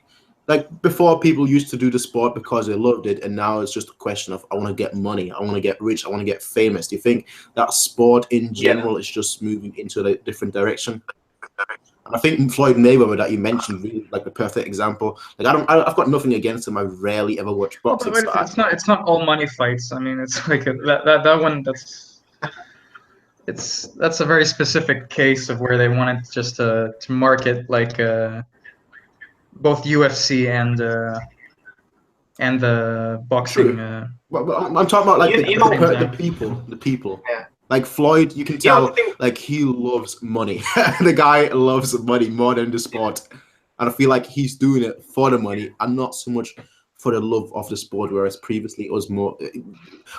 [SPEAKER 1] like before, people used to do the sport because they loved it, and now it's just a question of, I want to get money, I want to get rich, I want to get famous. Do you think that sport in general is just moving into a different direction? And I think Floyd Mayweather that you mentioned, really like the perfect example. Like I've got nothing against him. I rarely ever watch boxing.
[SPEAKER 2] It's not all money fights. I mean, it's like that one. That's a very specific case of where they wanted just to market like both UFC and the boxing.
[SPEAKER 1] Well, I'm talking about like the people.
[SPEAKER 3] Yeah.
[SPEAKER 1] Like Floyd, you can tell like he loves money. The guy loves money more than the sport, and I feel like he's doing it for the money and not so much for the love of the sport. Whereas previously it was more,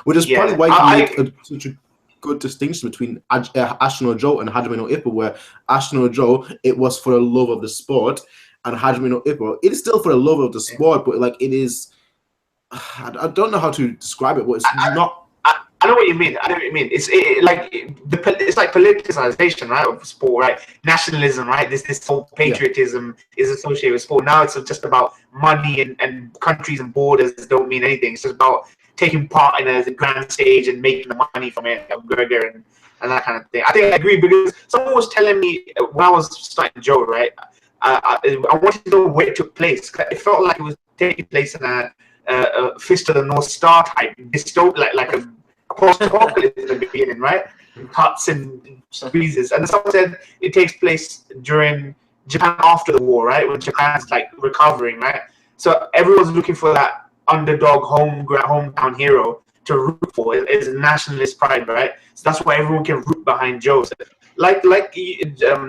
[SPEAKER 1] which is probably why you make such a good distinction between Ashita no Joe and Hajime no Ippo, where Ashita no Joe, it was for the love of the sport, and Hajime no Ippo, it is still for the love of the sport, but like it is, I don't know how to describe it, but it's not.
[SPEAKER 3] I know what you mean. It's like politicization, right, of sport, right? Nationalism, right? This whole patriotism is associated with sport. Now it's just about money, and countries and borders don't mean anything. It's just about taking part in a grand stage and making the money from it, burger and that kind of thing. I think I agree, because someone was telling me when I was starting Joe, right? I wanted to know where it took place. It felt like it was taking place in a Fist of the North Star type dystopia, like a post-apocalypse at the beginning, right? Huts and breezes. And someone said it takes place during Japan after the war, right? When Japan's like recovering, right? So everyone's looking for that underdog hometown hero to root for. It's nationalist pride, right? So that's why everyone can root behind Joe. So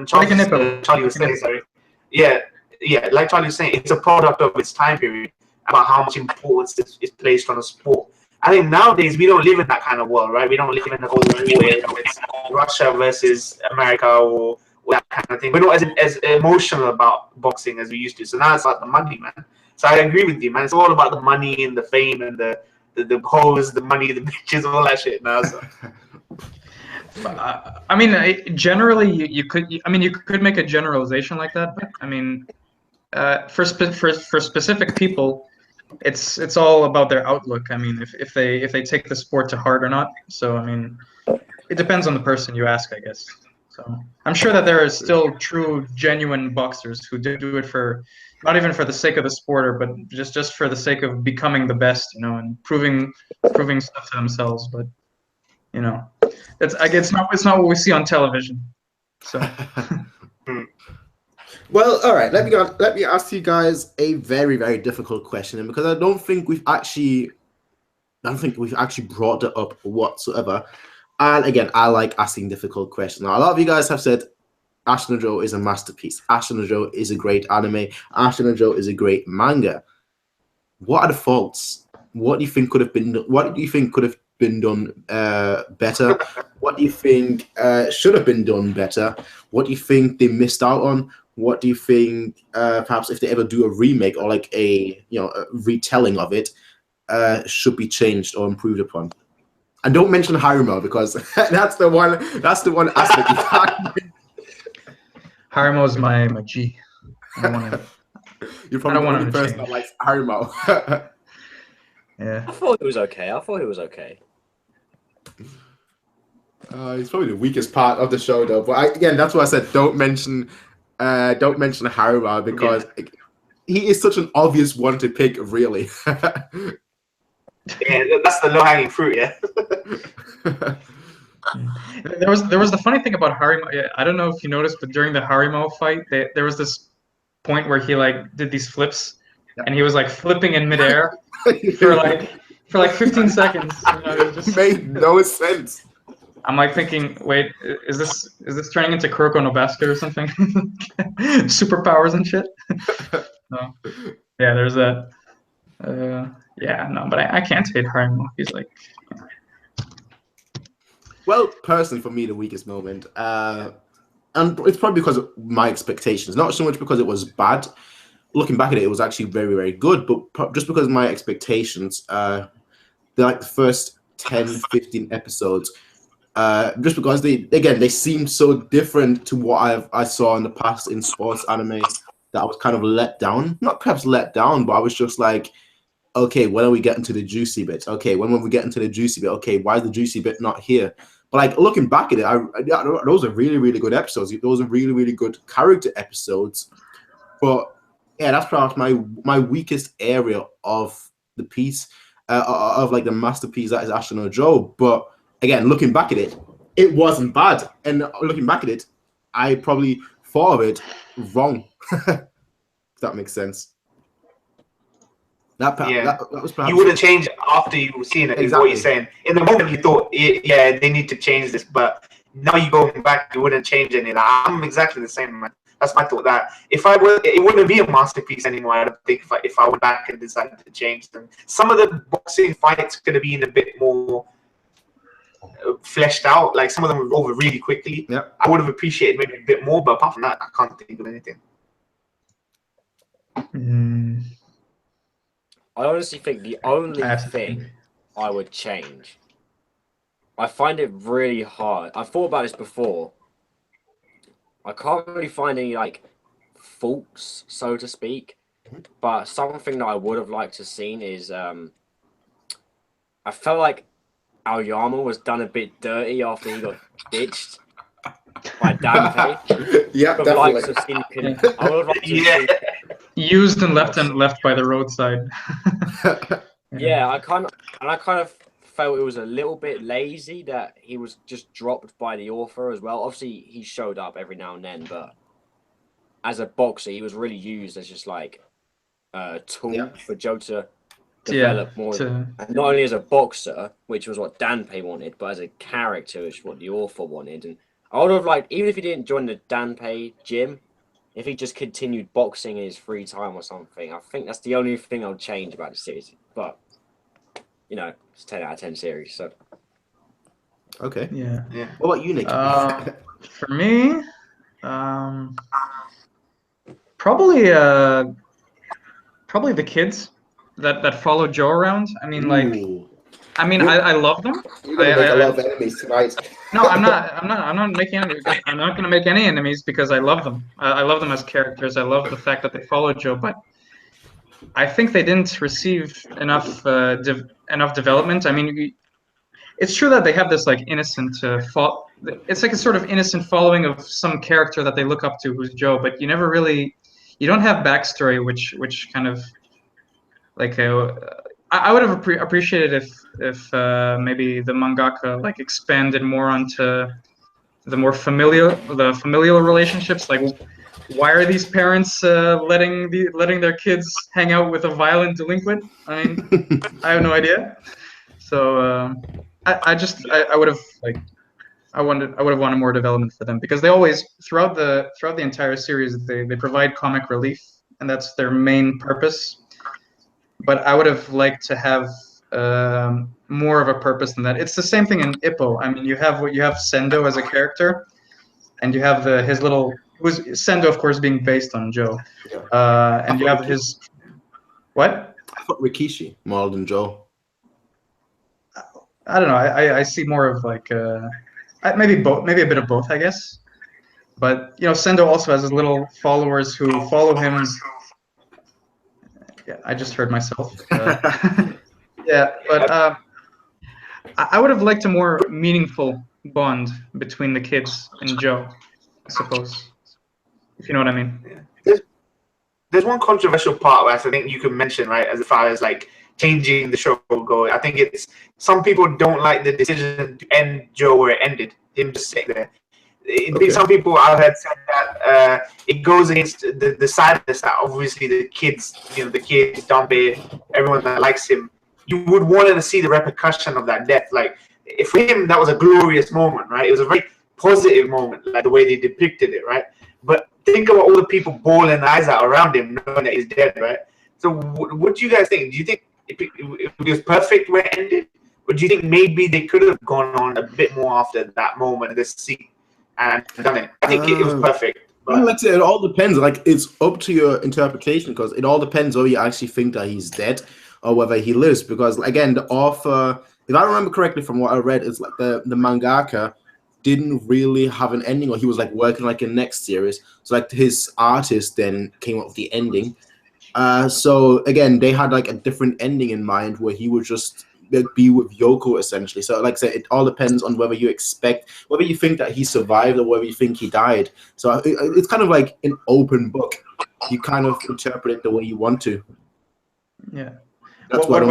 [SPEAKER 3] Charlie was saying, sorry. Yeah, like Charlie was saying, it's a product of its time period about how much importance is placed on a sport. I think nowadays we don't live in that kind of world, right? We don't live in the Cold War where it's Russia versus America or that kind of thing. We're not as emotional about boxing as we used to. So now it's like the money, man. So I agree with you, man. It's all about the money and the fame and the hoes, the money, the bitches, all that shit now. So.
[SPEAKER 2] I mean, generally, you could make a generalization like that, but I mean, for specific people, it's all about their outlook. I mean, if they take the sport to heart or not. So I mean, it depends on the person you ask, I guess. So I'm sure that there are still true, genuine boxers who do it for not even for the sake of the sport, but just for the sake of becoming the best, you know, and proving stuff to themselves. But you know, it's not what we see on television. So.
[SPEAKER 1] Well, all right. Let me ask you guys a very, very difficult question, and because I don't think we've actually brought it up whatsoever. And again, I like asking difficult questions. Now, a lot of you guys have said Ashita Joe is a masterpiece. Ashita Joe is a great anime. Ashita Joe is a great manga. What are the faults? What do you think could have been? What do you think could have been done better? What do you think should have been done better? What do you think they missed out on? What do you think perhaps if they ever do a remake or like a retelling of it should be changed or improved upon? And don't mention Harimo because that's the one aspect you can't.
[SPEAKER 2] Harimo's my G.
[SPEAKER 1] You're probably the only person that likes Harimo.
[SPEAKER 2] Yeah.
[SPEAKER 4] I thought it was okay.
[SPEAKER 1] He's probably the weakest part of the show, though. But again, that's why I said don't mention Harimo because he is such an obvious one to pick, really.
[SPEAKER 3] Yeah, that's the low-hanging fruit, yeah.
[SPEAKER 2] There was the funny thing about Harimo. I don't know if you noticed, but during the Harimo fight, there was this point where he like did these flips, and he was like flipping in midair for like 15 seconds. You know, it just
[SPEAKER 1] made no sense.
[SPEAKER 2] I'm like thinking, wait, is this turning into Kuroko no Basket or something? Superpowers and shit. No. Yeah, there's that. Yeah, no, but I can't hate Harimo. He's like.
[SPEAKER 1] Well, personally, for me, the weakest moment, and it's probably because of my expectations, not so much because it was bad. Looking back at it, it was actually very, very good, but just because of my expectations, they're like the first 10, 15 episodes, just because they seemed so different to what I saw in the past in sports anime that I was kind of let down. Not perhaps let down, but I was just like, okay, when are we getting to the juicy bit? Okay, when are we getting to the juicy bit? Okay, why is the juicy bit not here? But like looking back at it, those are really, really good episodes. Those are really, really good character episodes. But yeah, that's perhaps my weakest area of the piece, of like the masterpiece that is Ashita Joe. But again, looking back at it, it wasn't bad. And looking back at it, I probably thought of it wrong. If that makes sense. That was perhaps...
[SPEAKER 3] You wouldn't change after you've seen it, exactly. Is what you're saying. In the moment, you thought, yeah, they need to change this, but now you go back, you wouldn't change any of that. I'm exactly the same, man. That's my thought. That it wouldn't be a masterpiece anymore. I don't think if I went back and decided to change them. Some of the boxing fights could have been a bit more fleshed out. Like some of them were over really quickly.
[SPEAKER 1] Yeah,
[SPEAKER 3] I would have appreciated maybe a bit more, but apart from that, I can't think of anything.
[SPEAKER 4] I honestly think the only thing I would change, I find it really hard. I've thought about this before. I can't really find any like faults, so to speak. But something that I would have liked to seen is I felt like Aoyama was done a bit dirty after he got ditched by Dante.
[SPEAKER 1] Yeah, definitely.
[SPEAKER 4] I would have liked to see
[SPEAKER 2] used and left by the roadside.
[SPEAKER 4] Yeah, I kind of felt it was a little bit lazy that he was just dropped by the author as well. Obviously, he showed up every now and then, but as a boxer, he was really used as just like a tool for Joe to develop more. And not only as a boxer, which was what Danpei wanted, but as a character, which is what the author wanted. And I would have liked, even if he didn't join the Danpei gym, if he just continued boxing in his free time or something, I think that's the only thing I'll change about the series. But, you know, it's 10 out of 10 series, so.
[SPEAKER 1] Okay.
[SPEAKER 2] Yeah.
[SPEAKER 1] What about you, Nick?
[SPEAKER 2] For me, probably the kids that follow Joe around. I mean, like, I love them.
[SPEAKER 1] You're gonna make a lot of enemies tonight.
[SPEAKER 2] No, I'm not making any. I'm not going to make any enemies because I love them. I love them as characters. I love the fact that they follow Joe, but I think they didn't receive enough development. I mean, it's true that they have this like innocent it's like a sort of innocent following of some character that they look up to, who's Joe, but you don't have backstory, which kind of like I would have appreciated if maybe the mangaka like expanded more onto the more familial relationships. Like, why are these parents letting their kids hang out with a violent delinquent? I mean, I have no idea. So I would have wanted more development for them, because they always throughout the entire series they provide comic relief, and that's their main purpose. But I would have liked to have more of a purpose than that. It's the same thing in Ippo. I mean, you have Sendo as a character, and you have his little, who's Sendo, of course, being based on Joe, and you have his what?
[SPEAKER 1] I thought Rikishi more than Joe.
[SPEAKER 2] I don't know. I see more of like maybe both, maybe a bit of both, I guess. But you know, Sendo also has his little followers who follow him. Yeah, I just heard myself. Yeah, but I would have liked a more meaningful bond between the kids and Joe, I suppose, if you know what I mean.
[SPEAKER 3] There's one controversial part where I think you can mention, right, as far as like changing the show going. I think it's some people don't like the decision to end Joe where it ended, him just sitting there. Some people I've heard said that it goes against the sadness that obviously the kids, Danpei, everyone that likes him, you would want to see the repercussion of that death. Like, for him, that was a glorious moment, right? It was a very positive moment, like the way they depicted it, right? But think about all the people bawling eyes out around him, knowing that he's dead, right? So, what do you guys think? Do you think it was perfect where it ended, or do you think maybe they could have gone on a bit more after that moment, this scene? And done it. I think it was perfect.
[SPEAKER 1] But like I said, it all depends. Like, it's up to your interpretation, because it all depends whether you actually think that he's dead or whether he lives. Because again, the author, if I remember correctly from what I read, it's like the mangaka didn't really have an ending, or he was like working like a next series. So like his artist then came up with the ending. So again, they had like a different ending in mind where he would just be with Yoko essentially. So like I said, it all depends on whether you think that he survived or whether you think he died. So it's kind of like an open book. You kind of interpret it the way you want to.
[SPEAKER 2] Yeah.
[SPEAKER 1] That's
[SPEAKER 2] what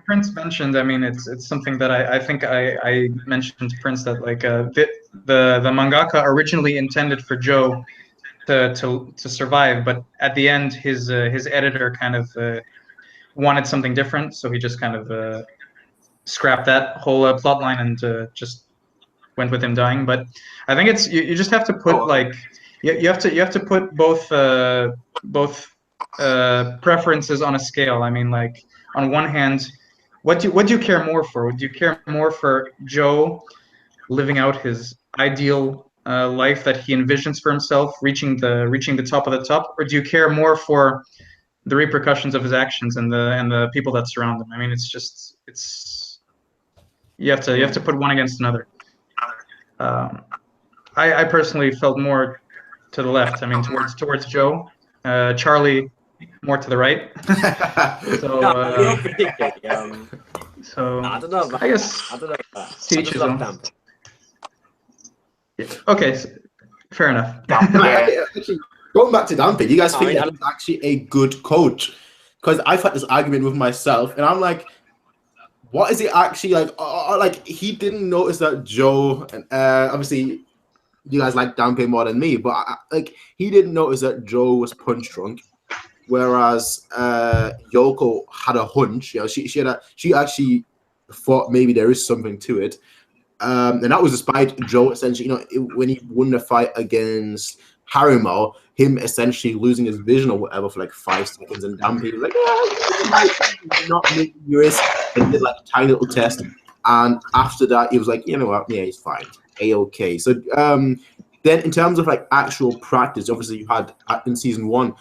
[SPEAKER 2] Prince mentioned, I mean, it's something that I think I mentioned to Prince, that like the mangaka originally intended for Joe to survive, but at the end his editor kind of wanted something different, so he just kind of scrapped that whole plot line and just went with him dying. But I think it's you just have to put like you have to put both preferences on a scale. I mean, like, on one hand, what do you care more for? Would you care more for Joe living out his ideal life that he envisions for himself, reaching the top of the top, or do you care more for the repercussions of his actions and the people that surround him? I mean, it's you have to put one against another. I personally felt more to the left. I mean, towards Joe. Charlie more to the right. So
[SPEAKER 4] I don't know.
[SPEAKER 2] I guess
[SPEAKER 4] I don't know about
[SPEAKER 2] to each his own. Okay, so, fair enough.
[SPEAKER 1] Actually, going back to Danpei, you guys think that he's actually a good coach? Because I've had this argument with myself, and I'm like, what is it actually like? Like, he didn't notice that Joe, and obviously you guys like Danpei more than me, but like he didn't notice that Joe was punch drunk, whereas Yoko had a hunch. You know, she actually thought maybe there is something to it, and that was despite Joe essentially, when he won the fight against Harimo, him essentially losing his vision or whatever for like 5 seconds, and Danpei was like, not making you risk, and did like a tiny little test, and after that he was like, you know what, yeah, he's fine. A-okay. So then in terms of like actual practice, obviously you had in season 1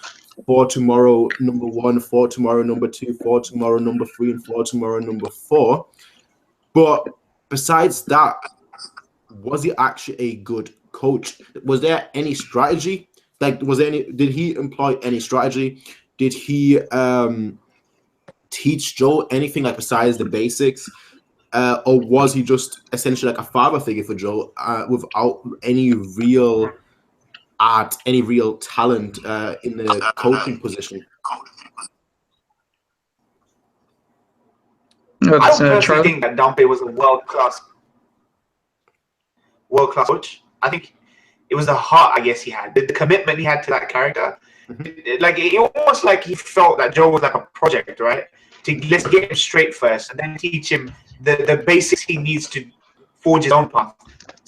[SPEAKER 1] For Tomorrow number 1, For Tomorrow number 2, For Tomorrow number 3, and For Tomorrow number 4. But besides that, was he actually a good coach? Was there any strategy? Like, did he employ any strategy? Did he teach Joe anything like besides the basics? Or was he just essentially like a father figure for Joe without any real art, any real talent in the coaching position?
[SPEAKER 3] I don't personally think that Danpei was a world-class coach. I think it was the heart, I guess, he had. The commitment he had to that character. Like, it almost like he felt that Joe was like a project, right? Let's get him straight first and then teach him the basics he needs to forge his own path.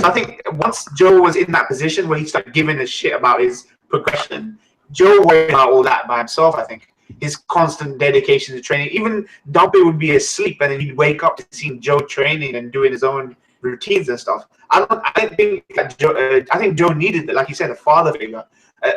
[SPEAKER 3] So I think once Joe was in that position where he started giving a shit about his progression, Joe worried about all that by himself, I think. His constant dedication to training. Even Danpei would be asleep and then he'd wake up to seeing Joe training and doing his own routines and stuff. I think Joe needed, like you said, a father figure,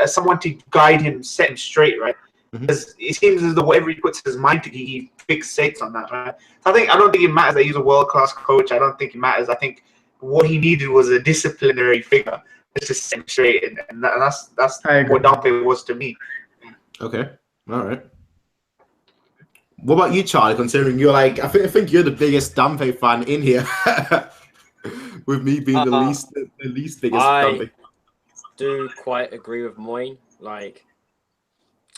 [SPEAKER 3] someone to guide him, set him straight, right? Because it seems as though whatever he puts his mind to, he fixates on that, right? So I don't think it matters that he's a world-class coach. I don't think it matters. I think what he needed was a disciplinary figure just to set him straight, and that's what Danpei was to me.
[SPEAKER 1] Okay, all right. What about you, Charlie? Considering you're like, I think you're the biggest Danpei fan in here, with me being the least biggest Danpei.
[SPEAKER 4] I do quite agree with Moyne. Like,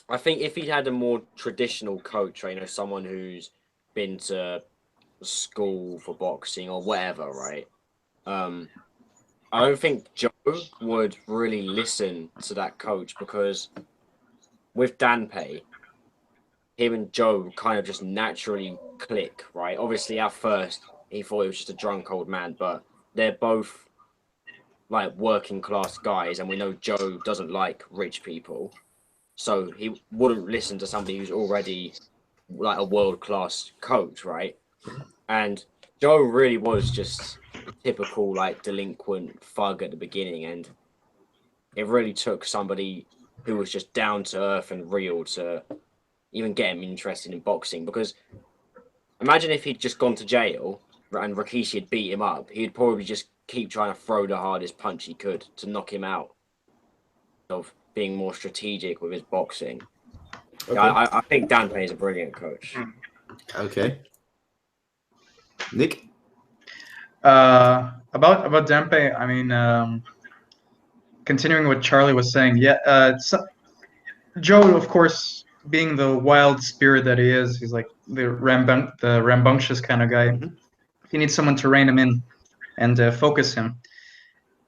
[SPEAKER 4] I think if he'd had a more traditional coach, right, someone who's been to school for boxing or whatever, right? I don't think Joe would really listen to that coach, because with Danpei, him and Joe kind of just naturally click, right? Obviously, at first, he thought he was just a drunk old man, but they're both like working class guys, and we know Joe doesn't like rich people. So he wouldn't listen to somebody who's already like a world-class coach, right? And Joe really was just a typical like delinquent thug at the beginning, and it really took somebody who was just down to earth and real to even get him interested in boxing. Because imagine if he'd just gone to jail and Rikishi had beat him up, he'd probably just keep trying to throw the hardest punch he could to knock him out, of being more strategic with his boxing. Okay. I think Danpei is a brilliant coach.
[SPEAKER 1] Okay. Nick?
[SPEAKER 2] About Danpei, I mean, continuing what Charlie was saying, Joe, of course, being the wild spirit that he is, he's like the rambunctious kind of guy. He needs someone to rein him in and focus him.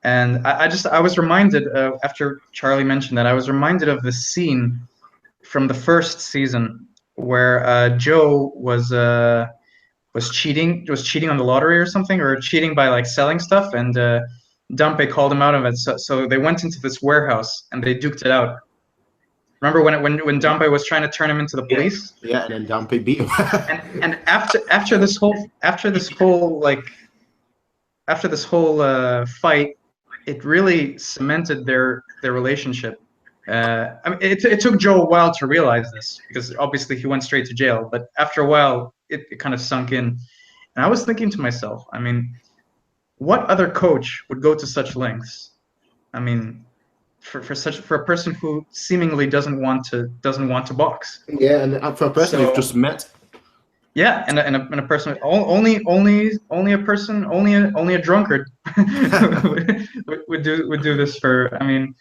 [SPEAKER 2] And I was reminded, after Charlie mentioned that, I was reminded of the scene from the first season where Joe was cheating on the lottery or something, or cheating by like selling stuff, and Danpei called him out of it. So they went into this warehouse and they duked it out. Remember when Danpei was trying to turn him into the police?
[SPEAKER 1] Yeah, and then Danpei beat him.
[SPEAKER 2] and after this whole fight, it really cemented their relationship. I mean, it took Joe a while to realize this, because obviously he went straight to jail. But after a while, it kind of sunk in. And I was thinking to myself, I mean, what other coach would go to such lengths? I mean, for a person who seemingly doesn't want to box.
[SPEAKER 1] Yeah, and for a person you've just met.
[SPEAKER 2] Yeah, and a person only a drunkard would do this for. I mean,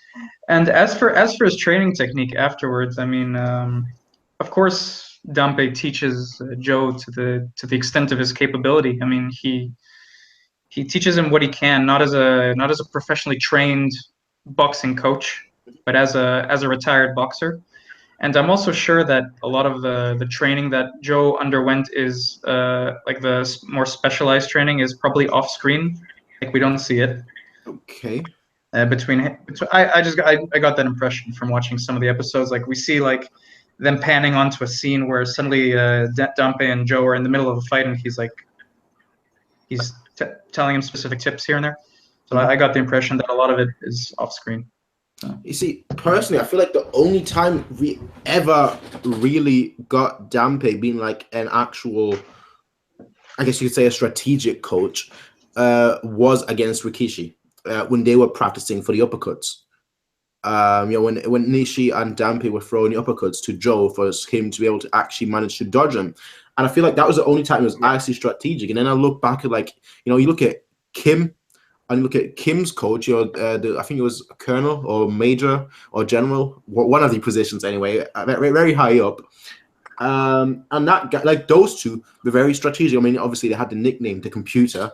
[SPEAKER 2] and as for his training technique afterwards, I mean, of course, Danpei teaches Joe to the extent of his capability. I mean, he he teaches him what he can, not as a professionally trained boxing coach, but as a retired boxer. And I'm also sure that a lot of the training that Joe underwent is like the more specialized training is probably off screen, like we don't see it.
[SPEAKER 1] Okay.
[SPEAKER 2] I got that impression from watching some of the episodes. Like we see like them panning onto a scene where suddenly Dampe and Joe are in the middle of a fight, and he's telling him specific tips here and there. So I got the impression that a lot of it is off screen. So.
[SPEAKER 1] You see, personally, I feel like the only time we ever really got Dampe being like an actual, I guess you could say, a strategic coach, was against Rikishi. When they were practicing for the uppercuts, when Nishi and Dampe were throwing the uppercuts to Joe for him to be able to actually manage to dodge them, and I feel like that was the only time it was actually strategic. And then I look back at you look at Kim, and you look at Kim's coach, I think it was a colonel or major or general, one of the positions anyway, very, very high up. And that guy, like those two, were very strategic. I mean, obviously they had the nickname, the computer.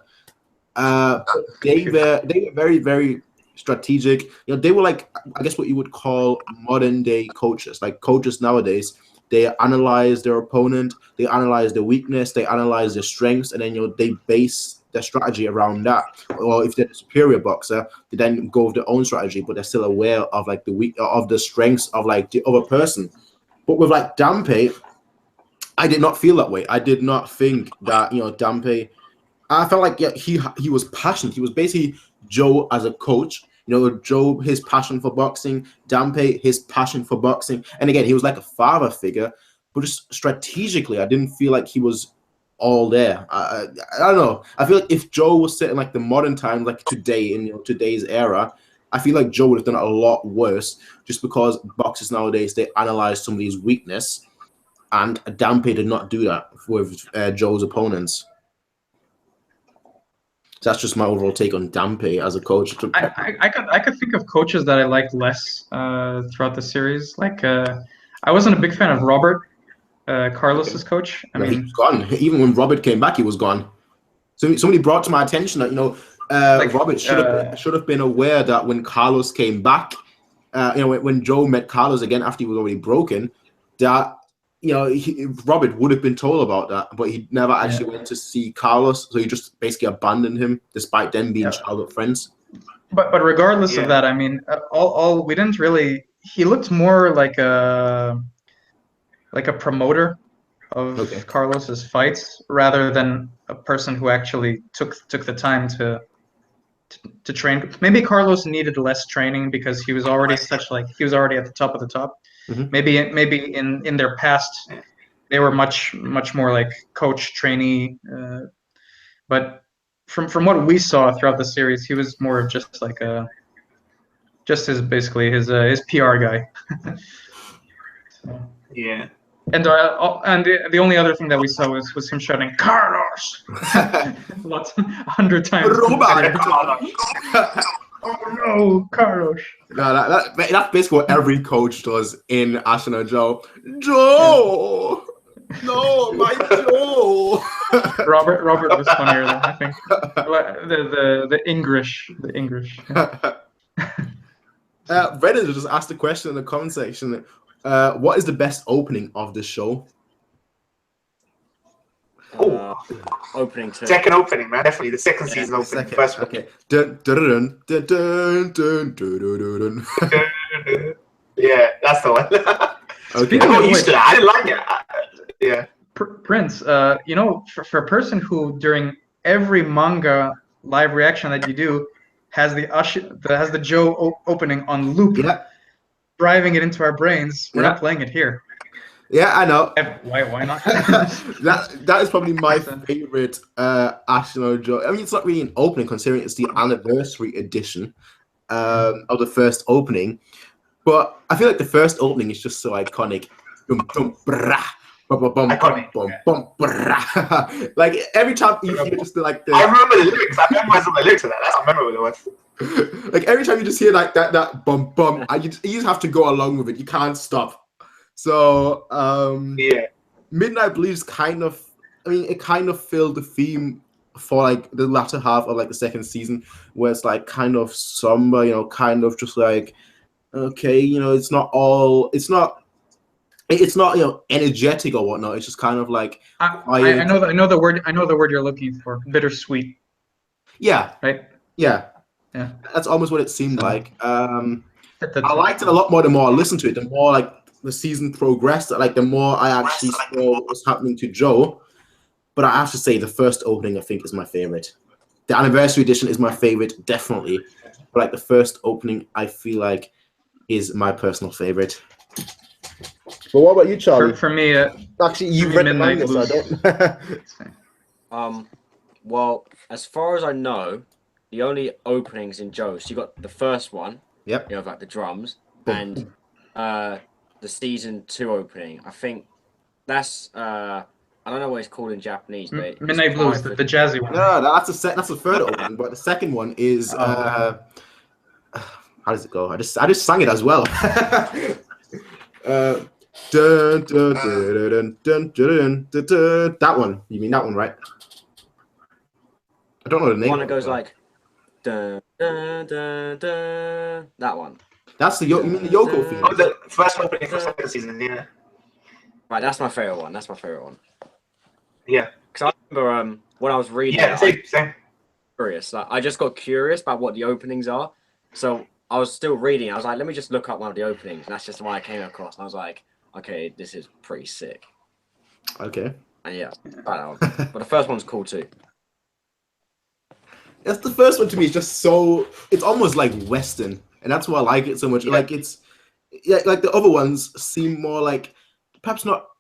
[SPEAKER 1] They were very, very strategic. They were like, I guess what you would call modern day coaches. Like coaches nowadays, they analyze their opponent, they analyze their weakness, they analyze their strengths, and then they base their strategy around that. Or if they're a superior boxer, they then go with their own strategy, but they're still aware of like the strengths of like the other person. But with like Dampe, I did not feel that way. I did not think that Dampe. I felt like he was passionate. He was basically Joe as a coach. Joe, his passion for boxing. Dampe, his passion for boxing. And again, he was like a father figure. But just strategically, I didn't feel like he was all there. I don't know. I feel like if Joe was set in like the modern time, like today, in today's era, I feel like Joe would have done it a lot worse. Just because boxers nowadays, they analyze somebody's weakness, and Dampe did not do that with Joe's opponents. So that's just my overall take on Dampe as a coach.
[SPEAKER 2] I could think of coaches that I liked less throughout the series. Like I wasn't a big fan of Robert, Carlos's coach. I mean,
[SPEAKER 1] he was gone. Even when Robert came back, he was gone. So somebody brought to my attention that Robert should have been aware that when Carlos came back, when Joe met Carlos again after he was already broken, that Robert would have been told about that, but he never actually went to see Carlos, so he just basically abandoned him, despite them being childhood friends.
[SPEAKER 2] But regardless of that, I mean, all we didn't really. He looked more like a promoter of Carlos's fights rather than a person who actually took the time to train. Maybe Carlos needed less training because he was already at the top of the top. Mm-hmm. Maybe in their past they were much more like coach trainee, but from what we saw throughout the series, he was more of just like his PR guy.
[SPEAKER 3] Yeah.
[SPEAKER 2] And the only other thing that we saw was him shouting Carlos 100 times. Oh no, Carlos!
[SPEAKER 1] No, that's basically what every coach does in Ashita Joe. Joe, no, my Joe.
[SPEAKER 2] Robert was funnier though, I think. The English.
[SPEAKER 1] Reddit just asked a question in the comment section. What is the best opening of the show?
[SPEAKER 4] Opening too.
[SPEAKER 3] Second opening, man. Definitely the second season opening. First one.
[SPEAKER 1] Okay. Dun, dun, dun, dun, dun, dun, dun.
[SPEAKER 3] Yeah, that's the one.
[SPEAKER 1] Okay.
[SPEAKER 3] I got used to that. I didn't like it. Yeah.
[SPEAKER 2] Prince, for a person who during every manga live reaction that you do has the Joe opening on loop, driving it into our brains. We're not playing it here.
[SPEAKER 1] Yeah, I know.
[SPEAKER 2] Why not?
[SPEAKER 1] that is probably my favorite Ashita Joe. I mean, it's not really an opening considering it's the anniversary edition of the first opening, but I feel like the first opening is just so iconic. Like every time you hear just like the.
[SPEAKER 3] I remember the lyrics. I memorized all the lyrics of that. That's how memorable it was.
[SPEAKER 1] Like every time you just hear like that bum bum, you just have to go along with it. You can't stop. So Midnight Bleeds kind of filled the theme for like the latter half of like the second season, where it's like kind of somber, you know, kind of just like, okay, you know, it's not you know, energetic or whatnot. It's just kind of like
[SPEAKER 2] I know the word you're looking for. Bittersweet.
[SPEAKER 1] Yeah.
[SPEAKER 2] Right.
[SPEAKER 1] Yeah.
[SPEAKER 2] Yeah.
[SPEAKER 1] That's almost what it seemed like. I
[SPEAKER 2] I
[SPEAKER 1] liked it a lot more the more I listened to it. The more like the season progressed, like the more I actually saw what was happening to Joe. But I have to say, the first opening I think is my favorite. The anniversary edition is my favorite, definitely. But like the first opening, I feel like is my personal favorite. But what about you, Charlie?
[SPEAKER 2] For me,
[SPEAKER 1] actually, you've read the
[SPEAKER 2] Midnight
[SPEAKER 1] manga, so I
[SPEAKER 2] don't.
[SPEAKER 4] Well, as far as I know, the only openings in Joe, so you got the first one,
[SPEAKER 1] Yep.
[SPEAKER 4] you know, like the drums,
[SPEAKER 1] Boom.
[SPEAKER 4] and the season 2 opening. I think that's I don't know what it's called in Japanese, but it's
[SPEAKER 2] Midnight Blues, the jazzy one.
[SPEAKER 1] No, that's the third opening, but the second one is how does it go? I just sang it as well. Dun, dun, dun, dun, dun, dun, dun, dun. That one. You mean that one, right? I don't know the name.
[SPEAKER 4] One that goes like dun, dun, dun, dun. That one.
[SPEAKER 1] That's you mean the Yoko theme?
[SPEAKER 3] Oh, the first opening for second season, yeah.
[SPEAKER 4] Right, that's my favorite one. That's my favorite one.
[SPEAKER 3] Yeah.
[SPEAKER 4] Because I remember when I was reading
[SPEAKER 3] Yeah, same.
[SPEAKER 4] Curious. Like, I just got curious about what the openings are. So I was still reading. I was like, let me just look up one of the openings. And that's just why I came across. And I was like, okay, this is pretty sick.
[SPEAKER 1] Okay.
[SPEAKER 4] And yeah, but the first one's cool too.
[SPEAKER 1] That's the first one to me. Is just so. It's almost like Western, and that's why I like it so much. Yeah. Like it's, yeah, like the other ones seem more like perhaps not,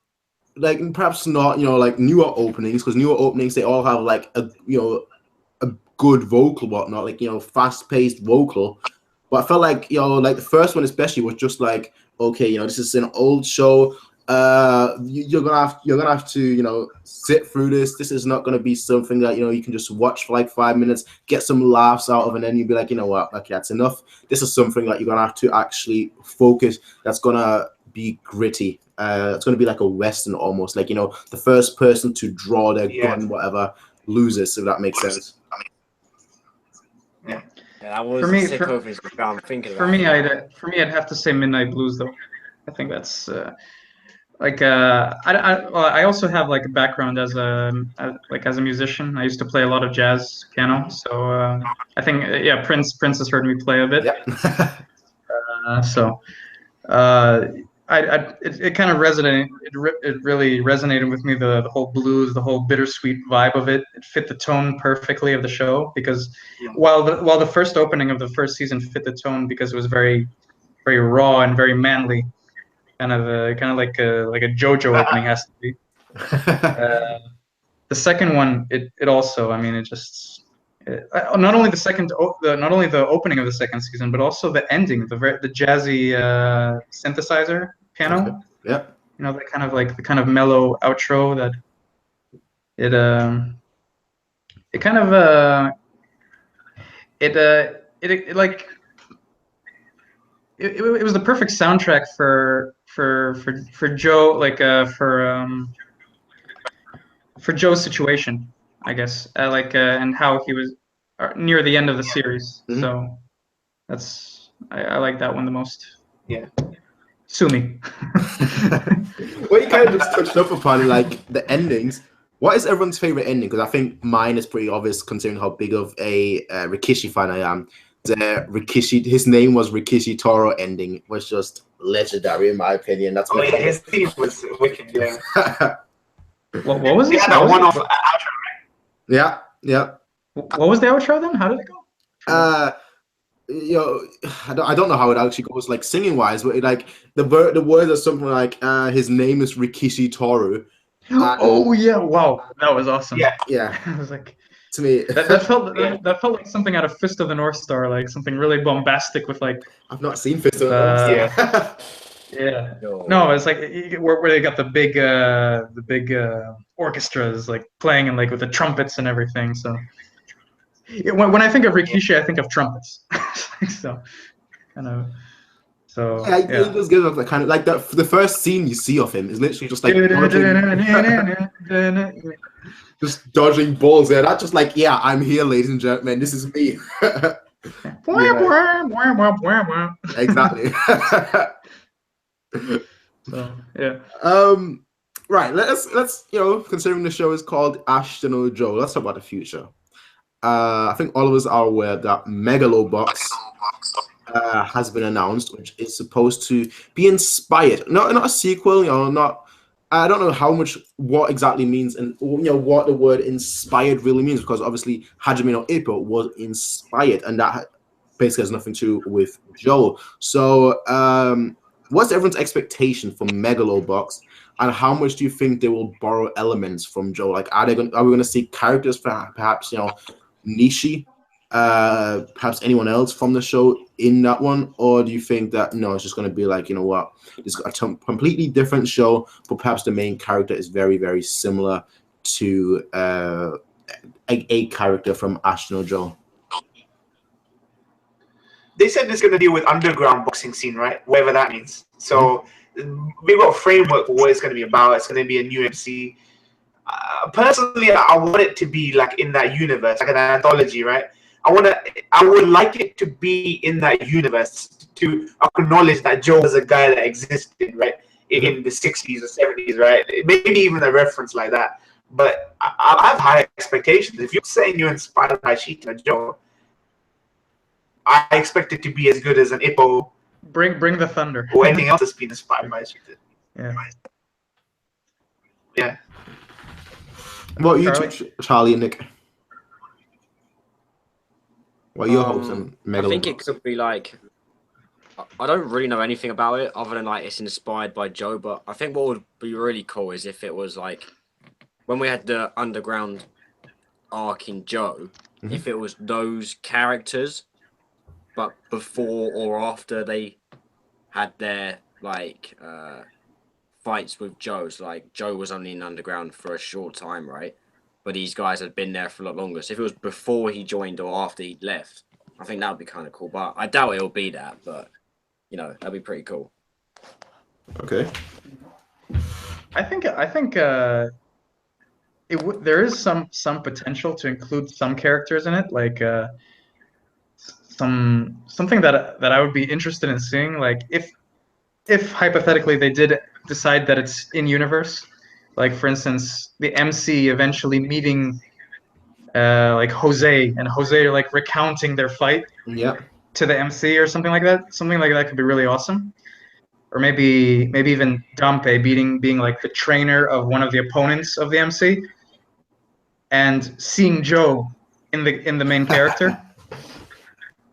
[SPEAKER 1] you know, like newer openings, because newer openings they all have like a, you know, a good vocal whatnot, like, you know, fast paced vocal. But I felt like, you know, like the first one especially was just like, okay, you know, this is an old show. You're gonna have to, you know, sit through this. This is not gonna be something that, you know, you can just watch for like 5 minutes, get some laughs out of, and then you'll be like, you know what, okay, that's enough. This is something that you're gonna have to actually focus. That's gonna be gritty. It's gonna be like a Western almost, like, you know, the first person to draw their gun, whatever, loses. If that makes sense.
[SPEAKER 3] Yeah.
[SPEAKER 4] Yeah, that was sick openings. I'm thinking
[SPEAKER 2] for me, I'd have to say Midnight Blues though. I think that's I also have like a background as a musician. I used to play a lot of jazz piano, so I think Prince has heard me play a bit.
[SPEAKER 1] Yep.
[SPEAKER 2] It kind of resonated. It really resonated with me, the whole blues, the whole bittersweet vibe of it. It fit the tone perfectly of the show, because while the first opening of the first season fit the tone because it was very, very raw and very manly, kind of like a JoJo opening has to be. The second one, it also, I mean, it just not only the opening of the second season, but also the ending, the jazzy synthesizer piano.
[SPEAKER 1] Okay. Yep.
[SPEAKER 2] You know, the kind of mellow outro that it was the perfect soundtrack for Joe, like for Joe's situation, I guess, and how he was near the end of the series.
[SPEAKER 1] Mm-hmm.
[SPEAKER 2] So that's I like that one the most.
[SPEAKER 3] Yeah.
[SPEAKER 2] Sue me.
[SPEAKER 1] Well, you kind of just touched up upon like the endings. What is everyone's favorite ending? Because I think mine is pretty obvious considering how big of a Rikishi fan I am. His name was Rikishi Toro ending was just legendary in my opinion. That's
[SPEAKER 3] his theme was wicked. Yeah.
[SPEAKER 2] What was it?
[SPEAKER 3] Yeah, that one off outro.
[SPEAKER 1] Yeah.
[SPEAKER 2] What was the outro then? How did it go?
[SPEAKER 1] You know, I don't know how it actually goes, like singing wise, but like the words are something like his name is Rikishi Toru.
[SPEAKER 2] Oh yeah! Wow, that was awesome.
[SPEAKER 1] Yeah.
[SPEAKER 2] I was like,
[SPEAKER 1] to me,
[SPEAKER 2] that felt like something out of Fist of the North Star, like something really bombastic with like.
[SPEAKER 1] I've not seen Fist of the North Star.
[SPEAKER 2] Yeah. No, it's like where they got the big orchestras like playing and like with the trumpets and everything. So when I think of Rikishi, I think of trumpets. So kind of. So
[SPEAKER 1] Yeah, he does give us that kind of like that. The first scene you see of him is literally just like just dodging balls there. That's just like, yeah, I'm here, ladies and gentlemen. This is me. Exactly.
[SPEAKER 2] So, yeah.
[SPEAKER 1] Right. Let's considering the show is called Ashita no Joe, let's talk about the future. I think all of us are aware that Megalobox has been announced, which is supposed to be inspired. Not a sequel, not. I don't know what exactly means, and what the word inspired really means, because obviously Hajime no Ippo was inspired, and that basically has nothing to do with Joe. So, what's everyone's expectation for Megalobox, and how much do you think they will borrow elements from Joe? Like, are we going to see characters for perhaps Nishi, perhaps anyone else from the show in that one, or do you think that no, it's just going to be like, it's a completely different show, but perhaps the main character is very, very similar to a character from Ashita no Joe?
[SPEAKER 3] They said it's going to deal with underground boxing scene, right? Whatever that means. So we've got a framework for what it's going to be about. It's going to be a new MC. Personally, I want it to be like in that universe, like an anthology, right? I would like it to be in that universe to acknowledge that Joe was a guy that existed, right, in the 60s or 70s, right? Maybe even a reference like that. But I have high expectations. If you're saying you're inspired by Ashita and Joe, I expect it to be as good as an Ippo.
[SPEAKER 2] Bring the thunder.
[SPEAKER 3] Or anything else that's been inspired by Ashita.
[SPEAKER 2] Yeah.
[SPEAKER 3] Yeah.
[SPEAKER 1] What you two, Charlie and Nick? What are your hopes on Megalobox?
[SPEAKER 4] I think it could be like, I don't really know anything about it other than like it's inspired by Joe, but I think what would be really cool is if it was like when we had the underground arc in Joe, if it was those characters, but before or after they had their like fights with Joe. So like Joe was only in underground for a short time, right? But these guys had been there for a lot longer. So if it was before he joined or after he'd left, I think that would be kind of cool. But I doubt it'll be that. But that'd be pretty cool.
[SPEAKER 1] Okay.
[SPEAKER 2] I think there is some potential to include some characters in it, like something that I would be interested in seeing, like if hypothetically they did decide that it's in universe, like for instance the MC eventually meeting like Jose, and Jose like recounting their fight to the MC or something like that. Something like that could be really awesome. Or maybe even Dampe being like the trainer of one of the opponents of the MC, and seeing Joe in the main character.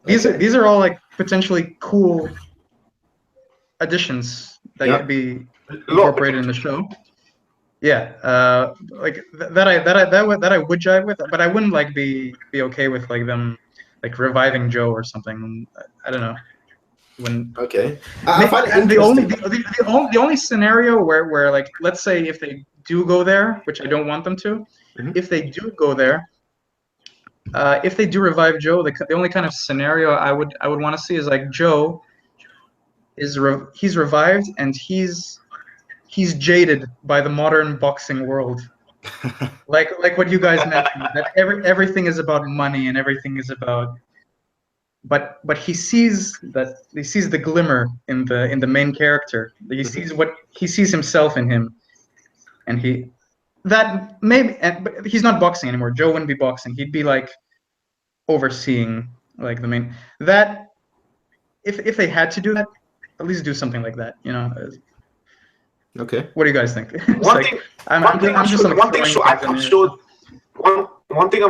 [SPEAKER 2] These are all like potentially cool additions that could be incorporated in the show. Yeah, like that I would jive with, but I wouldn't like be okay with like them like reviving Joe or something. I don't know.
[SPEAKER 1] I find it
[SPEAKER 2] the only scenario where like, let's say if they do go there, which I don't want them to, if they do go there, if they do revive Joe, the only kind of scenario I would want to see is like Joe is he's revived and he's jaded by the modern boxing world. like what you guys mentioned, that everything is about money and everything is about, but he sees the glimmer in the main character. He sees himself in him, and but he's not boxing anymore. Joe wouldn't be boxing. He'd be like overseeing like the main, that if they had to do that, at least do something like that,
[SPEAKER 1] Okay.
[SPEAKER 2] What do you guys think?
[SPEAKER 3] One thing I'm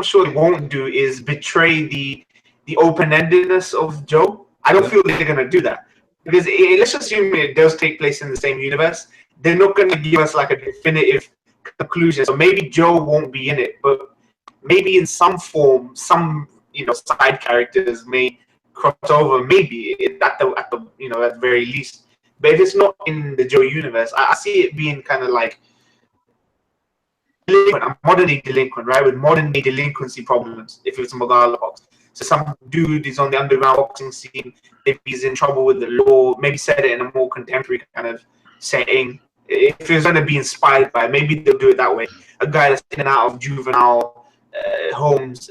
[SPEAKER 3] sure it won't do is betray the open-endedness of Joe. I don't feel they're gonna do that, because let's assume it does take place in the same universe. They're not gonna give us like a definitive conclusion. So maybe Joe won't be in it, but maybe in some form, some side characters may cross over. Maybe at the very least. But if it's not in the Joe universe, I see it being kind of like a modern day delinquent, right? With modern day delinquency problems, if it's Megalobox. So some dude is on the underground boxing scene. Maybe he's in trouble with the law. Maybe set it in a more contemporary kind of setting. If it's going to be inspired by, maybe they'll do it that way. A guy that's in and out of juvenile homes,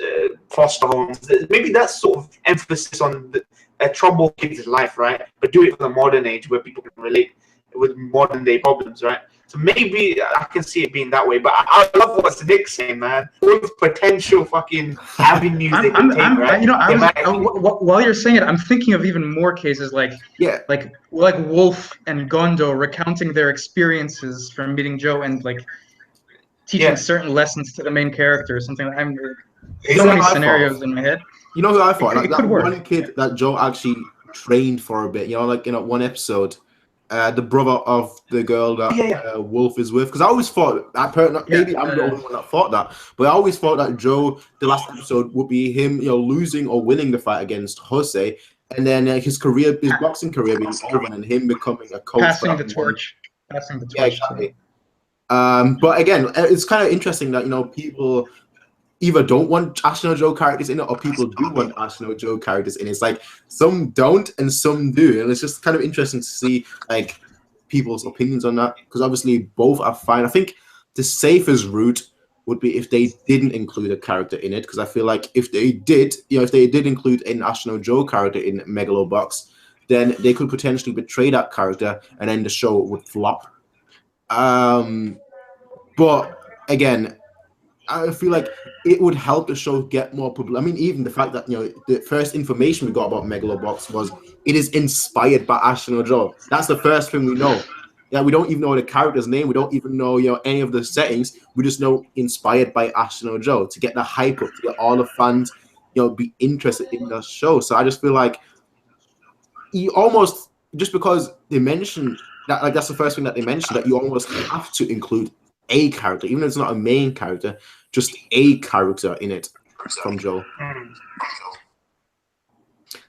[SPEAKER 3] foster homes. Maybe that's sort of emphasis on a troubled kid's life, right? But do it for the modern age where people can relate with modern day problems, right? So maybe I can see it being that way. But I love what Nick's saying, man. All the potential fucking avenues they can take, right?
[SPEAKER 2] You know, while you're saying it, I'm thinking of even more cases like Wolf and Gondo recounting their experiences from meeting Joe and like teaching certain lessons to the main character or something. I'm so many scenarios in my head.
[SPEAKER 1] You know who I thought? Like that
[SPEAKER 2] work.
[SPEAKER 1] one kid that Joe actually trained for a bit. You know, like in one episode, the brother of the girl that Wolf is with. Because I always thought that maybe I'm the only one that thought that, but I always thought that Joe, the last episode, would be him, you know, losing or winning the fight against Jose, and then his boxing career being over, and him becoming a coach.
[SPEAKER 2] Passing the torch.
[SPEAKER 1] Yeah, exactly. But again, it's kind of interesting that, you know, people either don't want Ashino Joe characters in it, or people do want Ashino Joe characters in it. It's like some don't and some do, and it's just kind of interesting to see like people's opinions on that, because obviously both are fine. I think the safest route would be if they didn't include a character in it, because I feel like if they did, you know, if they did include an Ashino Joe character in Megalobox, then they could potentially betray that character, and then the show would flop. But again, I feel like it would help the show get more public. I mean, even the fact that, you know, the first information we got about Megalobox was it is inspired by Ashino Joe. That's the first thing we know. Yeah, we don't even know the character's name. We don't even know, you know, any of the settings. We just know inspired by Ashino Joe, to get the hype up, to get all the fans, you know, be interested in the show. So I just feel like you almost, just because they mentioned that, like that's the first thing that they mentioned, that you almost have to include a character, even if it's not a main character, just a character in it from Joe.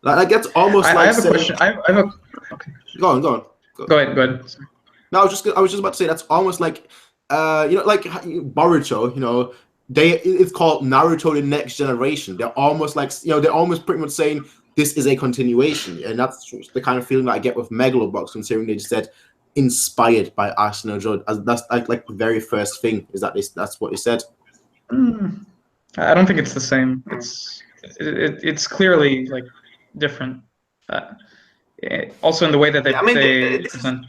[SPEAKER 1] Like that's almost like
[SPEAKER 2] I have a question. I have a. Okay.
[SPEAKER 1] Go on.
[SPEAKER 2] Go ahead. Sorry.
[SPEAKER 1] No, I was just about to say that's almost like, you know, like Boruto. You know, it's called Naruto: The Next Generation. They're almost like, you know, they're almost pretty much saying this is a continuation, and that's the kind of feeling that I get with Megalobox, considering they just said inspired by Ashino Joe. That's like the very first thing is that that's what they said.
[SPEAKER 2] I don't think it's the same. It's clearly like different. Also in the way that they present.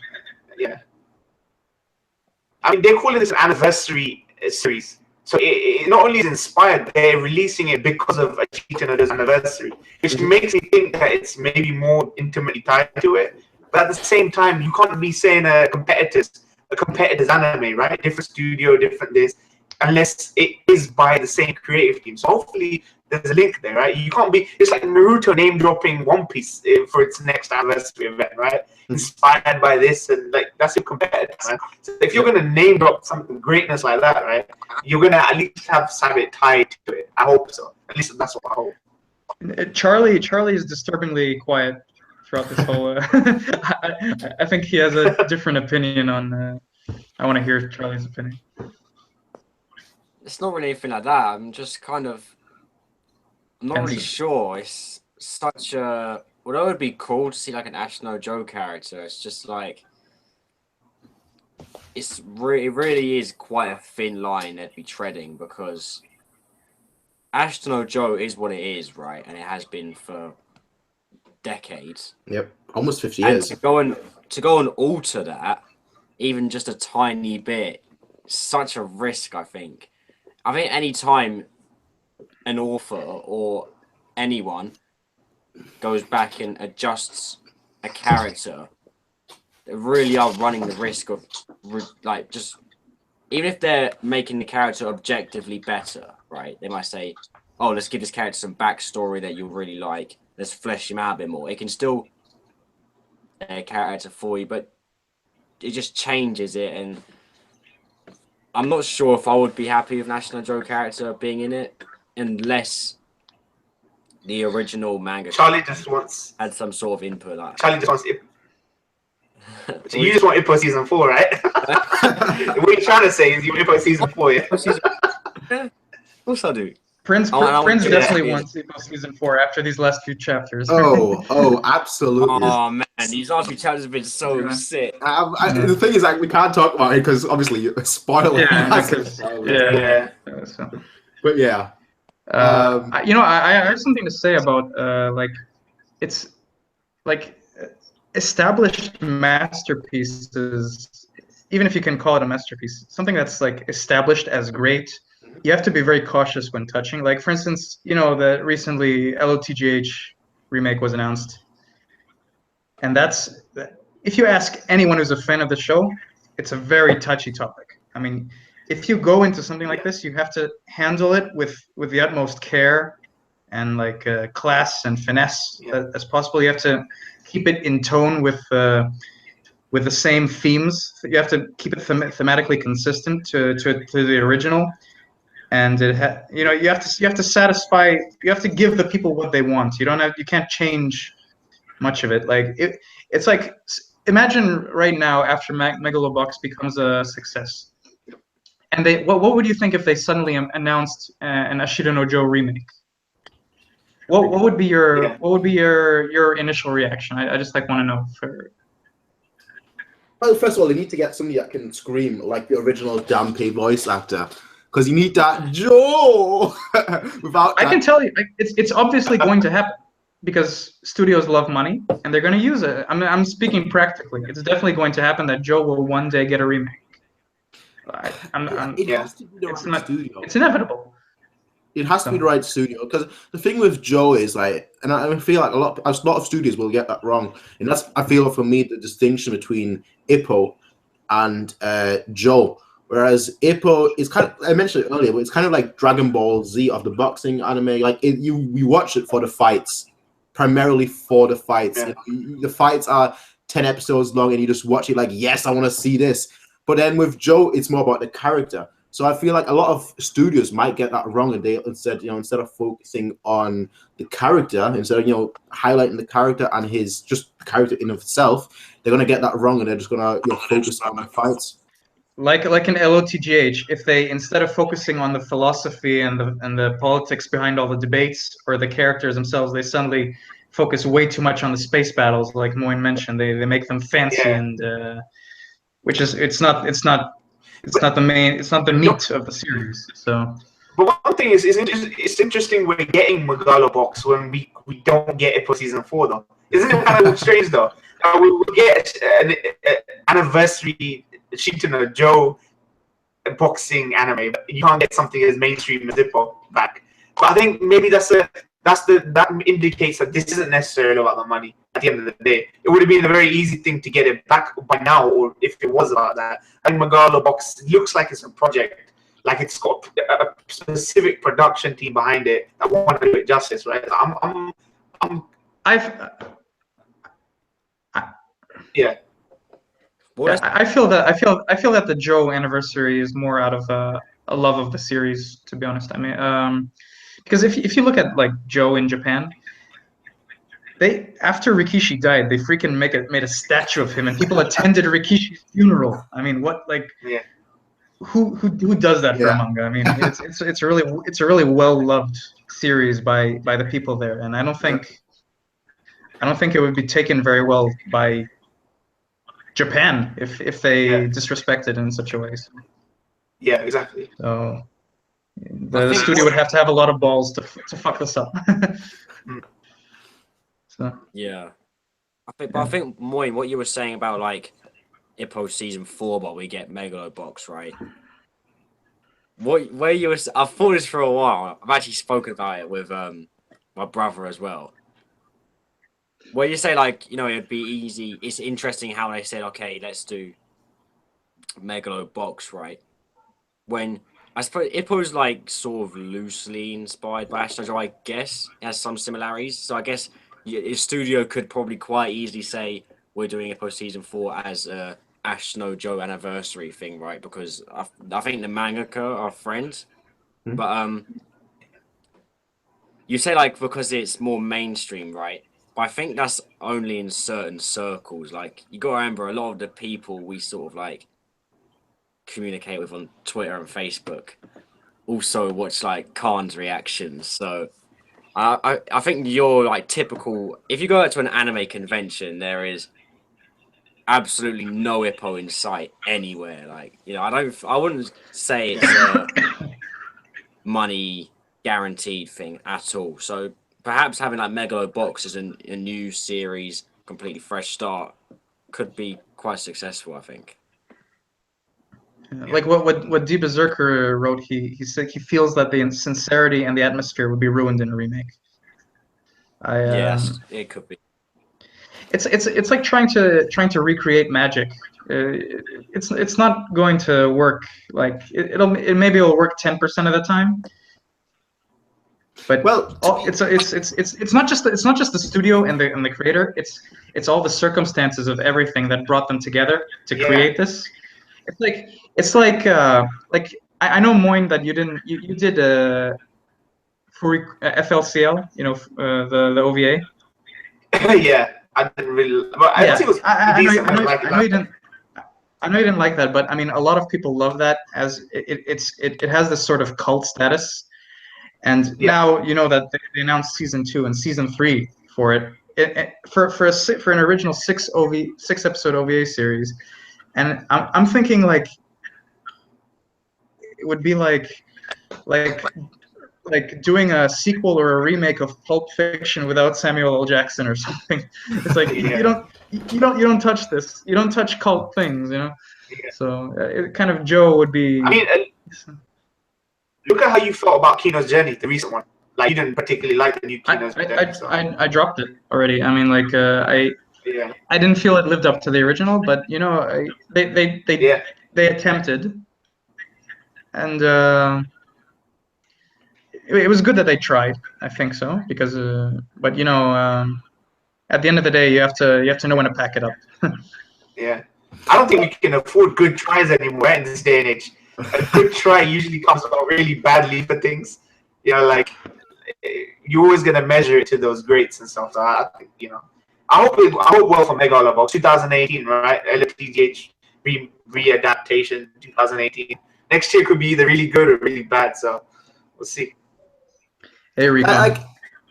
[SPEAKER 3] Yeah. I mean, they're calling this an anniversary series. So it not only is inspired, they're releasing it because of Ashita Noda's anniversary, which makes me think that it's maybe more intimately tied to it. But at the same time, you can't be saying a competitor's anime, right? Different studio, different this, unless it is by the same creative team. So hopefully there's a link there, right? You can't be, it's like Naruto name dropping One Piece for its next anniversary event, right? Inspired by this, and like that's your competitor, man. So if you're gonna name drop something greatness like that, right, you're gonna at least have it tied to it. I hope so. At least that's what I hope.
[SPEAKER 2] Charlie is disturbingly quiet throughout this whole. I think he has a different opinion on. I want to hear Charlie's opinion.
[SPEAKER 4] It's not really anything like that. I'm just kind of. I'm not really sure. It's such a. Although it would be cool to see like an Ashino Joe character, it's just like. It really is quite a thin line they'd be treading, because Ashino Joe is what it is, right? And it has been for decades.
[SPEAKER 1] Yep, almost 50 years.
[SPEAKER 4] And to go and alter that, even just a tiny bit, such a risk. I think any time an author or anyone goes back and adjusts a character, they really are running the risk of like just, even if they're making the character objectively better, right? They might say, "Oh, let's give this character some backstory that you'll really like. Let's flesh him out a bit more." It can still a character for you, but it just changes it, and I'm not sure if I would be happy with Ashino Joe character being in it unless the original manga
[SPEAKER 3] Charlie just wants
[SPEAKER 4] had some sort of input. Like
[SPEAKER 3] Charlie just wants it. So you just want Ippo season 4, right? What you're trying to say is you want Ippo season 4, yeah?
[SPEAKER 4] Yeah, of course I do.
[SPEAKER 2] Prince
[SPEAKER 4] want to
[SPEAKER 2] definitely wants season 4 after these last few chapters.
[SPEAKER 1] Oh, absolutely.
[SPEAKER 4] Oh man, these last few chapters have been so sick.
[SPEAKER 1] The thing is, like, we can't talk about it because obviously spoiler.
[SPEAKER 2] Yeah. So.
[SPEAKER 1] But yeah.
[SPEAKER 2] I have something to say about like it's like established masterpieces. Even if you can call it a masterpiece, something that's like established as great, you have to be very cautious when touching. Like, for instance, the recently LOTGH remake was announced, and that's, if you ask anyone who's a fan of the show, it's a very touchy topic. I mean, if you go into something like this, you have to handle it with the utmost care and like class and finesse as possible. You have to keep it in tone with the same themes. You have to keep it thematically consistent to the original, and you have to satisfy. You have to give the people what they want. You can't change much of it. Like it's like, imagine right now after Megalobox becomes a success, and what would you think if they suddenly announced an Ashita no Joe remake? What would be your initial reaction? I just like want to know for.
[SPEAKER 1] Well, first of all, they need to get somebody that can scream like the original Dampé voice actor, because you need that Joe. Without
[SPEAKER 2] I can tell you, it's obviously going to happen because studios love money and they're going to use it. I'm speaking practically. It's definitely going to happen that Joe will one day get a remake.
[SPEAKER 1] It has to be the right studio.
[SPEAKER 2] It's inevitable.
[SPEAKER 1] It has to be the right studio, because the thing with Joe is like, and I feel like a lot of studios will get that wrong, and that's, I feel, for me, the distinction between Ippo and Joe. Whereas Ippo is kind of, I mentioned it earlier, but it's kind of like Dragon Ball Z of the boxing anime. Like you watch it for the fights, primarily for the fights.
[SPEAKER 3] Yeah.
[SPEAKER 1] The fights are 10 episodes long, and you just watch it like, yes, I want to see this. But then with Joe, it's more about the character. So I feel like a lot of studios might get that wrong, and they instead of focusing on the character, instead of highlighting the character and his just the character in of itself, they're gonna get that wrong, and they're just gonna focus on the fights.
[SPEAKER 2] Like in LOTGH, if they, instead of focusing on the philosophy and the politics behind all the debates or the characters themselves, they suddenly focus way too much on the space battles, like Moin mentioned. They make them fancy and which is it's not the meat of the series. So,
[SPEAKER 3] but one thing is, it's interesting we're getting Megalobox when we don't get it for season 4 though. Isn't it kind of strange though? We get an anniversary Ashita no Joe boxing anime, but you can't get something as mainstream as Ippo back. But I think maybe that indicates that this isn't necessarily about the money. At the end of the day, it would have been a very easy thing to get it back by now, or if it was about that. And Megalobox looks like it's a project, like it's got a specific production team behind it that want to do it justice, right? Yeah.
[SPEAKER 2] Well, I feel that the Joe anniversary is more out of a love of the series, to be honest. I mean, because if you look at like Joe in Japan, they, after Rikishi died, they freaking made a statue of him, and people attended Rikishi's funeral. I mean, what, like, who does that for a manga? I mean, it's a really well loved series by the people there, and I don't think it would be taken very well by Japan if they disrespected in such a way. So.
[SPEAKER 3] Yeah, exactly.
[SPEAKER 2] So the studio would have to have a lot of balls to fuck this up. So.
[SPEAKER 4] Yeah, I think Moin, what you were saying about like Ippo season 4, but we get Megalobox, right? Where you were, I've thought this for a while. I've actually spoken about it with my brother as well. Where you say like, it'd be easy. It's interesting how they said, okay, let's do Megalobox, right? When I suppose Ippo's like sort of loosely inspired by Ashita no Joe, I guess. It has some similarities. So I guess his studio could probably quite easily say we're doing Ippo season 4 as a Ashita no Joe anniversary thing, right? Because I think the mangaka are friends. But you say like because it's more mainstream, right? But I think that's only in certain circles. Like, you got to remember, a lot of the people we sort of like communicate with on Twitter and Facebook, also watch like Khan's reactions. So I think you're like typical. If you go out to an anime convention, there is absolutely no Ippo in sight anywhere. Like, you know, I wouldn't say it's a money guaranteed thing at all. So perhaps having like Megalobox as a new series, completely fresh start, could be quite successful, I think.
[SPEAKER 2] Like what D Berserker wrote, he said he feels that the sincerity and the atmosphere would be ruined in a remake.
[SPEAKER 4] Yes, it could be.
[SPEAKER 2] It's like trying to recreate magic. It's not going to work. Like maybe it'll work 10% of the time. But
[SPEAKER 1] Well,
[SPEAKER 2] it's not just the studio and the creator. It's all the circumstances of everything that brought them together to create this. It's like I know, Moin, that you did FLCL, you know, the OVA.
[SPEAKER 3] Yeah, I didn't really, but I think it was decent.
[SPEAKER 2] I know you didn't like that, but I mean, a lot of people love that as it has this sort of cult status. And now you know that they announced season 2 and season 3 for it. For an original 6-episode OVA series, and I'm thinking like it would be like doing a sequel or a remake of Pulp Fiction without Samuel L. Jackson or something. It's like you don't touch this. You don't touch cult things, you know.
[SPEAKER 3] Yeah.
[SPEAKER 2] So it kind of Joe would be.
[SPEAKER 3] I mean, look at how you felt about Kino's Journey, the recent one. Like, you didn't particularly like the new Kino's Journey.
[SPEAKER 2] I dropped it already. I mean, like I didn't feel it lived up to the original, but you know, they attempted, and it was good that they tried. I think so, because but you know, at the end of the day, you have to know when to pack it up.
[SPEAKER 3] Yeah, I don't think we can afford good tries anymore in this day and age. A good try usually comes out really badly for things. You know, like, you're always gonna measure it to those grades and stuff. So I think, you know, I hope well for Megalobox 2018, right? LOTGH readaptation 2018. Next year could be either really good or really bad. So we'll see.
[SPEAKER 2] Hey, Rico.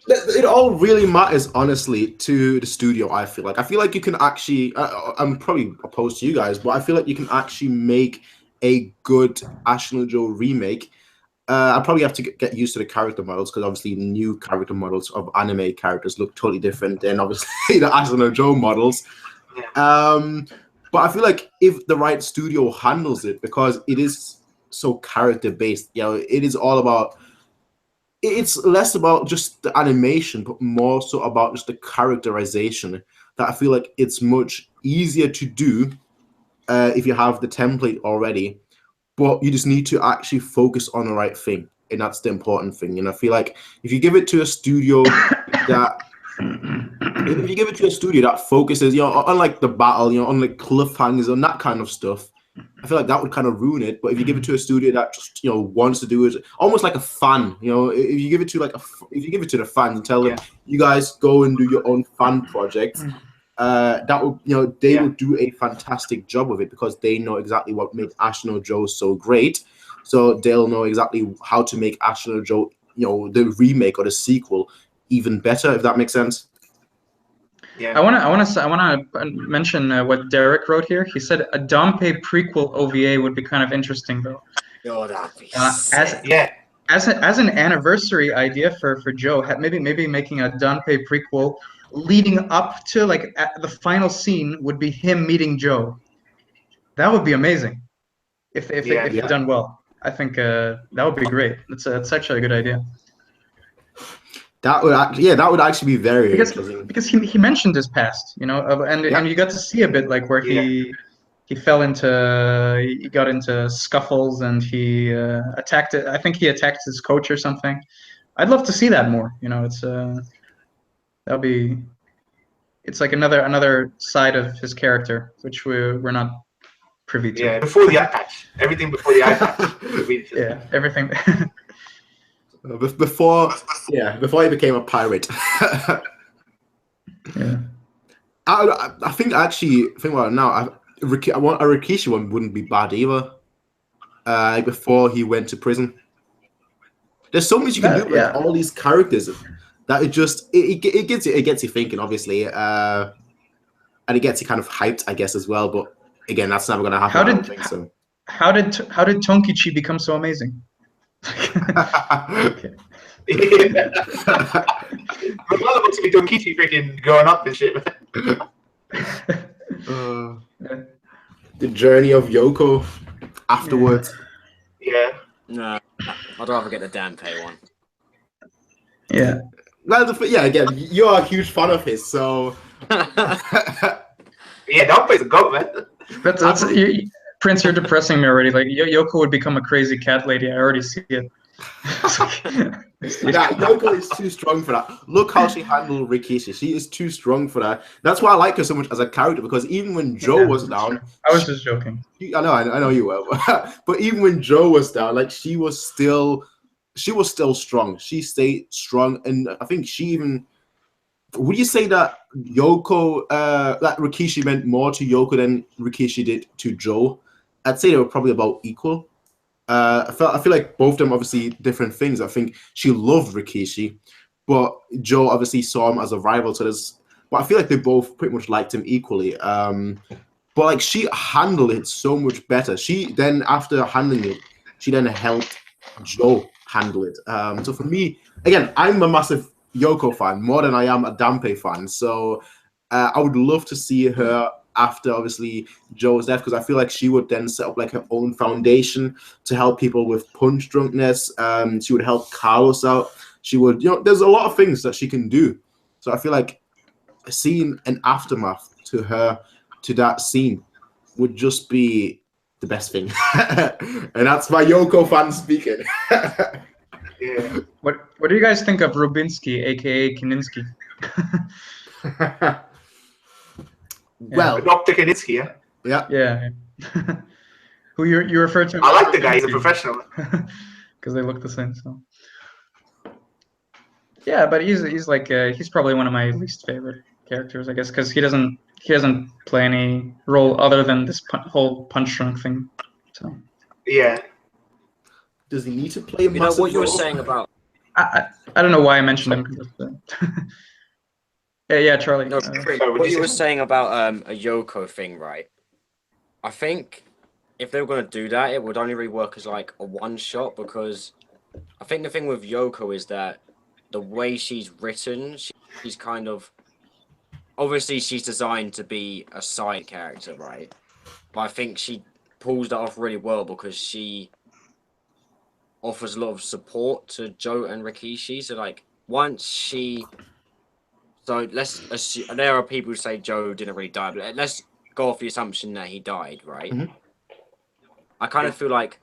[SPEAKER 1] It all really matters, honestly, to the studio. I feel like you can actually. I'm probably opposed to you guys, but I feel like you can actually make a good Ashino Joe remake. I probably have to get used to the character models, because obviously new character models of anime characters look totally different than obviously the Ashino Joe models. But I feel like if the right studio handles it, because it is so character based, you know, it is all about. It's less about just the animation, but more so about just the characterization, that I feel like it's much easier to do if you have the template already, but you just need to actually focus on the right thing. And that's the important thing. You know, I feel like if you give it to a studio that focuses, you know, on like the battle, you know, on like cliffhangers and that kind of stuff, I feel like that would kind of ruin it. But if you give it to a studio that just, you know, wants to do it almost like a fan, you know, if you give it to the fans and tell them, you guys go and do your own fan project, that would, you know, they will do a fantastic job of it, because they know exactly what made Ashino Joe so great. So they'll know exactly how to make Ashino Joe, you know, the remake or the sequel, even better, if that makes sense.
[SPEAKER 2] Yeah. I want to mention what Derek wrote here. He said a Dampé prequel OVA would be kind of interesting, though.
[SPEAKER 4] Oh, that'd be sick.
[SPEAKER 2] As an anniversary idea for Joe, maybe making a Dampé prequel leading up to, like, the final scene would be him meeting Joe. That would be amazing if it's done well. I think that would be great. It's actually a good idea. That would actually be very interesting, because he mentioned his past, you know, and you got to see a bit like where he got into scuffles, and he attacked it. I think he attacked his coach or something. I'd love to see that more. You know, it's like another side of his character, which we're not privy to.
[SPEAKER 3] Yeah, before the eye patch, everything before the eye patch.
[SPEAKER 2] Yeah, everything.
[SPEAKER 1] Before he became a pirate.
[SPEAKER 2] Yeah.
[SPEAKER 1] I think about it now, a Rikishi one wouldn't be bad either. Before he went to prison. There's so much you can do with
[SPEAKER 2] Yeah.
[SPEAKER 1] all these characters that it gets you thinking, obviously, and it gets you kind of hyped, I guess, as well. But again, that's never gonna happen. I don't think so.
[SPEAKER 2] How did Tonkichi become so amazing? Okay.
[SPEAKER 3] But all about to be Donkichi freaking growing up and shit.
[SPEAKER 1] The journey of Yoko afterwards.
[SPEAKER 3] Yeah.
[SPEAKER 4] No, I'd rather get the Danpei one.
[SPEAKER 2] Yeah.
[SPEAKER 1] Well, again, you're a huge fan of his, so.
[SPEAKER 3] Yeah, Danpei's a goat, man.
[SPEAKER 2] Prince, you're depressing me already. Like Yoko would become a crazy cat lady. I already see it.
[SPEAKER 1] Yoko is too strong for that. Look how she handled Rikishi. She is too strong for that. That's why I like her so much as a character, because even when Joe was down,
[SPEAKER 2] I was just joking.
[SPEAKER 1] I know you were, but even when Joe was down, like she was still strong. She stayed strong, and I think she even. Would you say that Yoko, that Rikishi meant more to Yoko than Rikishi did to Joe? I'd say they were probably about equal. I feel like both of them obviously different things. I think she loved Rikishi, but Joe obviously saw him as a rival. But I feel like they both pretty much liked him equally. But like she handled it so much better. She then, after handling it, she then helped Joe handle it. So for me, again, I'm a massive Yoko fan more than I am a Danpei fan. So I would love to see her after obviously Joe's death, because I feel like she would then set up like her own foundation to help people with punch drunkenness. She would help Carlos out. She would, there's a lot of things that she can do. So I feel like seeing an aftermath to that scene would just be the best thing. And that's my Yoko fan speaking.
[SPEAKER 2] Yeah. What do you guys think of Rubinsky, aka Kaninsky?
[SPEAKER 1] Well,
[SPEAKER 3] Dr. Kaninsky, yeah.
[SPEAKER 2] Yeah. Who you refer to?
[SPEAKER 3] I like the guy. He's a professional.
[SPEAKER 2] Because they look the same. So. Yeah, but he's like he's probably one of my least favorite characters, I guess, because he doesn't play any role other than this whole punch drunk thing. So.
[SPEAKER 3] Yeah.
[SPEAKER 1] Does he need to play a massive
[SPEAKER 4] what you were
[SPEAKER 1] role?
[SPEAKER 4] saying about?
[SPEAKER 2] I don't know why I mentioned him. Yeah, Charlie.
[SPEAKER 4] No, what you were saying about a Yoko thing, right? I think if they were going to do that, it would only really work as like a one shot, because I think the thing with Yoko is that the way she's written, she's kind of, obviously she's designed to be a side character, right? But I think she pulls that off really well because she offers a lot of support to Joe and Rikishi. So like so let's assume, there are people who say Joe didn't really die, but let's go off the assumption that he died, right?
[SPEAKER 1] Mm-hmm.
[SPEAKER 4] I kind of feel like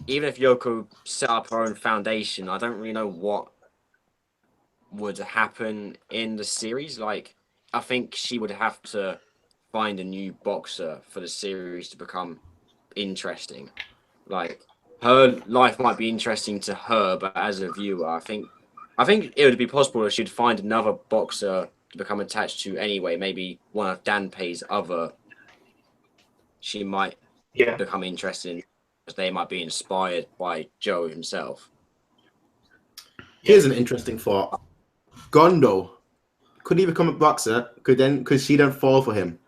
[SPEAKER 4] even if Yoko set up her own foundation, I don't really know what would happen in the series. Like, I think she would have to find a new boxer for the series to become interesting. Like, her life might be interesting to her, but as a viewer, I think it would be possible that she'd find another boxer to become attached to anyway. Maybe one of Danpei's other. She might become interested in, because they might be inspired by Joe himself.
[SPEAKER 1] Here's an interesting thought. Gondo could he become a boxer? Could she then fall for him?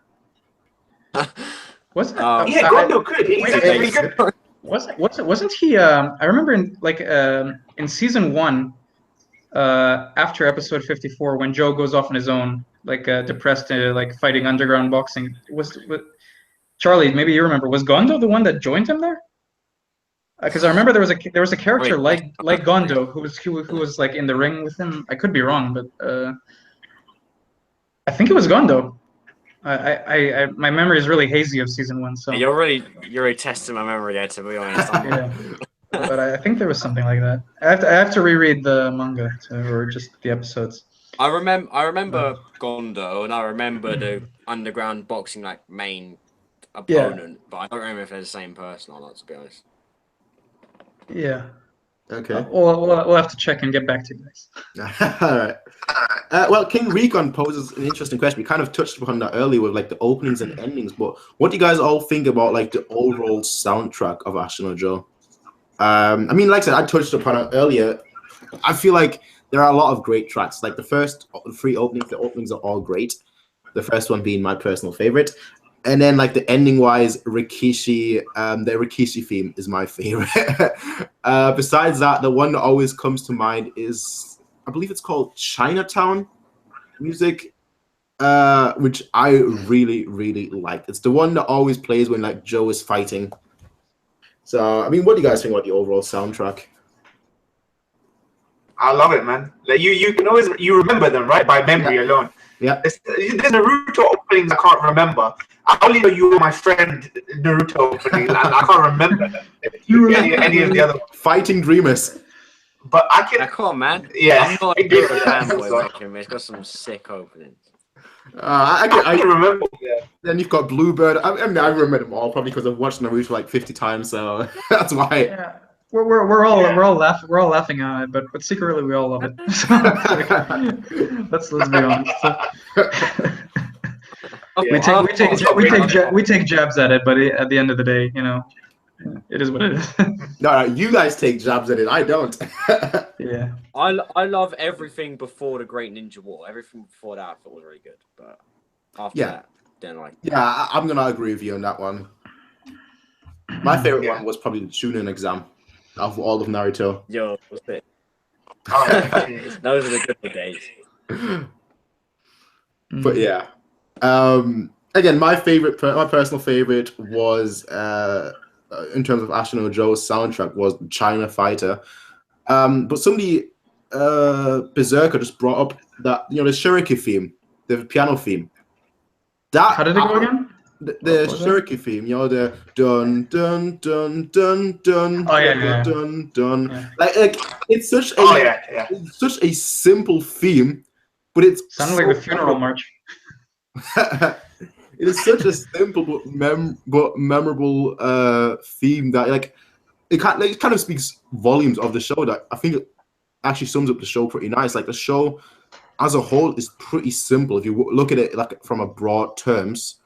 [SPEAKER 2] Wasn't
[SPEAKER 3] Gondo could. He's actually good.
[SPEAKER 2] Wasn't he? I remember in season 1. After episode 54, when Joe goes off on his own, like depressed, like fighting underground boxing, was Charlie? Maybe you remember. Was Gondo the one that joined him there? Because I remember there was a character like Gondo who was like in the ring with him. I could be wrong, but I think it was Gondo. My memory is really hazy of season 1. So
[SPEAKER 4] you're really testing my memory there, to be honest.
[SPEAKER 2] Yeah. But I think there was something like that. I have to reread the manga or just the episodes.
[SPEAKER 4] I remember Gondo, and I remember the underground boxing like main opponent, but I don't remember if they're the same person or not, to be honest.
[SPEAKER 2] Yeah.
[SPEAKER 1] Okay.
[SPEAKER 2] We'll have to check and get back to you guys.
[SPEAKER 1] All right. Well, King Recon poses an interesting question. We kind of touched upon that earlier with like the openings and endings, but what do you guys all think about like the overall soundtrack of Ashino Joe? I mean, like I said, I touched upon it earlier. I feel like there are a lot of great tracks. Like the first three openings, the openings are all great. The first one being my personal favorite. And then like the ending wise, Rikishi, the Rikishi theme is my favorite. Besides that, the one that always comes to mind is, I believe it's called Chinatown music, which I really, really like. It's the one that always plays when like Joe is fighting. So, I mean, what do you guys think about the overall soundtrack?
[SPEAKER 3] I love it, man. Like you can always remember them, right, by memory alone.
[SPEAKER 1] Yeah.
[SPEAKER 3] There's Naruto openings I can't remember. I only know You Were My Friend Naruto openings, and I can't remember any of the other ones.
[SPEAKER 1] Fighting Dreamers.
[SPEAKER 3] But I can.
[SPEAKER 4] Come on, man.
[SPEAKER 3] Yeah.
[SPEAKER 4] I'm not a big fanboy of Makenshi. It's got some sick openings.
[SPEAKER 1] I
[SPEAKER 3] can remember. Yeah.
[SPEAKER 1] Then you've got Bluebird. I mean, I remember them all probably because I've watched Naruto like 50 times, so that's why.
[SPEAKER 2] Yeah. We're all laughing at it, but secretly we all love it. So, let's be honest. We take jabs at it, but at the end of the day, you know, it is what it is.
[SPEAKER 1] No, you guys take jabs at it. I don't.
[SPEAKER 2] Yeah.
[SPEAKER 4] I love everything before the Great Ninja War. Everything before that I thought was really good, but after that, then like.
[SPEAKER 1] Yeah, I'm gonna agree with you on that one. My favorite one was probably the Chunin exam of all of Naruto.
[SPEAKER 4] Yo, what's it?
[SPEAKER 3] Oh,
[SPEAKER 4] those are the good days.
[SPEAKER 1] But yeah, again, my personal favorite was in terms of Ashino Joe's soundtrack was China Fighter. But somebody, Berserker, just brought up that the Shiriki theme, the piano theme. That
[SPEAKER 2] how did it go again?
[SPEAKER 1] The Shiriki theme, the dun dun dun dun dun dun dun.
[SPEAKER 2] Yeah.
[SPEAKER 1] Like it's such it's such a simple theme, but it's
[SPEAKER 2] sounded like the funeral march.
[SPEAKER 1] It is such a simple but memorable theme that like it kind of speaks volumes of the show. That I think it actually sums up the show pretty nice. Like the show as a whole is pretty simple if you look at it like from a broad terms,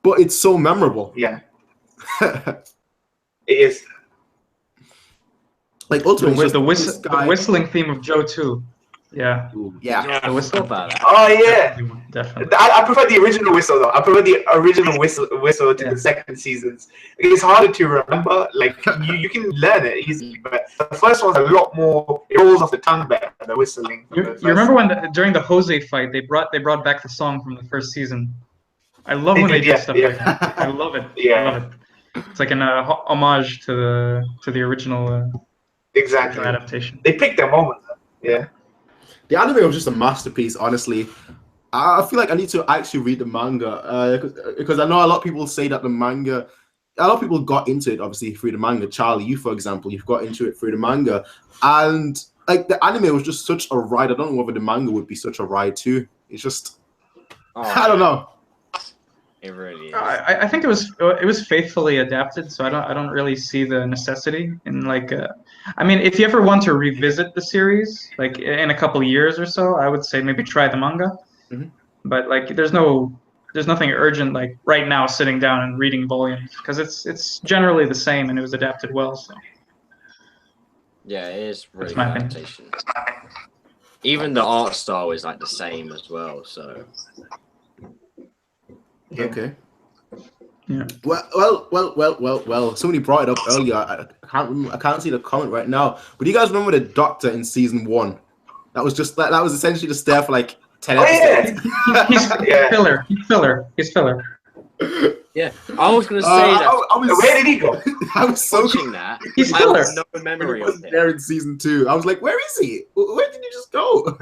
[SPEAKER 1] but it's so memorable.
[SPEAKER 3] Yeah, it is.
[SPEAKER 1] Like ultimately,
[SPEAKER 2] the whistling theme of Joe too. Yeah.
[SPEAKER 1] Yeah.
[SPEAKER 4] I was thought about that.
[SPEAKER 3] Oh yeah,
[SPEAKER 2] definitely.
[SPEAKER 3] I prefer the original whistle though. I prefer the original whistle to the second seasons. It's harder to remember. Like you can learn it easily, but the first one's a lot more. It rolls off the tongue better. The whistling.
[SPEAKER 2] You remember when during the Jose fight they brought back the song from the first season? I love when they do stuff like that. I love it.
[SPEAKER 3] Yeah.
[SPEAKER 2] I love it. It's like an homage to the original
[SPEAKER 3] exactly
[SPEAKER 2] adaptation.
[SPEAKER 3] They picked their moment. Yeah.
[SPEAKER 1] The anime was just a masterpiece, honestly. I feel like I need to actually read the manga because I know a lot of people say that a lot of people got into it obviously through the manga. Charlie, you for example, you've got into it through the manga, and like the anime was just such a ride. I don't know whether the manga would be such a ride too. It's just I don't know.
[SPEAKER 4] It really is.
[SPEAKER 2] I think it was faithfully adapted, so I don't really see the necessity in like. I mean, if you ever want to revisit the series, like in a couple years or so, I would say maybe try the manga.
[SPEAKER 1] Mm-hmm.
[SPEAKER 2] But like, there's nothing urgent like right now sitting down and reading volumes because it's generally the same and it was adapted well. So.
[SPEAKER 4] Yeah, it is really good adaptation. Even the art style is like the same as well. So.
[SPEAKER 1] Okay.
[SPEAKER 2] Yeah.
[SPEAKER 1] Well. Somebody brought it up earlier. I can't see the comment right now. But do you guys remember the Doctor in season 1? That was essentially just there for like 10 episodes.
[SPEAKER 2] He's filler. He's filler.
[SPEAKER 4] Yeah, I was gonna say that.
[SPEAKER 3] Where did he go?
[SPEAKER 1] I was so
[SPEAKER 4] watching that.
[SPEAKER 2] He's
[SPEAKER 4] I
[SPEAKER 2] filler.
[SPEAKER 4] have no memory
[SPEAKER 1] He
[SPEAKER 4] of
[SPEAKER 1] wasn't
[SPEAKER 4] it.
[SPEAKER 1] there in season 2. I was like, where is he? Where did he just go?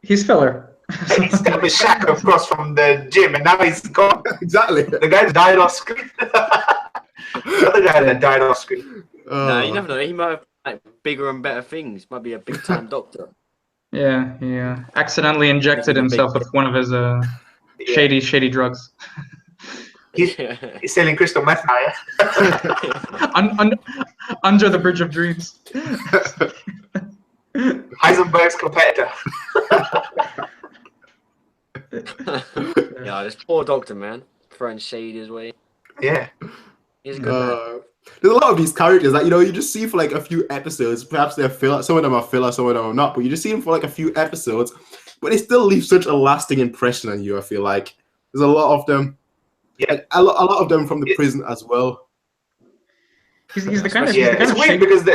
[SPEAKER 2] He's filler.
[SPEAKER 3] He stepped his shack across from the gym, and now he's gone.
[SPEAKER 1] Exactly.
[SPEAKER 3] The guy died off screen. The other guy that died off screen.
[SPEAKER 4] No, you never know. He might have like bigger and better things. Might be a big time doctor.
[SPEAKER 2] Yeah, he accidentally injected himself with one of his shady drugs.
[SPEAKER 3] He's selling crystal meth now, yeah?
[SPEAKER 2] Under the Bridge of Dreams.
[SPEAKER 3] Heisenberg's competitor.
[SPEAKER 4] Yeah, this poor doctor, man. Throwing shade his way.
[SPEAKER 3] Yeah.
[SPEAKER 4] He's a good man.
[SPEAKER 1] There's a lot of these characters that you just see for like a few episodes. Perhaps they're filler. Some of them are filler, some of them are not. But you just see them for like a few episodes, but they still leave such a lasting impression on you. I feel like there's a lot of them.
[SPEAKER 3] Yeah,
[SPEAKER 1] like, a lot of them from the prison as well.
[SPEAKER 2] He's the kind of
[SPEAKER 3] it's weird because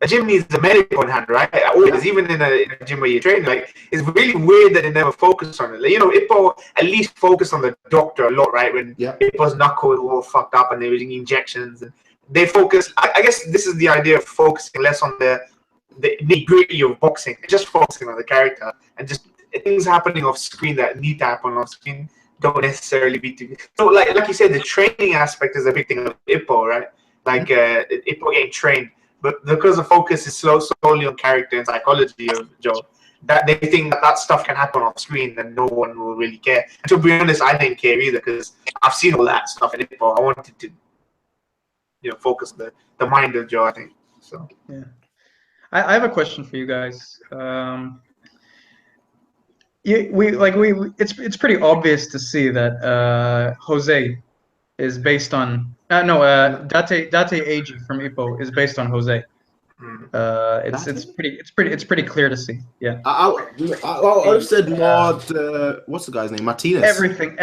[SPEAKER 3] a gym needs a medical in hand, right? Always, even in a gym where you train, like it's really weird that they never focus on it. Like, Ippo at least focused on the doctor a lot, right? When Ippo's knuckle was all fucked up and they were using injections, and they focus. I guess this is the idea of focusing less on the nitty-gritty of boxing, just focusing on the character, and just things happening off screen that need to happen off screen don't necessarily be to. So, like you said, the training aspect is a big thing of Ippo, right? Like Ippo getting trained. But because the focus is solely on character and psychology of Joe, that they think that stuff can happen off screen and no one will really care. And to be honest, I didn't care either because I've seen all that stuff in Ippo. I wanted to, focus the mind of Joe, I think. So
[SPEAKER 2] yeah, I have a question for you guys. It's pretty obvious to see that Jose is based on Date Eiji from Ippo is based on Jose. It's pretty clear to see. Yeah.
[SPEAKER 1] I've said more. What's the guy's name? Martinez.
[SPEAKER 2] Everything.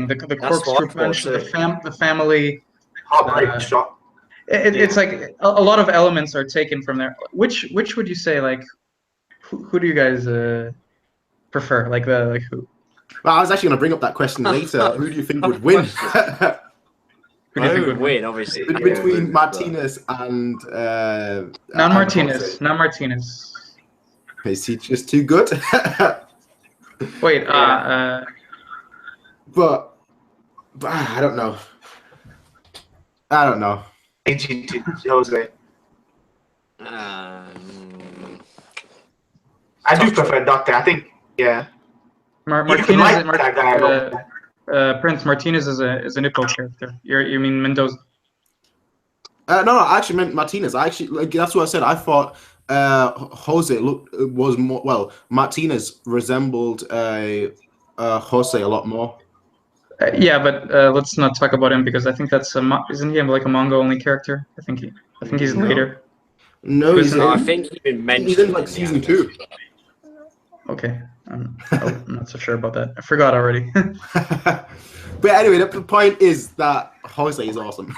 [SPEAKER 2] The corkscrew punch, the family.
[SPEAKER 3] Heartbreak shot.
[SPEAKER 2] It's like a lot of elements are taken from there. Which would you say, like, who do you guys prefer? Like who?
[SPEAKER 1] Well, I was actually going to bring up that question later. Who do you think would win?
[SPEAKER 4] Who do you think would win? Obviously,
[SPEAKER 1] between Martinez and
[SPEAKER 2] not Martinez.
[SPEAKER 1] Is he just too good?
[SPEAKER 2] Wait,
[SPEAKER 1] but I don't know.
[SPEAKER 3] Jose. I do prefer Doctor. I think, yeah.
[SPEAKER 2] Martinez. Prince Martinez is an Ippo character. You mean Mendoza?
[SPEAKER 1] No, I actually meant Martinez. That's what I said. I thought Jose was more. Well, Martinez resembled Jose a lot more.
[SPEAKER 2] Yeah, but let's not talk about him because I think that's isn't he like a manga only character? I think he's later.
[SPEAKER 1] No,
[SPEAKER 4] I think he's been mentioned.
[SPEAKER 1] He's in like season 2.
[SPEAKER 2] Okay, I'm not so sure about that. I forgot already.
[SPEAKER 1] But anyway, the point is that Jose is awesome.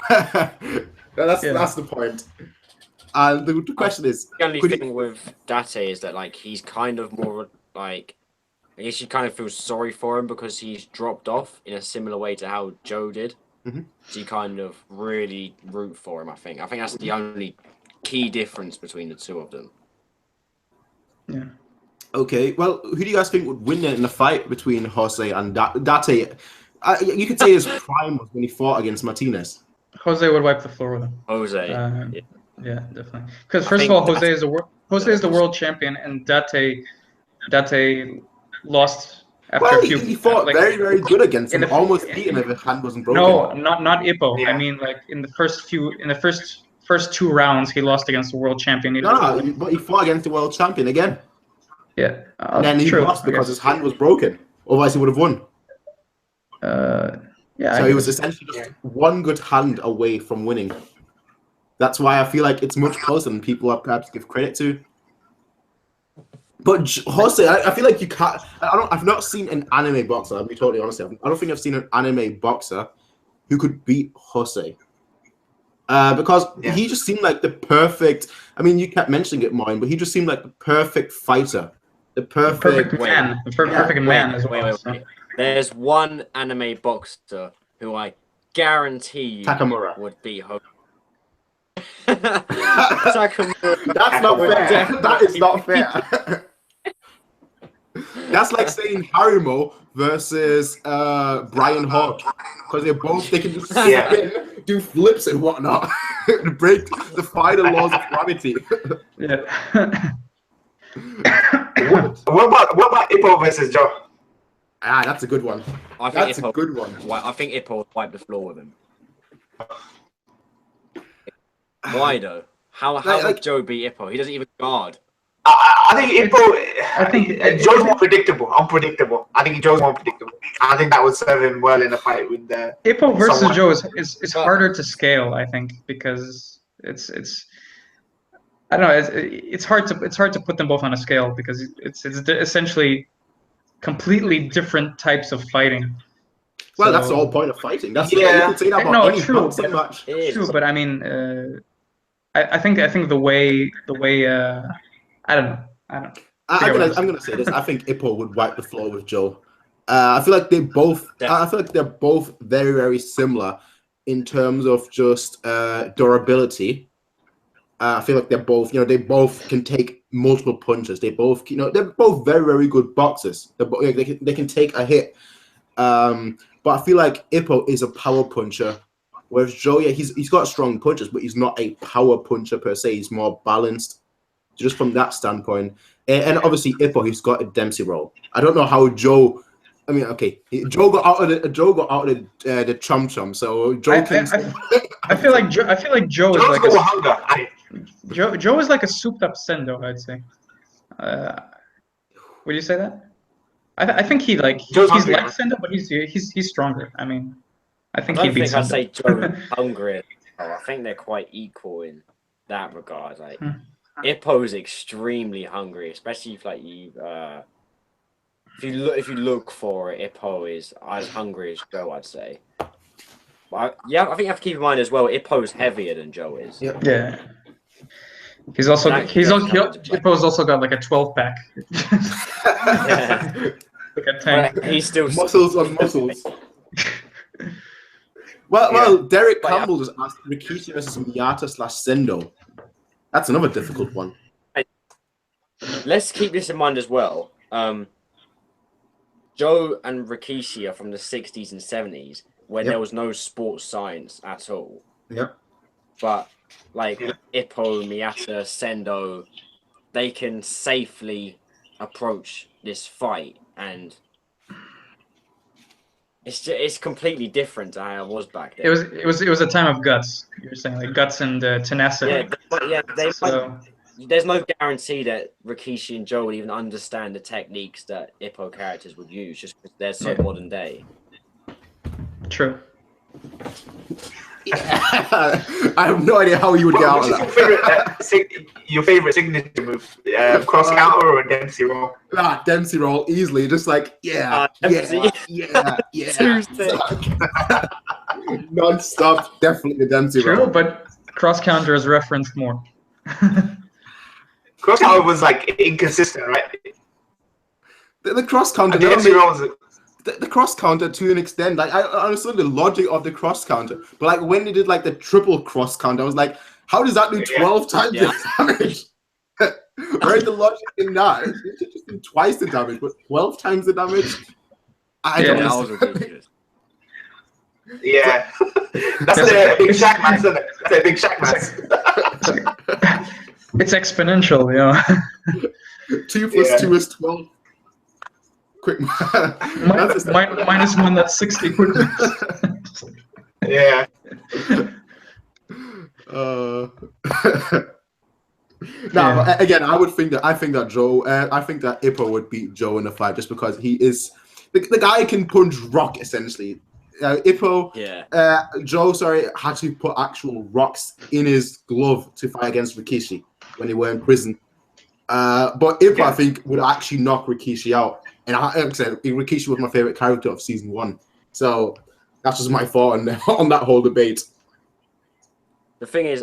[SPEAKER 1] That's the point. And the question is,
[SPEAKER 4] the only thing with Date is that like he's kind of more like, I guess you kind of feel sorry for him because he's dropped off in a similar way to how Joe did.
[SPEAKER 1] Mm-hmm.
[SPEAKER 4] So you kind of really root for him. I think that's the only key difference between the two of them.
[SPEAKER 2] Yeah.
[SPEAKER 1] Okay, well, who do you guys think would win in the fight between Jose and Date? You could say his prime was when he fought against Martinez.
[SPEAKER 2] Jose would wipe the floor with him.
[SPEAKER 4] Jose.
[SPEAKER 2] Yeah, definitely. Because first of all, Jose is the world champion, and Date lost after a few.
[SPEAKER 1] He fought very, very good against him. Almost beat him if his hand wasn't broken.
[SPEAKER 2] No, not Ippo.
[SPEAKER 3] Yeah.
[SPEAKER 2] I mean, like in the first 2 rounds, he lost against the world champion.
[SPEAKER 1] No, but he fought against the world champion again.
[SPEAKER 2] Yeah.
[SPEAKER 1] And then he lost because his hand was broken. Otherwise, he would have won.
[SPEAKER 2] Yeah.
[SPEAKER 1] So he was essentially just one good hand away from winning. That's why I feel like it's much closer than people perhaps give credit to. But Jose, I feel like you can't. I've not seen an anime boxer. I'll be totally honest. I don't think I've seen an anime boxer who could beat Jose. Because he just seemed like the perfect. I mean, you kept mentioning it, Moin, but he just seemed like the perfect fighter. The perfect
[SPEAKER 2] man. The perfect man as well.
[SPEAKER 4] Wait. There's one anime boxer who I guarantee you
[SPEAKER 1] Takamura
[SPEAKER 4] would beat Jose. Takamura.
[SPEAKER 1] That's not fair. That is not fair. That's like saying Harimo versus Brian Hawk, because they can just spin, do flips and whatnot, break the laws of gravity.
[SPEAKER 2] Yeah.
[SPEAKER 3] What about Ippo versus Joe?
[SPEAKER 1] That's a good one. That's a good one.
[SPEAKER 4] I think Ippo would wipe the floor with him. Why though? How would Joe beat Ippo? He doesn't even guard.
[SPEAKER 3] I think Ippo.
[SPEAKER 2] I think
[SPEAKER 3] Joe's more predictable, unpredictable. I think Joe's more predictable. I think that would serve him well in a fight with the.
[SPEAKER 2] Ippo versus
[SPEAKER 3] someone.
[SPEAKER 2] Joe is harder to scale, I think, because it's I don't know, it's hard to put them both on a scale because it's essentially completely different types of fighting.
[SPEAKER 1] Well, that's the whole point of fighting. That's
[SPEAKER 3] Yeah.
[SPEAKER 1] you could say that about
[SPEAKER 2] No,
[SPEAKER 1] any
[SPEAKER 2] true,
[SPEAKER 1] boxing match.
[SPEAKER 2] True, but I mean, I think the way I don't know.
[SPEAKER 1] I'm gonna say this. I think Ippo would wipe the floor with Joe. I feel like they're both very, very similar in terms of just durability. I feel like they're both, they both can take multiple punches. They both, they're both very, very good boxers. They can take a hit. But I feel like Ippo is a power puncher, whereas Joe, he's got strong punches, but he's not a power puncher per se. He's more balanced, just from that standpoint. And obviously Ippo, he's got a Dempsey roll. I don't know how Joe. I mean, okay, Joe got out of the chum chum. So Joe
[SPEAKER 2] I feel like Joe is like Joe is like a souped up Sendo, I'd say. Would you say that? I think he's like Sendo, but he's stronger. I mean, I think he beats Sendo.
[SPEAKER 4] I'd say Joe hungry. I think they're quite equal in that regard. Like Ippo's extremely hungry, especially if you look for it, Ippo is as hungry as Joe, I'd say. But I think you have to keep in mind as well, Ippo's heavier than Joe is.
[SPEAKER 2] Yeah. Ippo's also got like a 12-pack.
[SPEAKER 4] Yeah.
[SPEAKER 2] Like a tank.
[SPEAKER 4] He's still
[SPEAKER 1] muscles on muscles. Well, Derek Campbell just asked Rikishi versus Miyata/Sendo. That's another difficult one.
[SPEAKER 4] Let's keep this in mind as well. Joe and Rikishi are from the 60s and 70s when there was no sports science at all.
[SPEAKER 1] Yep.
[SPEAKER 4] But like Ippo, Miyata, Sendo, they can safely approach this fight, and it's completely different to how it was back then.
[SPEAKER 2] It was a time of guts. You're saying like guts and tenacity.
[SPEAKER 4] There's no guarantee that Rikishi and Joe would even understand the techniques that Ippo characters would use, just because they're so modern day.
[SPEAKER 2] True.
[SPEAKER 1] I have no idea how you would get out of that.
[SPEAKER 3] Your favorite signature move? Cross counter or a Dempsey roll?
[SPEAKER 1] Dempsey roll, easily. Just like, yeah. Non-stop, definitely the Dempsey roll.
[SPEAKER 2] True, but cross counter is referenced more.
[SPEAKER 3] Cross counter was like inconsistent, right?
[SPEAKER 1] The cross counter. The cross counter to an extent, like I understood the logic of the cross counter, but like when they did like the triple cross counter, I was like, how does that do 12 times the damage? Where's the logic in that? It should just do twice the damage, but 12 times the damage. I don't know.
[SPEAKER 3] Yeah, that's the big Shaq match, isn't it? That's a big Shaq match.
[SPEAKER 2] It's exponential,
[SPEAKER 1] 2 plus 2 is 12. Quick
[SPEAKER 2] minus 1, that's 60 quick.
[SPEAKER 3] Yeah.
[SPEAKER 1] Again, I think that Ippo would beat Joe in a fight just because he is the guy can punch rock essentially. Ippo, Joe, had to put actual rocks in his glove to fight against Rikishi when they were in prison. But Ippo, I think, would actually knock Rikishi out. And like I said, Rikishi was my favorite character of season 1. So that's just my thought on that whole debate.
[SPEAKER 4] The thing is,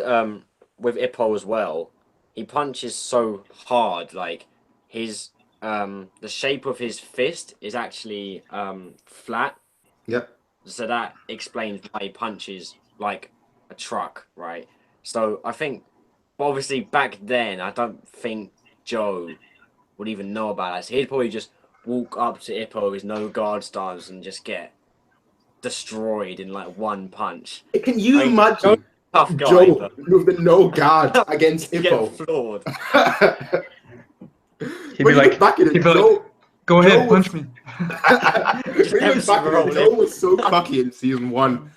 [SPEAKER 4] with Ippo as well, he punches so hard. Like his the shape of his fist is actually flat.
[SPEAKER 1] Yep.
[SPEAKER 4] So that explains why he punches like a truck, right? So I think, obviously back then, I don't think Joe would even know about that. So he'd probably just walk up to Ippo with no guard stance and just get destroyed in like one punch.
[SPEAKER 1] Can you imagine
[SPEAKER 4] tough guy,
[SPEAKER 1] Joe with the no guard against Ippo?
[SPEAKER 4] Get floored.
[SPEAKER 2] He'd be like, go ahead, punch me.
[SPEAKER 1] Joe was so cocky in season 1.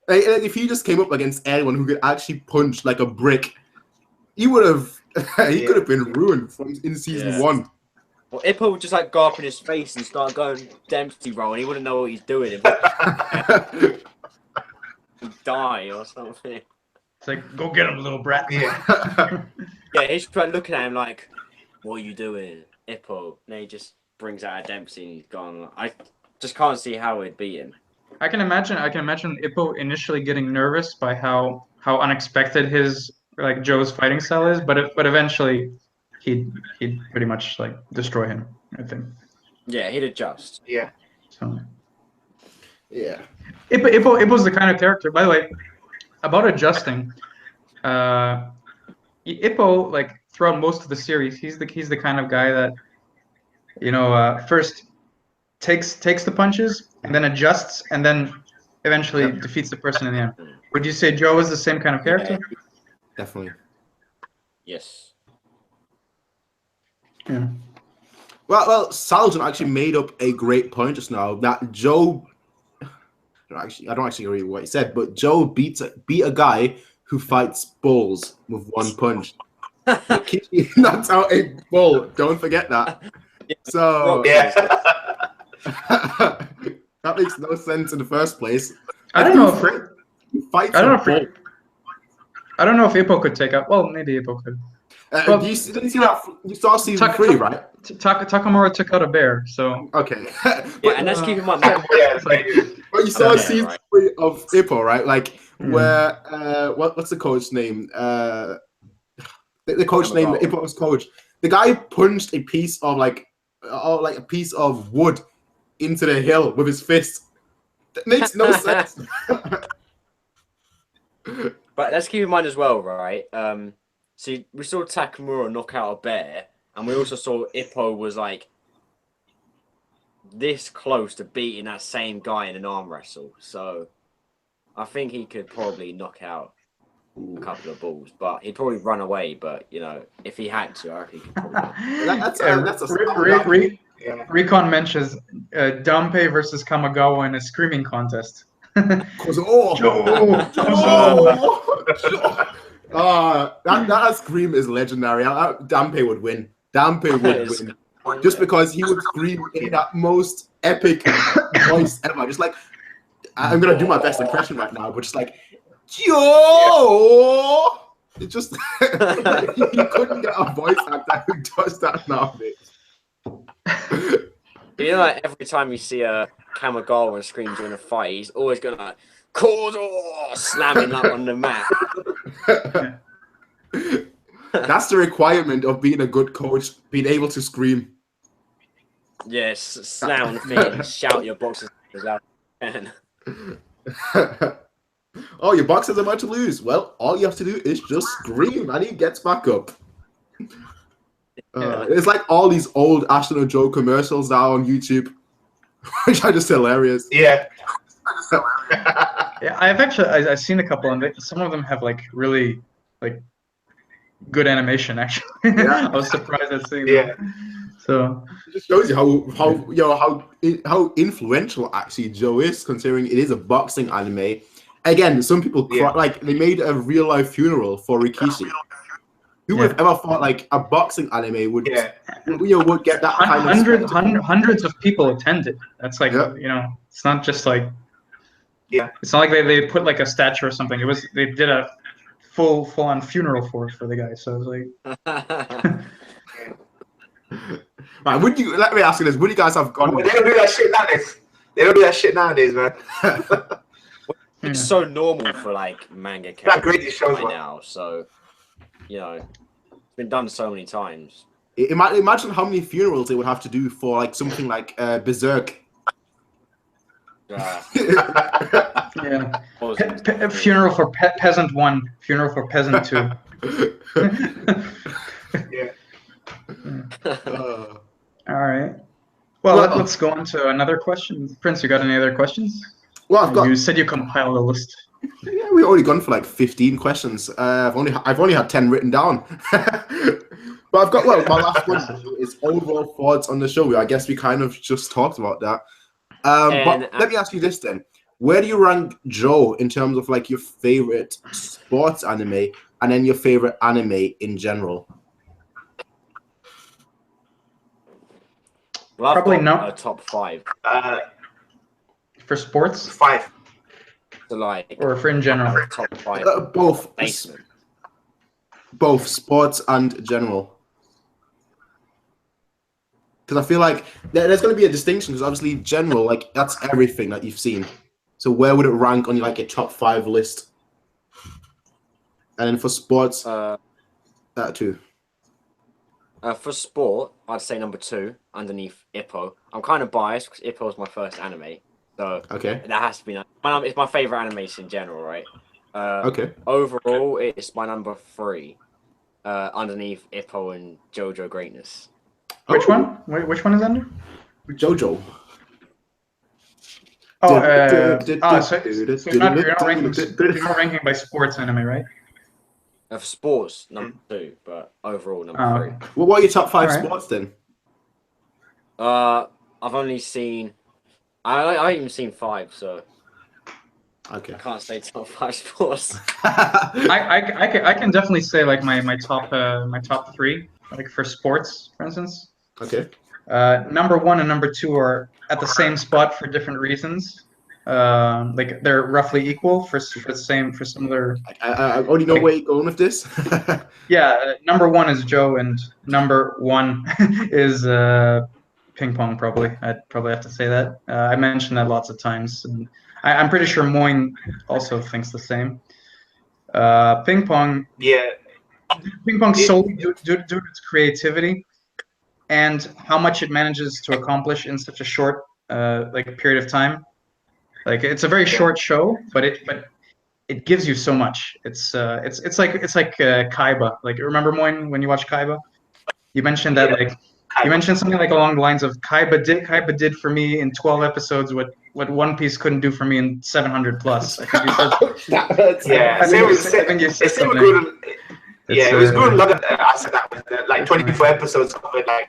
[SPEAKER 1] Like, if he just came up against anyone who could actually punch like a brick, he would have He could have been ruined from in season 1.
[SPEAKER 4] Well, Ippo would just like go up in his face and start going Dempsey roll, and he wouldn't know what he's doing. He'd die or something.
[SPEAKER 2] It's like, go get him, little brat.
[SPEAKER 3] Yeah.
[SPEAKER 4] Yeah, he's just like looking at him like, "What are you doing, Ippo?" And then he just brings out a Dempsey and he's gone. I just can't see how he'd beat him.
[SPEAKER 2] I can imagine Ippo initially getting nervous by how unexpected his like Joe's fighting style is, but eventually he'd pretty much like destroy him, I think.
[SPEAKER 4] Yeah, he'd adjust.
[SPEAKER 3] Yeah.
[SPEAKER 2] So
[SPEAKER 1] Yeah.
[SPEAKER 2] Ippo's the kind of character. By the way, about adjusting, Ippo, like throughout most of the series, he's the kind of guy that, you know, first takes the punches and then adjusts and then eventually defeats the person in the end. Would you say Joe is the same kind of character?
[SPEAKER 4] Yeah.
[SPEAKER 1] Definitely.
[SPEAKER 4] Yes.
[SPEAKER 2] Yeah.
[SPEAKER 1] Well, Saljan actually made up a great point just now that Joe. I don't actually agree with what he said, but Joe beat a guy who fights bulls with one punch. He knocks out a bull. Don't forget that. So
[SPEAKER 3] Yeah.
[SPEAKER 1] that makes no sense in the first place.
[SPEAKER 2] I don't know if Ippo could take out. Well, maybe Ippo could.
[SPEAKER 1] Well, you see that? You saw season 3, right?
[SPEAKER 2] Takamura took out a bear, so
[SPEAKER 1] Okay.
[SPEAKER 4] Yeah, and let's keep in mind.
[SPEAKER 3] Yeah.
[SPEAKER 1] But you saw
[SPEAKER 4] Okay,
[SPEAKER 1] season
[SPEAKER 4] right.
[SPEAKER 1] 3 of Ippo, right? Like where what's the coach name? The coach name, Ippo's coach. The guy punched a piece of like a piece of wood into the hill with his fist. That makes no sense.
[SPEAKER 4] But let's keep in mind as well, right? See, we saw Takamura knock out a bear, and we also saw Ippo was like this close to beating that same guy in an arm wrestle. So I think he could probably knock out a couple of bulls, but he'd probably run away. But you know, if he had to, I reckon he could probably.
[SPEAKER 2] Recon mentions Dampe versus Kamigawa in a screaming contest.
[SPEAKER 1] That scream is legendary. Dampe would win. Dampe would win. Just because he would scream in that most epic voice ever. Just like, I'm going to do my best impression right now, but just like, Yo! It just, you couldn't get a voice actor who does that nowadays.
[SPEAKER 4] You know, like every time you see a Kamigawa scream during a fight, he's always going like, Kodo! Slamming up on the mat.
[SPEAKER 1] That's the requirement of being a good coach, being able to scream.
[SPEAKER 4] Yes, slam on the feet and shout your boxers as loud as you can.
[SPEAKER 1] Oh, your boxer's about to lose. Well, all you have to do is just scream and he gets back up. It's like all these old Ashton and Joe commercials now on YouTube, which are just hilarious.
[SPEAKER 3] Yeah.
[SPEAKER 2] Yeah, I've seen a couple, and some of them have like really like good animation. Actually, I was surprised at seeing them. So
[SPEAKER 1] it just shows you how influential actually Joe is, considering it is a boxing anime. Again, some people cry, like they made a real life funeral for Rikishi. Who would have ever thought like a boxing anime would would get that kind of
[SPEAKER 2] hundreds of people attended. That's like it's not just like it's not like they put like a statue or something. It was they did a full on funeral for the guy. So it was like.
[SPEAKER 1] Right, let me ask you this: would you guys have gone?
[SPEAKER 3] They don't do that shit nowadays. They don't do that shit nowadays, man.
[SPEAKER 4] It's so normal for like manga characters right now. So it's been done so many times.
[SPEAKER 1] Imagine how many funerals they would have to do for like something like Berserk.
[SPEAKER 2] Funeral for Peasant 1, funeral for Peasant 2. All right. Well, let's go on to another question. Prince, you got any other questions?
[SPEAKER 1] Well,
[SPEAKER 2] you said you compiled a list.
[SPEAKER 1] Yeah, we've already gone for like 15 questions. I've only had 10 written down. But I've got my last one is overall thoughts on the show. I guess we kind of just talked about that. But let me ask you this then: where do you rank Joe in terms of like your favorite sports anime and then your favorite anime in general?
[SPEAKER 4] Well, I've
[SPEAKER 2] Probably
[SPEAKER 4] got
[SPEAKER 2] no-
[SPEAKER 4] a top 5.
[SPEAKER 2] For sports
[SPEAKER 3] 5.
[SPEAKER 4] So like,
[SPEAKER 2] or for in general?
[SPEAKER 4] top 5
[SPEAKER 1] Both.
[SPEAKER 4] basement.
[SPEAKER 1] Both sports and general. Because I feel like there's going to be a distinction. Because obviously, general, like that's everything that you've seen. So where would it rank on your like a top 5 list? And then for sports, that too.
[SPEAKER 4] For sport, I'd say number 2 underneath Ippo. I'm kind of biased because Ippo was my first anime, so
[SPEAKER 1] Okay.
[SPEAKER 4] that has to be. It's my favorite animation in general, right?
[SPEAKER 1] Okay.
[SPEAKER 4] Overall, it's my number 3, underneath Ippo and JoJo Greatness.
[SPEAKER 2] Which one? Which one is under?
[SPEAKER 1] JoJo.
[SPEAKER 2] So you're not ranking by sports anime, right?
[SPEAKER 4] For sports, number 2, but overall, number 3.
[SPEAKER 1] Well, what are your top 5
[SPEAKER 2] Alright.
[SPEAKER 1] sports then?
[SPEAKER 4] I've only seen. I haven't even seen 5, so
[SPEAKER 1] Okay.
[SPEAKER 4] I can't say top 5 sports.
[SPEAKER 2] I can definitely say like my top 3, like for sports, for instance.
[SPEAKER 1] Okay.
[SPEAKER 2] Number 1 and number 2 are at the same spot for different reasons. Like they're roughly equal for similar.
[SPEAKER 1] I already know where you're going with this.
[SPEAKER 2] Yeah, number 1 is Joe, and number 1 is ping pong. Probably, I'd probably have to say that. I mentioned that lots of times, and I'm pretty sure Moyne also thinks the same. Ping pong.
[SPEAKER 3] Yeah.
[SPEAKER 2] Ping pong solely due to its creativity and how much it manages to accomplish in such a short like period of time. Like it's a very short show, but it gives you so much. It's like Kaiba. Like remember Moyne when you watch Kaiba? You mentioned that like you mentioned something like along the lines of Kaiba did for me in 12 episodes what One Piece couldn't do for me in 700 plus. I think you said
[SPEAKER 1] That hurts.
[SPEAKER 3] Yeah.
[SPEAKER 2] I think you said something.
[SPEAKER 3] It was good luck. I said that with like 24 episodes of it. Like,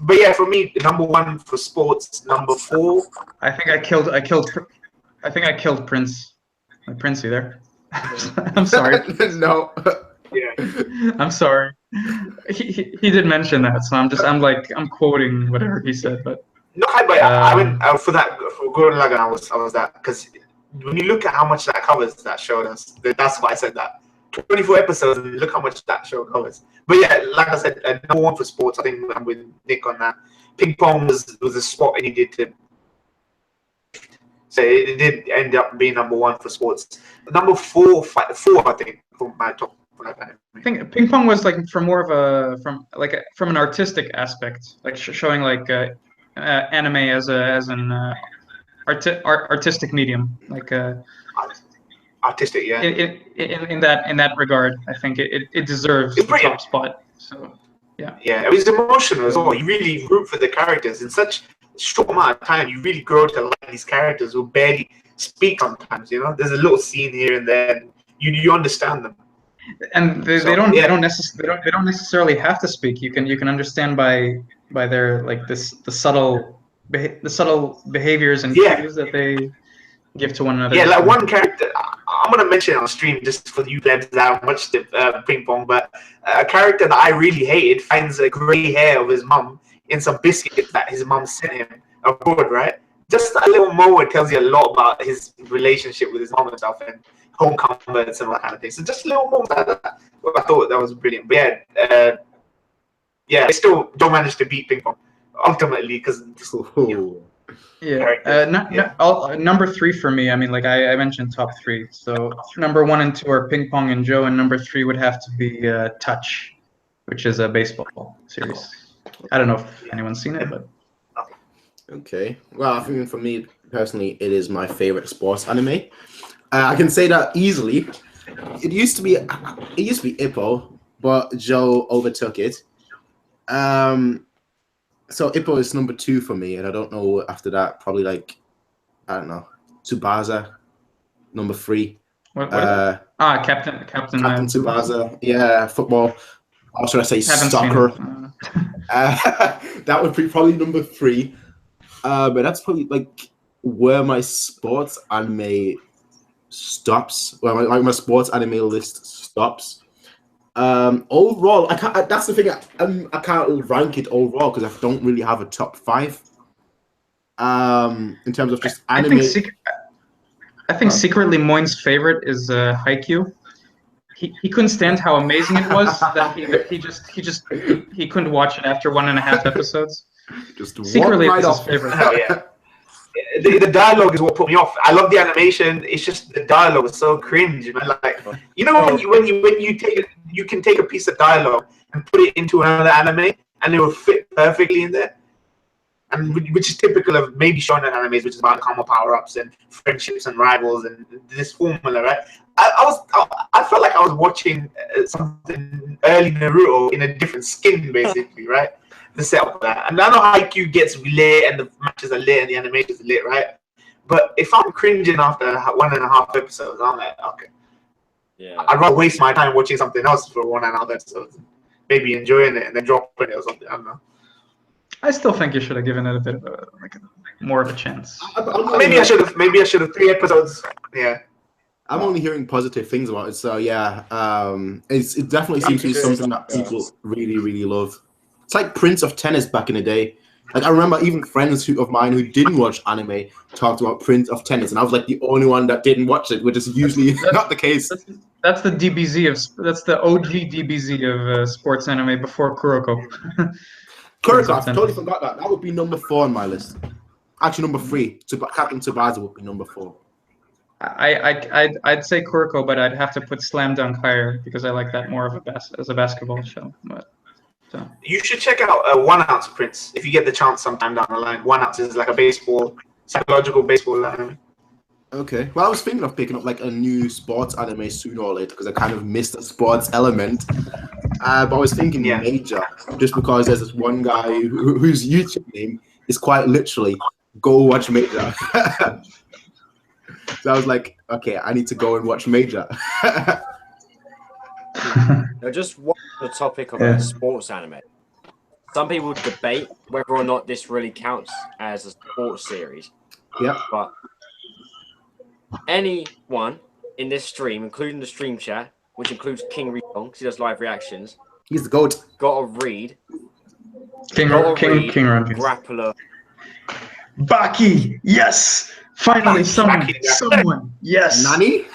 [SPEAKER 3] but yeah, for me, number 1 for sports, number 4.
[SPEAKER 2] I think I killed Prince. Like Prince, you there? I'm sorry.
[SPEAKER 1] No.
[SPEAKER 3] Yeah.
[SPEAKER 2] I'm sorry. He did mention that, so I'm quoting whatever he said, but
[SPEAKER 3] No, but I went for that for Gurren Lagann. I was that because when you look at how much that covers, that show, that's why I said that. 24 episodes, and look how much that show covers. But yeah, like I said, number 1 for sports. I think I'm with Nick on that. Ping pong was a spot and he did to. So it did end up being number 1 for sports. Number 4, I think, for my top 5.
[SPEAKER 2] I think ping pong was like from an artistic aspect, like showing like anime as an artistic medium, like
[SPEAKER 3] Artistic, yeah.
[SPEAKER 2] in that regard. I think it deserves the top spot. So yeah.
[SPEAKER 3] Yeah, it was emotional as well. You really root for the characters in such a short amount of time. You really grow to like these characters who barely speak sometimes. You know, there's a little scene here and there. And you understand them.
[SPEAKER 2] And they don't necessarily have to speak. You can understand by their like the subtle behaviors and cues that they give to one another.
[SPEAKER 3] Yeah, like one character. I'm gonna mention it on stream just for you plebs that have watched the ping pong. But a character that I really hated finds a grey hair of his mum in some biscuit that his mum sent him abroad. Right, just a little moment tells you a lot about his relationship with his mum and stuff, and home comforts and all that kind of thing. So just a little moment like that. I thought that was brilliant. But yeah, they still don't manage to beat ping pong ultimately because.
[SPEAKER 2] Number 3 for me. I mean, like I mentioned top 3. So number 1 and 2 are Ping Pong and Joe, and number 3 would have to be Touch, which is a baseball series. I don't know if anyone's seen it, but
[SPEAKER 1] okay. Well, I think for me personally, it is my favorite sports anime. I can say that easily. It used to be Ippo, but Joe overtook it. So Ippo is number 2 for me, and I don't know after that. Probably like I don't know, Tsubasa, number 3.
[SPEAKER 2] What Captain
[SPEAKER 1] Tsubasa. Yeah, football. Or should I say soccer? That would be probably number 3. But that's probably like where my sports anime stops. Well, my sports anime list stops. Overall, I can't. That's the thing. I can't rank it overall because I don't really have a top 5. In terms of just anime.
[SPEAKER 2] I think secretly Moin's favorite is Haikyuu. He couldn't stand how amazing it was that he couldn't watch it after 1.5 episodes.
[SPEAKER 1] Just
[SPEAKER 2] secretly
[SPEAKER 1] right
[SPEAKER 2] it's his
[SPEAKER 1] off.
[SPEAKER 2] favorite.
[SPEAKER 3] Oh, yeah. The dialogue is what put me off. I love the animation. It's just the dialogue is so cringe, man. Like, you know, when you take it, you can take a piece of dialogue and put it into another anime, and it will fit perfectly in there. And which is typical of maybe shonen animes, which is about karma power-ups and friendships and rivals and this formula, right? I felt like I was watching something early Naruto in a different skin, basically, right? The setup of that. And I know Haikyuu gets lit and the matches are lit and the animations are lit, right? But if I'm cringing after 1.5 episodes, I'm like, okay.
[SPEAKER 4] Yeah.
[SPEAKER 3] I'd rather waste my time watching something else for 1.5 episodes, maybe enjoying it and then dropping it or something. I don't know.
[SPEAKER 2] I still think you should have given it a bit of more of a chance.
[SPEAKER 3] Maybe I should have. 3 episodes. Yeah.
[SPEAKER 1] I'm only hearing positive things about it, so yeah, it definitely seems to be something that people really, really love. It's like Prince of Tennis back in the day. Like I remember even friends of mine who didn't watch anime talked about Prince of Tennis, and I was like the only one that didn't watch it, which is usually not the case.
[SPEAKER 2] That's the that's the OG DBZ of sports anime before Kuroko.
[SPEAKER 1] Kuroko, I totally forgot that. That would be number 4 on my list. Actually, number 3. Captain Tsubasa would be number 4.
[SPEAKER 2] I'd say Kuroko, but I'd have to put Slam Dunk higher because I like that more of as a basketball show. But so
[SPEAKER 3] You should check out 1 Ounce Prince if you get the chance sometime down the line. 1 Ounce is like a psychological baseball anime.
[SPEAKER 1] Okay. Well, I was thinking of picking up like a new sports anime sooner or later because I kind of missed the sports element. But I was thinking Major, just because there's this one guy whose YouTube name is quite literally "Go Watch Major." So I was like, okay, I need to go and watch Major.
[SPEAKER 4] Now, just one the topic of a sports anime. Some people debate whether or not this really counts as a sports series.
[SPEAKER 1] Yeah.
[SPEAKER 4] But anyone in this stream, including the stream chat, which includes King Rion, because he does live reactions,
[SPEAKER 1] He's the GOAT.
[SPEAKER 4] gotta read.
[SPEAKER 2] King Ron.
[SPEAKER 4] Grappler.
[SPEAKER 2] Baki, yes! Finally, someone, yes.
[SPEAKER 1] Nani?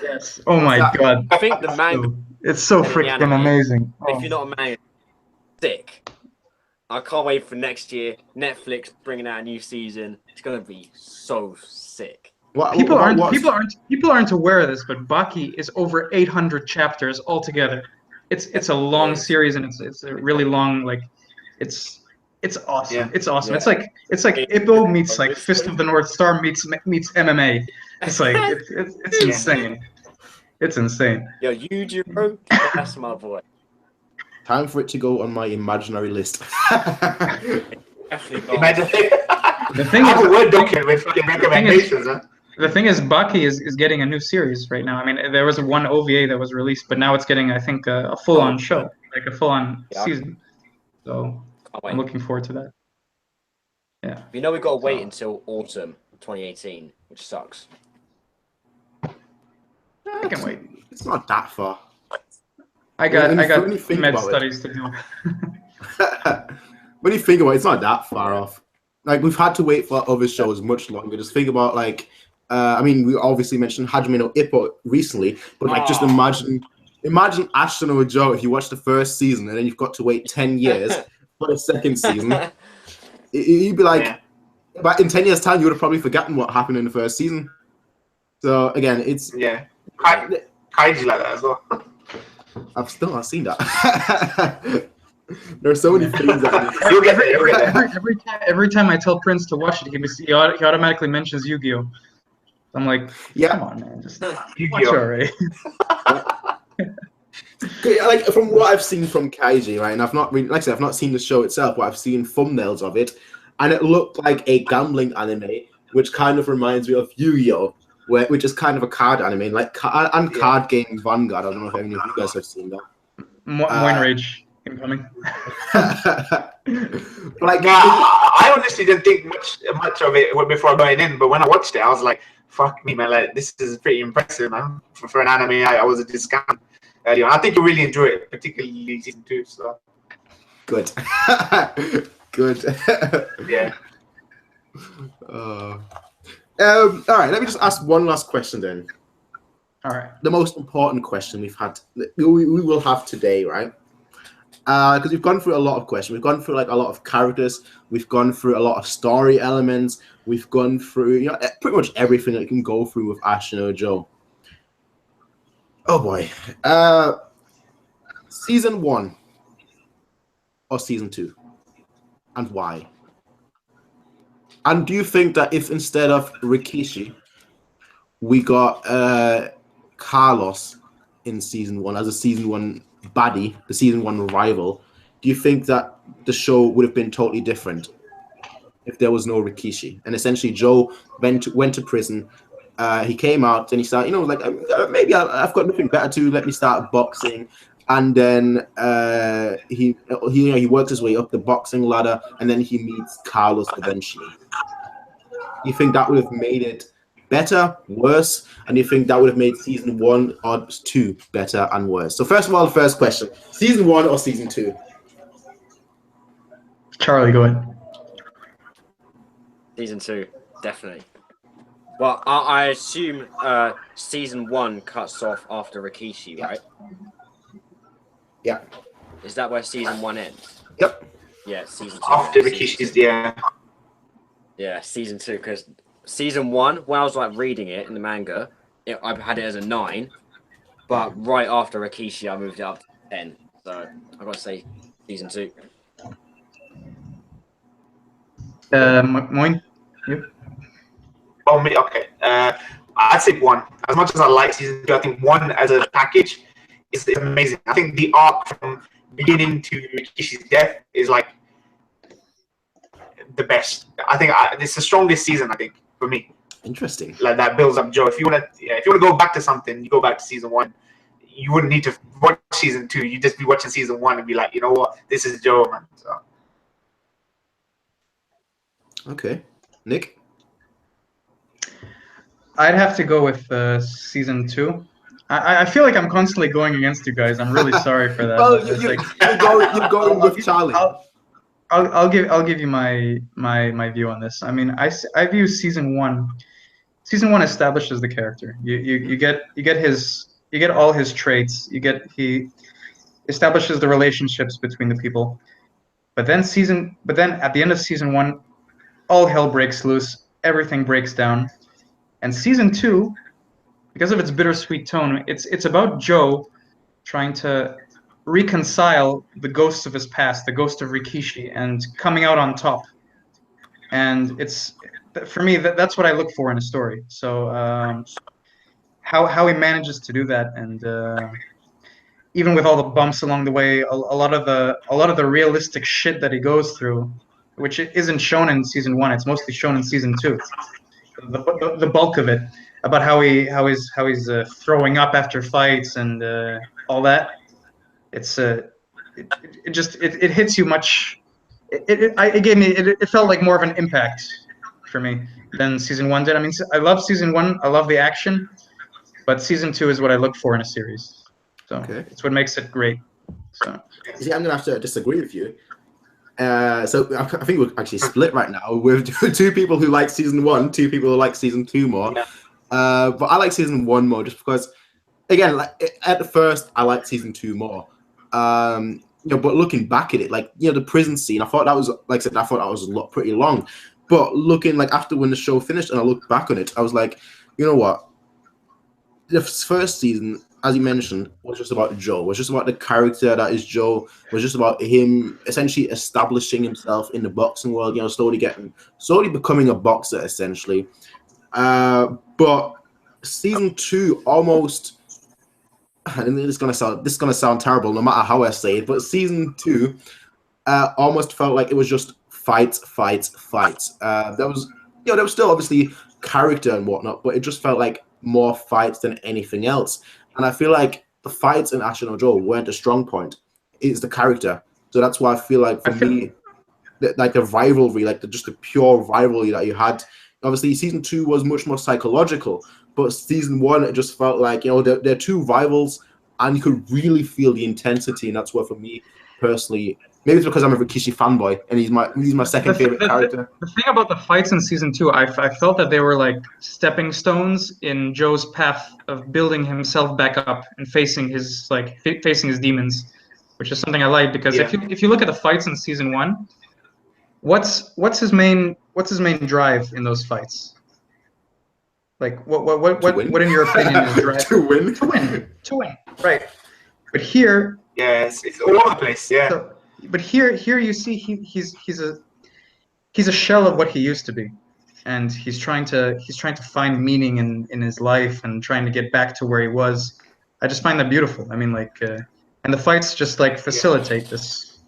[SPEAKER 2] Yes. Oh my god.
[SPEAKER 4] I think the manga.
[SPEAKER 2] It's so freaking amazing.
[SPEAKER 4] If you're not a manga, sick. I can't wait for next year. Netflix bringing out a new season. It's gonna be so sick.
[SPEAKER 2] People aren't aware of this, but Baki is over 800 chapters altogether. It's a long series, and it's a really long it's awesome. Yeah. It's awesome. Yeah. It's like Ippo meets like Fist of the North Star meets MMA. It's like it's insane. It's insane.
[SPEAKER 4] Yo, Yujiro, that's my boy.
[SPEAKER 1] Time for it to go on my imaginary list.
[SPEAKER 3] The
[SPEAKER 2] thing is, Baki is getting a new series right now. I mean, there was one OVA that was released, but now it's getting, I think, a full-on show, like a full-on season. So I'm looking forward to that. Yeah.
[SPEAKER 4] You know, we've got to wait until autumn 2018, which sucks.
[SPEAKER 2] I can wait.
[SPEAKER 1] It's not that far.
[SPEAKER 2] I got med studies to do.
[SPEAKER 1] When you think about it, it's not that far off. Like, we've had to wait for other shows much longer. Just think about, like, I mean, we obviously mentioned Hajime no Ippo recently, but, like, just imagine Ashton or Joe if you watch the first season and then you've got to wait 10 years for the second season. You'd be like, but in 10 years' time, you would have probably forgotten what happened in the first season. So, again, it's...
[SPEAKER 3] Yeah. Kaiji like that as well.
[SPEAKER 1] I've still not seen that. There's so many things that
[SPEAKER 3] you'll get it.
[SPEAKER 2] Every time I tell Prince to watch it, he automatically mentions Yu-Gi-Oh. I'm like, come on, man, just watch it already.
[SPEAKER 1] Like, from what I've seen from Kaiji, right, and I've not really, like I said, I've not seen the show itself, but I've seen thumbnails of it, and it looked like a gambling anime, which kind of reminds me of Yu-Gi-Oh, which is kind of a card anime, like card game Vanguard. I don't know if any of you guys have seen that.
[SPEAKER 2] Moin Rage incoming.
[SPEAKER 3] Like, I honestly didn't think much of it before going in, but when I watched it, I was like, "Fuck me, man! Like, this is pretty impressive, man. For an anime, I was a discount." early on. I think you'll really enjoy it, particularly season 2. So
[SPEAKER 1] Good. Good.
[SPEAKER 3] yeah.
[SPEAKER 1] All right, let me just ask one last question then.
[SPEAKER 2] All right.
[SPEAKER 1] The most important question we will have today, right? Because we've gone through a lot of questions. We've gone through like a lot of characters. We've gone through a lot of story elements. We've gone through pretty much everything that you can go through with Ashita Joe. Oh boy. Season 1 or season 2, and why? And do you think that if instead of Rikishi, we got Carlos in season 1 as a season 1 baddie, the season 1 rival, do you think that the show would have been totally different if there was no Rikishi? And essentially, Joe went to prison. He came out and he started, like, maybe I've got nothing better to do. Let me start boxing. And then he works his way up the boxing ladder, and then he meets Carlos eventually. You think that would have made it better, worse, and you think that would have made season 1 or 2 better and worse? So first of all, the first question: season 1 or season 2?
[SPEAKER 2] Charlie, go ahead.
[SPEAKER 4] Season 2, definitely. Well, I assume season 1 cuts off after Rikishi, right?
[SPEAKER 1] Yeah.
[SPEAKER 4] Is that where season 1 ends?
[SPEAKER 1] Yep.
[SPEAKER 4] Yeah, season 2.
[SPEAKER 3] After
[SPEAKER 4] yeah,
[SPEAKER 3] Rikishi's, yeah.
[SPEAKER 4] Yeah, season 2, because season 1, when I was like reading it in the manga, I had it as a 9, but right after Rikishi, I moved it up to 10. So I gotta say, season 2.
[SPEAKER 2] Moin, you?
[SPEAKER 3] Oh, me, okay. I'd say 1. As much as I like season 2, I think 1 as a package is amazing. I think the arc from beginning to Rikishi's death is like the best. I think it's the strongest season, I think, for me.
[SPEAKER 1] Interesting.
[SPEAKER 3] Like that builds up Joe. If you want to go back to something, you go back to season 1. You wouldn't need to watch season 2. You'd just be watching season 1 and be like, you know what, this is Joe, man. So.
[SPEAKER 1] Okay, Nick.
[SPEAKER 2] I'd have to go with season 2. I feel like I'm constantly going against you guys. I'm really sorry for that.
[SPEAKER 1] Well, you're going with Charlie.
[SPEAKER 2] I'll give you my view on this. I mean, I view season 1. Season 1 establishes the character. You get all his traits. He establishes the relationships between the people. But then at the end of season 1, all hell breaks loose. Everything breaks down. And season 2, because of its bittersweet tone, it's about Joe trying to reconcile the ghosts of his past, the ghost of Rikishi, and coming out on top. And it's, for me, that's what I look for in a story. So how he manages to do that, and even with all the bumps along the way, a lot of the realistic shit that he goes through, which isn't shown in season 1, it's mostly shown in season 2. The bulk of it, about how he's throwing up after fights and all that. It's it hits you much. It felt like more of an impact for me than season 1 did. I mean, I love season 1. I love the action, but season 2 is what I look for in a series. So it's what makes it great. So
[SPEAKER 1] see, I'm gonna have to disagree with you. So I think we're actually split right now with 2 people who like season 1, 2 people who like season 2 more.
[SPEAKER 3] Yeah.
[SPEAKER 1] But I like season 1 more just because, again, like at first I liked season 2 more. But looking back at it, like the prison scene, I thought that was, like I said, I thought that was pretty long. But looking like after when the show finished and I looked back on it, I was like, you know what? The first season, as you mentioned, was just about Joe. Was just about the character that is Joe. Was just about him essentially establishing himself in the boxing world. Slowly becoming a boxer, essentially. But season 2 almost. And this is gonna sound terrible, no matter how I say it. But season 2 almost felt like it was just fights. There was still obviously character and whatnot, but it just felt like more fights than anything else. And I feel like the fights in Ashita no Joe weren't a strong point. It's the character. So that's why I feel like me, like the rivalry, like just the pure rivalry that you had. Obviously, season 2 was much more psychological, but season 1 it just felt like they're 2 rivals, and you could really feel the intensity, and that's what for me personally. Maybe it's because I'm a Rikishi fanboy, and he's my second favorite character.
[SPEAKER 2] The thing about the fights in season 2, I felt that they were like stepping stones in Joe's path of building himself back up and facing his demons, which is something I like because if you look at the fights in season 1, what's his main drive in those fights? Like what in your opinion is drive?
[SPEAKER 1] To win.
[SPEAKER 2] To win. Right. But here,
[SPEAKER 3] it's all over the place. Yeah.
[SPEAKER 2] So, but here you see he's a shell of what he used to be, and he's trying to find meaning in his life and trying to get back to where he was. I just find that beautiful. I mean, and the fights just facilitate this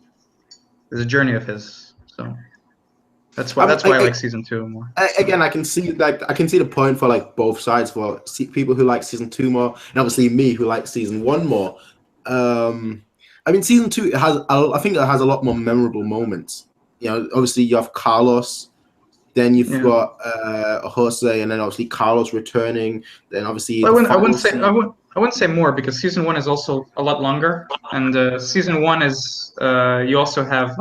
[SPEAKER 2] journey of his. So that's why I like season 2 more.
[SPEAKER 1] Again, I can see the point for both sides, for people who like season 2 more, and obviously me who like season 1 more. I mean, season 2 I think it has a lot more memorable moments. Obviously you have Carlos, then you've got Jose, and then obviously Carlos returning. Then obviously
[SPEAKER 2] I wouldn't say more, because season 1 is also a lot longer, and season 1 is you also have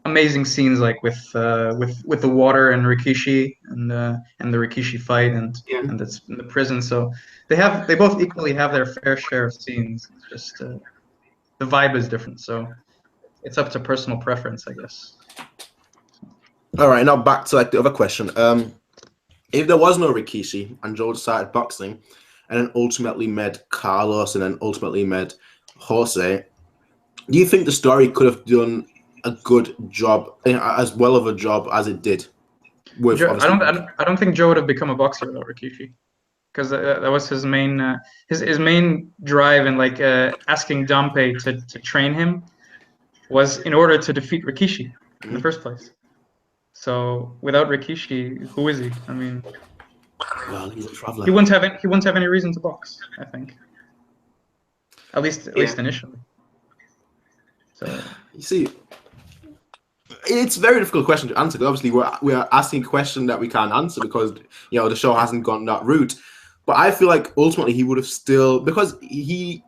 [SPEAKER 2] amazing scenes with the water and Rikishi and the Rikishi fight and that's in the prison. So they both equally have their fair share of scenes. It's just the vibe is different, so it's up to personal preference, I guess.
[SPEAKER 1] All right, now back to the other question. If there was no Rikishi and Joe started boxing, and then ultimately met Carlos, and then ultimately met Jose, do you think the story could have done a good job, as well of a job as it did?
[SPEAKER 2] I don't think Joe would have become a boxer without Rikishi, because that was his main his main drive in asking Dampé to train him was in order to defeat Rikishi in the first place. So without Rikishi, who is he? I mean,
[SPEAKER 1] well, he's a traveler.
[SPEAKER 2] He wouldn't have any reason to box, I think. At least initially. So
[SPEAKER 1] you see, it's a very difficult question to answer. Obviously, we're asking a question that we can't answer because the show hasn't gone that route. But I feel like ultimately he would have still, because he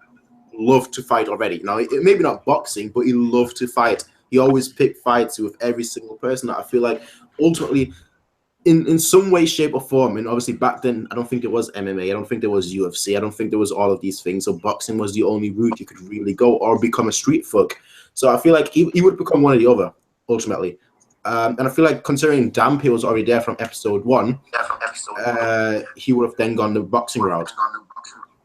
[SPEAKER 1] loved to fight already. Now, maybe not boxing, but he loved to fight. He always picked fights with every single person. I feel like ultimately, in some way, shape, or form, and obviously back then, I don't think there was MMA. I don't think there was UFC. I don't think there was all of these things. So boxing was the only route you could really go, or become a street thug. So I feel like he would become one or the other ultimately. And I feel like considering Dampé was already there from episode 1, he would have then gone the boxing route.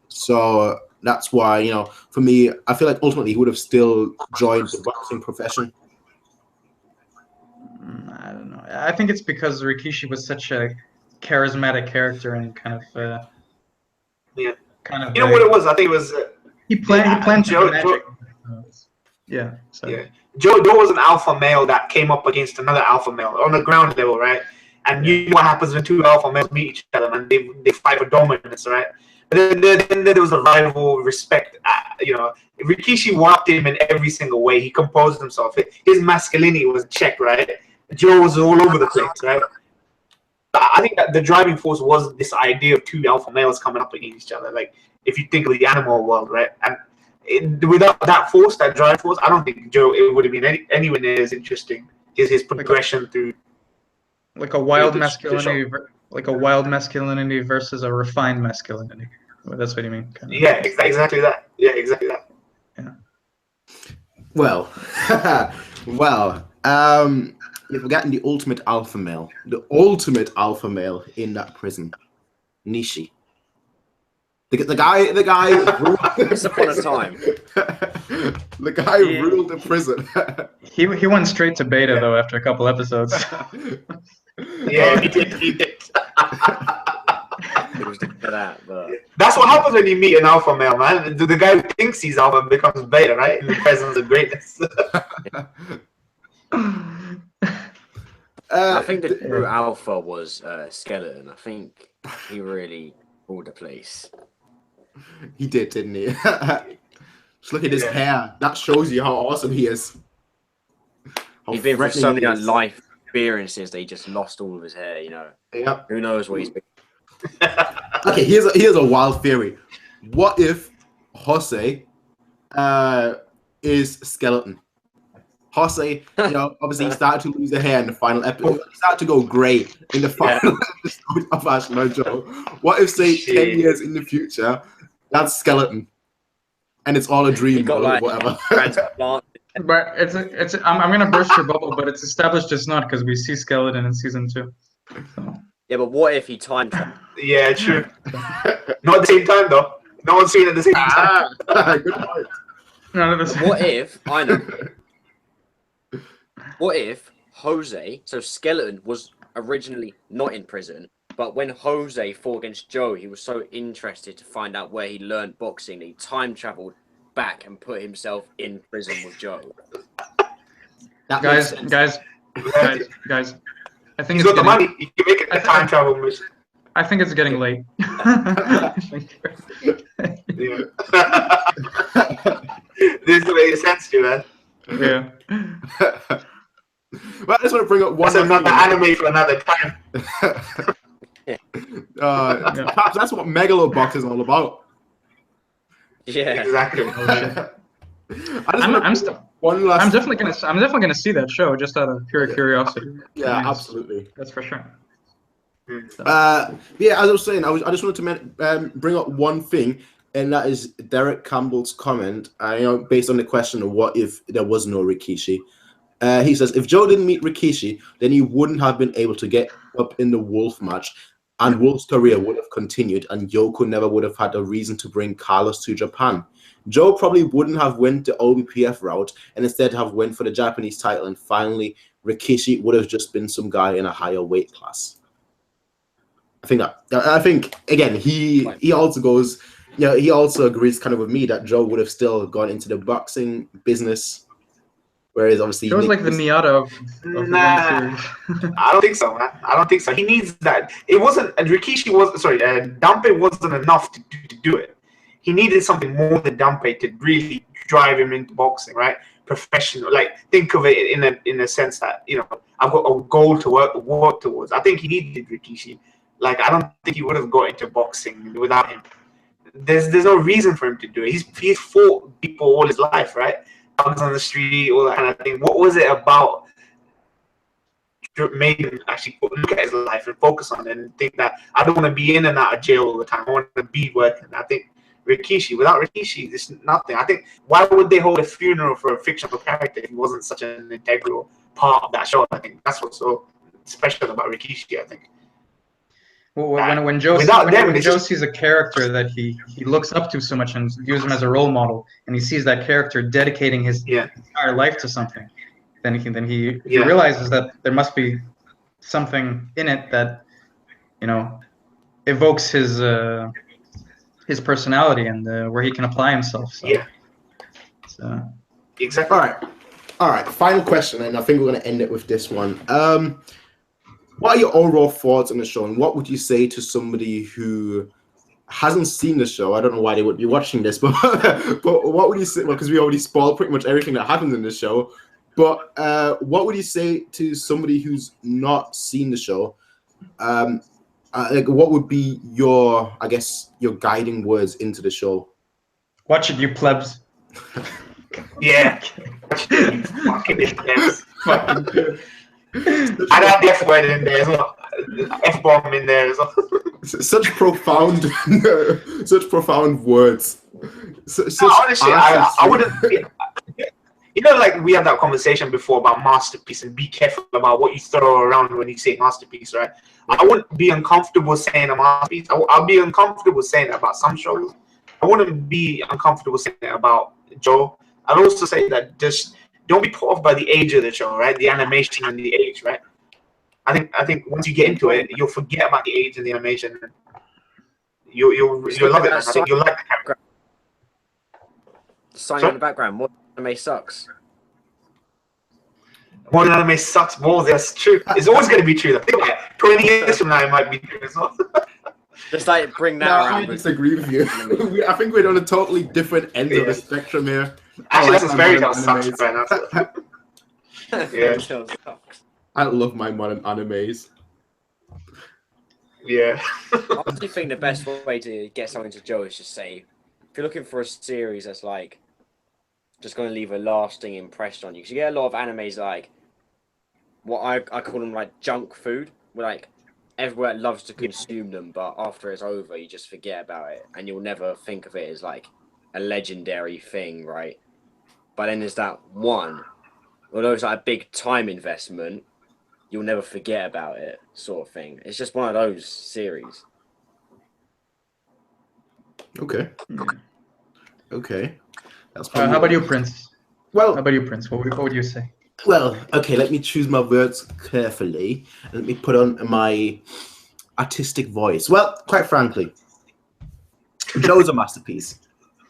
[SPEAKER 1] So that's why, for me, I feel like ultimately he would have still joined the boxing profession.
[SPEAKER 2] I don't know. I think it's because Rikishi was such a charismatic character and kind of.
[SPEAKER 3] You know what it was? I think it was.
[SPEAKER 2] He planned
[SPEAKER 3] Joe,
[SPEAKER 2] magic.
[SPEAKER 3] Yeah. Joe was an alpha male that came up against another alpha male on the ground level, right? And you know what happens when two alpha males meet each other, and they fight for dominance, right? But then there was a rival respect. Rikishi walked him in every single way. He composed himself. His masculinity was checked, right? Joe was all over the place, right? I think that the driving force was this idea of two alpha males coming up against each other. Like, if you think of the animal world, right? And without that force, that drive force, I don't think Joe it would have been anywhere near as interesting. His progression through
[SPEAKER 2] like a wild masculinity, like a wild masculinity versus a refined masculinity. Well, that's what you mean. Kind of.
[SPEAKER 3] Yeah, exactly that. Yeah, exactly that.
[SPEAKER 2] Yeah.
[SPEAKER 1] Well, you're forgetting the ultimate alpha male. The ultimate alpha male in that prison, Nishi. The guy
[SPEAKER 4] Once upon a time.
[SPEAKER 1] The guy ruled the prison.
[SPEAKER 2] He went straight to beta though after a couple episodes.
[SPEAKER 3] Yeah, he did.
[SPEAKER 4] It was for that, but
[SPEAKER 3] that's what happens when you meet an alpha male, man. The guy who thinks he's alpha becomes beta, right? In the presence of greatness.
[SPEAKER 4] I think the true alpha was Skeleton. I think he really ruled the place.
[SPEAKER 1] He did, didn't he? Just look at his hair. That shows you how awesome he is.
[SPEAKER 4] He's been through so many life experiences that he just lost all of his hair,
[SPEAKER 1] Yep.
[SPEAKER 4] Who knows what he's been.
[SPEAKER 1] Okay, here's a wild theory. What if Jose is skeleton. Jose, obviously he started to lose the hair in the final episode. He started to go grey in the final episode of Ashita Joe. What if, say, 10 years in the future, that's skeleton, and it's all a dream,
[SPEAKER 4] He got,
[SPEAKER 1] or
[SPEAKER 4] like,
[SPEAKER 1] whatever?
[SPEAKER 2] But I'm gonna burst your bubble, but it's established it's not because we see skeleton in season 2. So.
[SPEAKER 4] Yeah, but what if he time traveled?
[SPEAKER 3] Yeah, true. Not at the same time though. No one's seen it at the same time.
[SPEAKER 1] Good point.
[SPEAKER 4] What if I know? What if Jose, so Skeleton, was originally not in prison, but when Jose fought against Joe, he was so interested to find out where he learned boxing that he time traveled back and put himself in prison with Joe.
[SPEAKER 2] Guys, I think
[SPEAKER 3] He's got the money. He can make it a time travel mission.
[SPEAKER 2] I think it's getting late.
[SPEAKER 3] This makes sense to you, man.
[SPEAKER 2] Yeah.
[SPEAKER 1] Well, I just want to bring up one.
[SPEAKER 3] That's another anime for another time.
[SPEAKER 1] Perhaps that's what Megalobox is all about.
[SPEAKER 4] Yeah,
[SPEAKER 3] exactly.
[SPEAKER 2] I'm definitely gonna see that show just out of pure curiosity.
[SPEAKER 1] Yeah, absolutely.
[SPEAKER 2] That's for sure.
[SPEAKER 1] Yeah, as I was saying, I just wanted to bring up one thing, and that is Derek Campbell's comment. Based on the question of what if there was no Rikishi. He says, if Joe didn't meet Rikishi, then he wouldn't have been able to get up in the Wolf match, and Wolf's career would have continued, and Yoko never would have had a reason to bring Carlos to Japan. Joe probably wouldn't have went the OBPF route and instead have went for the Japanese title, and finally, Rikishi would have just been some guy in a higher weight class. I think again, he also goes, he also agrees kind of with me that Joe would have still gone into the boxing business. Whereas obviously
[SPEAKER 2] Joe's like the Miata of
[SPEAKER 3] nah, I don't think so, man. I don't think so. He needs that. It wasn't Rikishi was Dampe wasn't enough to do it. He needed something more than Dampe to really drive him into boxing, right? Professional. Like, think of it in a sense that, I've got a goal to work towards. I think he needed Rikishi. Like, I don't think he would have got into boxing without him. There's no reason for him to do it. He's fought people all his life, right? Dogs on the street, all that kind of thing. What was it about made him actually look at his life and focus on it and think that I don't want to be in and out of jail all the time. I want to be working. I think without Rikishi, there's nothing. I think, why would they hold a funeral for a fictional character if he wasn't such an integral part of that show? I think that's what's so special about Rikishi, I think.
[SPEAKER 2] Well, when Joe sees a character that he looks up to so much and views him as a role model, and he sees that character dedicating his entire life to something, then he realizes that there must be something in it that evokes his personality and where he can apply himself. So.
[SPEAKER 3] Exactly.
[SPEAKER 1] All right. Final question, and I think we're going to end it with this one. What are your overall thoughts on the show, and what would you say to somebody who hasn't seen the show? I don't know why they would be watching this, but what would you say? Well, because we already spoiled pretty much everything that happens in the show. But what would you say to somebody who's not seen the show? What would be your guiding words into the show?
[SPEAKER 2] Watch it, you plebs.
[SPEAKER 3] Yeah. Watch it, you fucking plebs. I'd have the F word in there as well. F-bomb in there as well.
[SPEAKER 1] Such profound words.
[SPEAKER 3] Honestly, I wouldn't. Like we had that conversation before about masterpiece and be careful about what you throw around when you say masterpiece, right? I wouldn't be uncomfortable saying a masterpiece. I'll be uncomfortable saying that about some shows. I wouldn't be uncomfortable saying that about Joe. I'd also say that just don't be put off by the age of the show, right? The animation and the age, right? I think once you get into it, you'll forget about the age and the animation. You'll love it. I think you'll like the character.
[SPEAKER 4] Sign in the background. More anime sucks.
[SPEAKER 3] Modern anime sucks balls. That's true. It's always going to be true. I think like 20 years from now, it might be true as well.
[SPEAKER 4] Just like bring that around.
[SPEAKER 1] I disagree with you. I think we're on a totally different end of the spectrum here.
[SPEAKER 3] Actually, that's very sucks right now. Yeah.
[SPEAKER 1] I love my modern animes.
[SPEAKER 3] Yeah.
[SPEAKER 4] I honestly think the best way to get someone to Joe is just say, if you're looking for a series that's like just going to leave a lasting impression on you, because you get a lot of animes like what I call them like junk food, where like everyone loves to consume them, but after it's over, you just forget about it, and you'll never think of it as like a legendary thing, right? But then there's that one, although it's like a big time investment, you'll never forget about it, sort of thing. It's just one of those series.
[SPEAKER 1] Okay. Okay. That's
[SPEAKER 2] How about you, Prince?
[SPEAKER 1] Well,
[SPEAKER 2] how about you, Prince? What would you say?
[SPEAKER 1] Well, okay, let me choose my words carefully. Let me put on my artistic voice. Well, quite frankly, Joe's a masterpiece.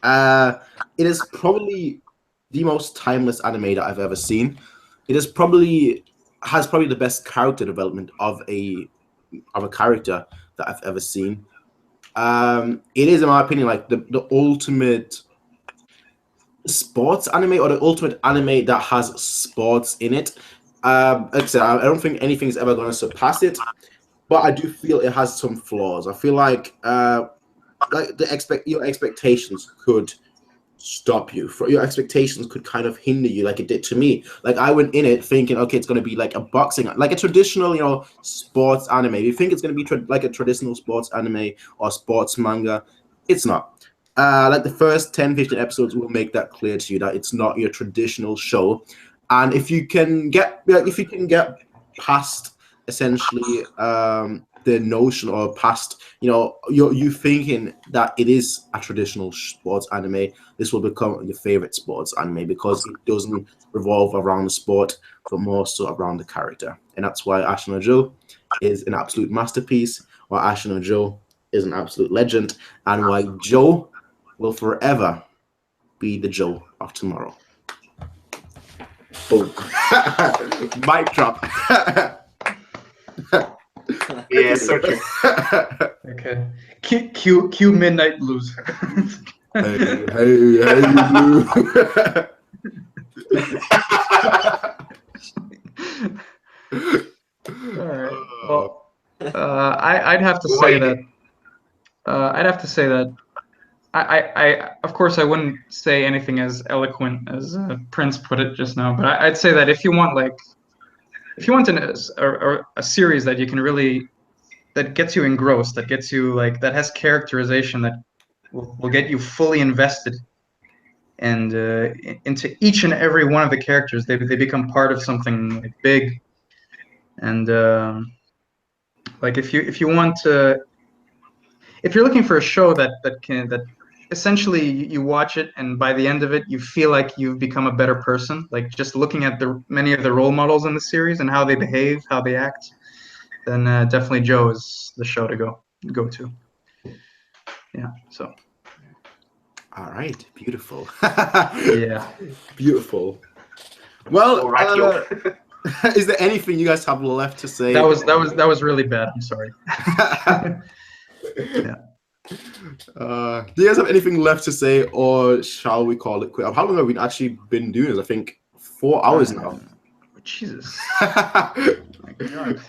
[SPEAKER 1] It is probably the most timeless anime that I've ever seen. It is probably has probably the best character development of a character that I've ever seen. It is, in my opinion, like the ultimate sports anime, or the ultimate anime that has sports in it. Like I said, I don't think anything's ever going to surpass it, but I do feel it has some flaws. I feel like your expectations could stop you. Your expectations could kind of hinder you, like it did to me. Like I went in it thinking, okay, it's going to be like a boxing, like a traditional, sports anime. You think it's going to be like a traditional sports anime or sports manga? It's not. Like the first 10-15 episodes will make that clear to you that it's not your traditional show. And if you can get past essentially the notion, or past you thinking that it is a traditional sports anime, this will become your favorite sports anime, because it doesn't revolve around the sport but more so around the character. And that's why Ashita Joe is an absolute masterpiece, why Ashita Joe is an absolute legend, and why Joe will forever be the Joe of tomorrow. Boom. Mic drop.
[SPEAKER 3] Yeah, so true.
[SPEAKER 2] Okay. Cue Midnight Blues.
[SPEAKER 1] Hey, you.
[SPEAKER 2] All right. Well, I'd have to say that. I of course I wouldn't say anything as eloquent as Prince put it just now, but I'd say that if you want a series that you can really, that gets you engrossed, that gets you that has characterization that will get you fully invested and into each and every one of the characters, they become part of something big, and if you want to, if you're looking for a show that essentially you watch it and by the end of it you feel like you've become a better person, like just looking at many of the role models in the series and how they behave, how they act, then definitely Joe is the show to go to. Yeah. So.
[SPEAKER 1] All right. Beautiful.
[SPEAKER 2] Yeah.
[SPEAKER 1] Beautiful. Well,
[SPEAKER 3] All right,
[SPEAKER 1] is there anything you guys have left to say?
[SPEAKER 2] That was really bad. I'm sorry. Yeah.
[SPEAKER 1] Do you guys have anything left to say, or shall we call it quit? How long have we actually been doing this? I think 4 hours now.
[SPEAKER 2] Jesus. My God.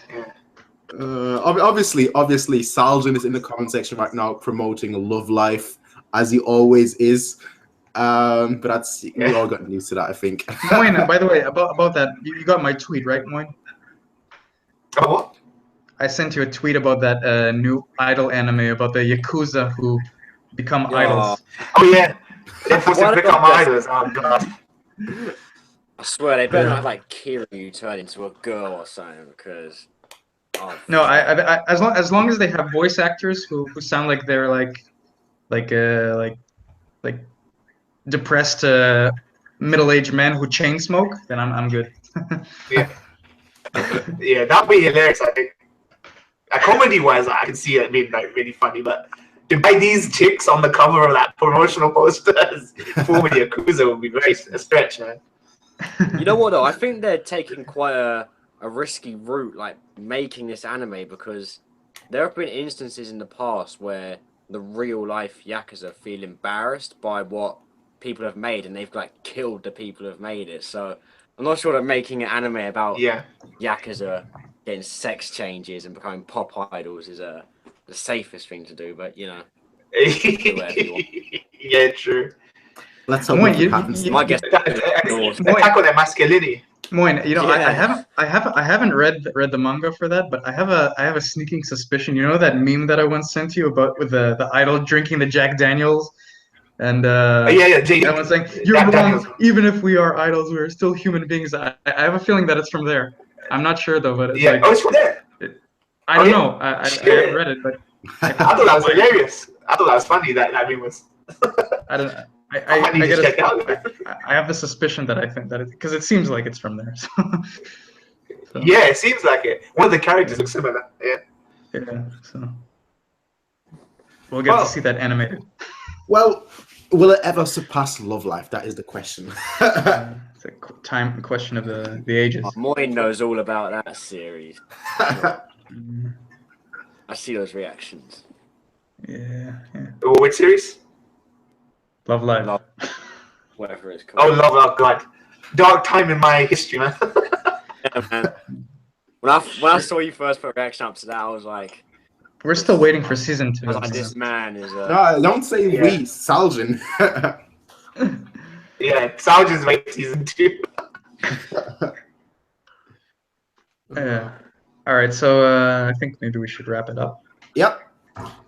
[SPEAKER 1] Obviously, Saljan is in the comment section right now promoting Love Life, as he always is. But we all got used to that, I think.
[SPEAKER 2] Moin, by the way, about that, you got my tweet, right, Moin?
[SPEAKER 3] Oh, what?
[SPEAKER 2] I sent you a tweet about that new idol anime about the Yakuza who become idols.
[SPEAKER 3] Oh yeah, they're forced to become idols. Oh God.
[SPEAKER 4] I swear they better not like Kiryu turn into a girl or something, because.
[SPEAKER 2] No, I as long as they have voice actors who sound like they're like depressed middle-aged men who chain smoke, then I'm good.
[SPEAKER 3] Yeah, yeah, that'd be hilarious. I think. Comedy-wise, I can see it being really funny, but to buy these chicks on the cover of that promotional poster as former Yakuza would be very a stretch, man.
[SPEAKER 4] You know what though? I think they're taking quite a risky route, like making this anime, because there have been instances in the past where the real life Yakuza feel embarrassed by what people have made, and they've killed the people who have made it. So I'm not sure that making an anime about Yakuza getting sex changes and becoming pop idols is the safest thing to do, but do whatever you want.
[SPEAKER 3] Yeah, true.
[SPEAKER 1] Let's hope
[SPEAKER 2] Moin,
[SPEAKER 1] nothing happens.
[SPEAKER 4] My guess.
[SPEAKER 3] Attack on their masculinity.
[SPEAKER 2] Moin, you know,
[SPEAKER 4] Yeah.
[SPEAKER 2] I haven't read the manga for that, but I have a sneaking suspicion. You know that meme that I once sent you about with the idol drinking the Jack Daniels, and
[SPEAKER 3] Yeah, Jay.
[SPEAKER 2] everyone's saying you're
[SPEAKER 3] Jack
[SPEAKER 2] wrong.
[SPEAKER 3] Daniels.
[SPEAKER 2] Even if we are idols, we're still human beings. I have a feeling that it's from there. I'm not sure though, but it's
[SPEAKER 3] Yeah.
[SPEAKER 2] like
[SPEAKER 3] Oh, it's from there.
[SPEAKER 2] I don't
[SPEAKER 3] yeah?
[SPEAKER 2] know. I haven't read it, but
[SPEAKER 3] I thought that was hilarious. I thought that was funny. That meme was.
[SPEAKER 2] I don't.
[SPEAKER 3] I need to check out.
[SPEAKER 2] I have the suspicion that I think that because it seems like it's from there. So,
[SPEAKER 3] Yeah, it seems like it. One of the characters looks similar. Yeah.
[SPEAKER 2] yeah. So we'll get to see that animated.
[SPEAKER 1] Well, will it ever surpass Love Life? That is the question.
[SPEAKER 2] It's a question of the ages.
[SPEAKER 4] Moin knows all about that series.
[SPEAKER 2] Mm,
[SPEAKER 4] I see those reactions.
[SPEAKER 2] yeah.
[SPEAKER 3] Which series?
[SPEAKER 2] Love Live.
[SPEAKER 4] Love, whatever it's called.
[SPEAKER 3] Oh, Love. Oh, God. Dark time in my history, man.
[SPEAKER 4] Yeah, man. When I saw you first put reaction up to that, I was like,
[SPEAKER 2] We're still waiting for season 2.
[SPEAKER 4] I was like, this man is.
[SPEAKER 1] No, don't say we, Saljan.
[SPEAKER 3] Yeah, Salge's wait season 2.
[SPEAKER 2] Yeah. All right. So I think maybe we should wrap it up.
[SPEAKER 1] Yep.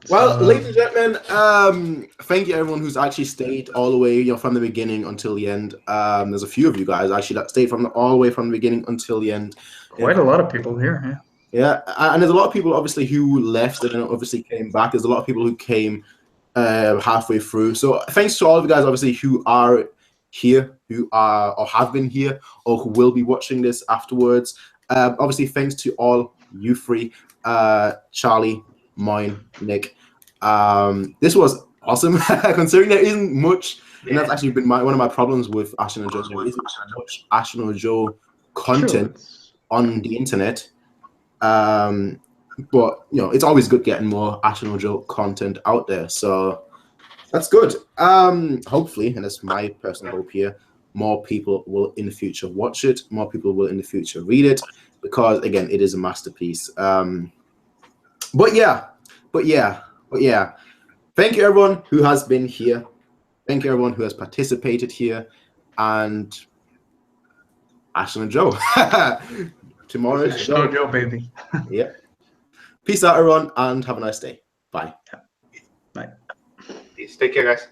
[SPEAKER 1] Well,
[SPEAKER 2] So,
[SPEAKER 1] ladies and gentlemen, thank you everyone who's actually stayed all the way, from the beginning until the end. There's a few of you guys actually that stayed all the way from the beginning until the end.
[SPEAKER 2] quite a lot of people here.
[SPEAKER 1] Yeah, and there's a lot of people obviously who left and then obviously came back. There's a lot of people who came halfway through. So thanks to all of you guys, obviously, who are here, who are or have been here, or who will be watching this afterwards. Obviously, thanks to all you three, Charlie, mine, Nick. This was awesome, considering there isn't much, and that's actually been one of my problems with Ashton and Joe. There isn't much Ashton and Joe content on the internet. But it's always good getting more Ashton and Joe content out there. So that's good. Hopefully, and that's my personal hope here, more people will in the future watch it. More people will in the future read it, because again, it is a masterpiece. But yeah. Thank you everyone who has been here. Thank you everyone who has participated here. And Ashton and Joe. Tomorrow's show.
[SPEAKER 2] Joe, baby.
[SPEAKER 1] Yeah. Peace out everyone and have a nice day. Bye.
[SPEAKER 2] Bye.
[SPEAKER 3] Peace. Take care, guys.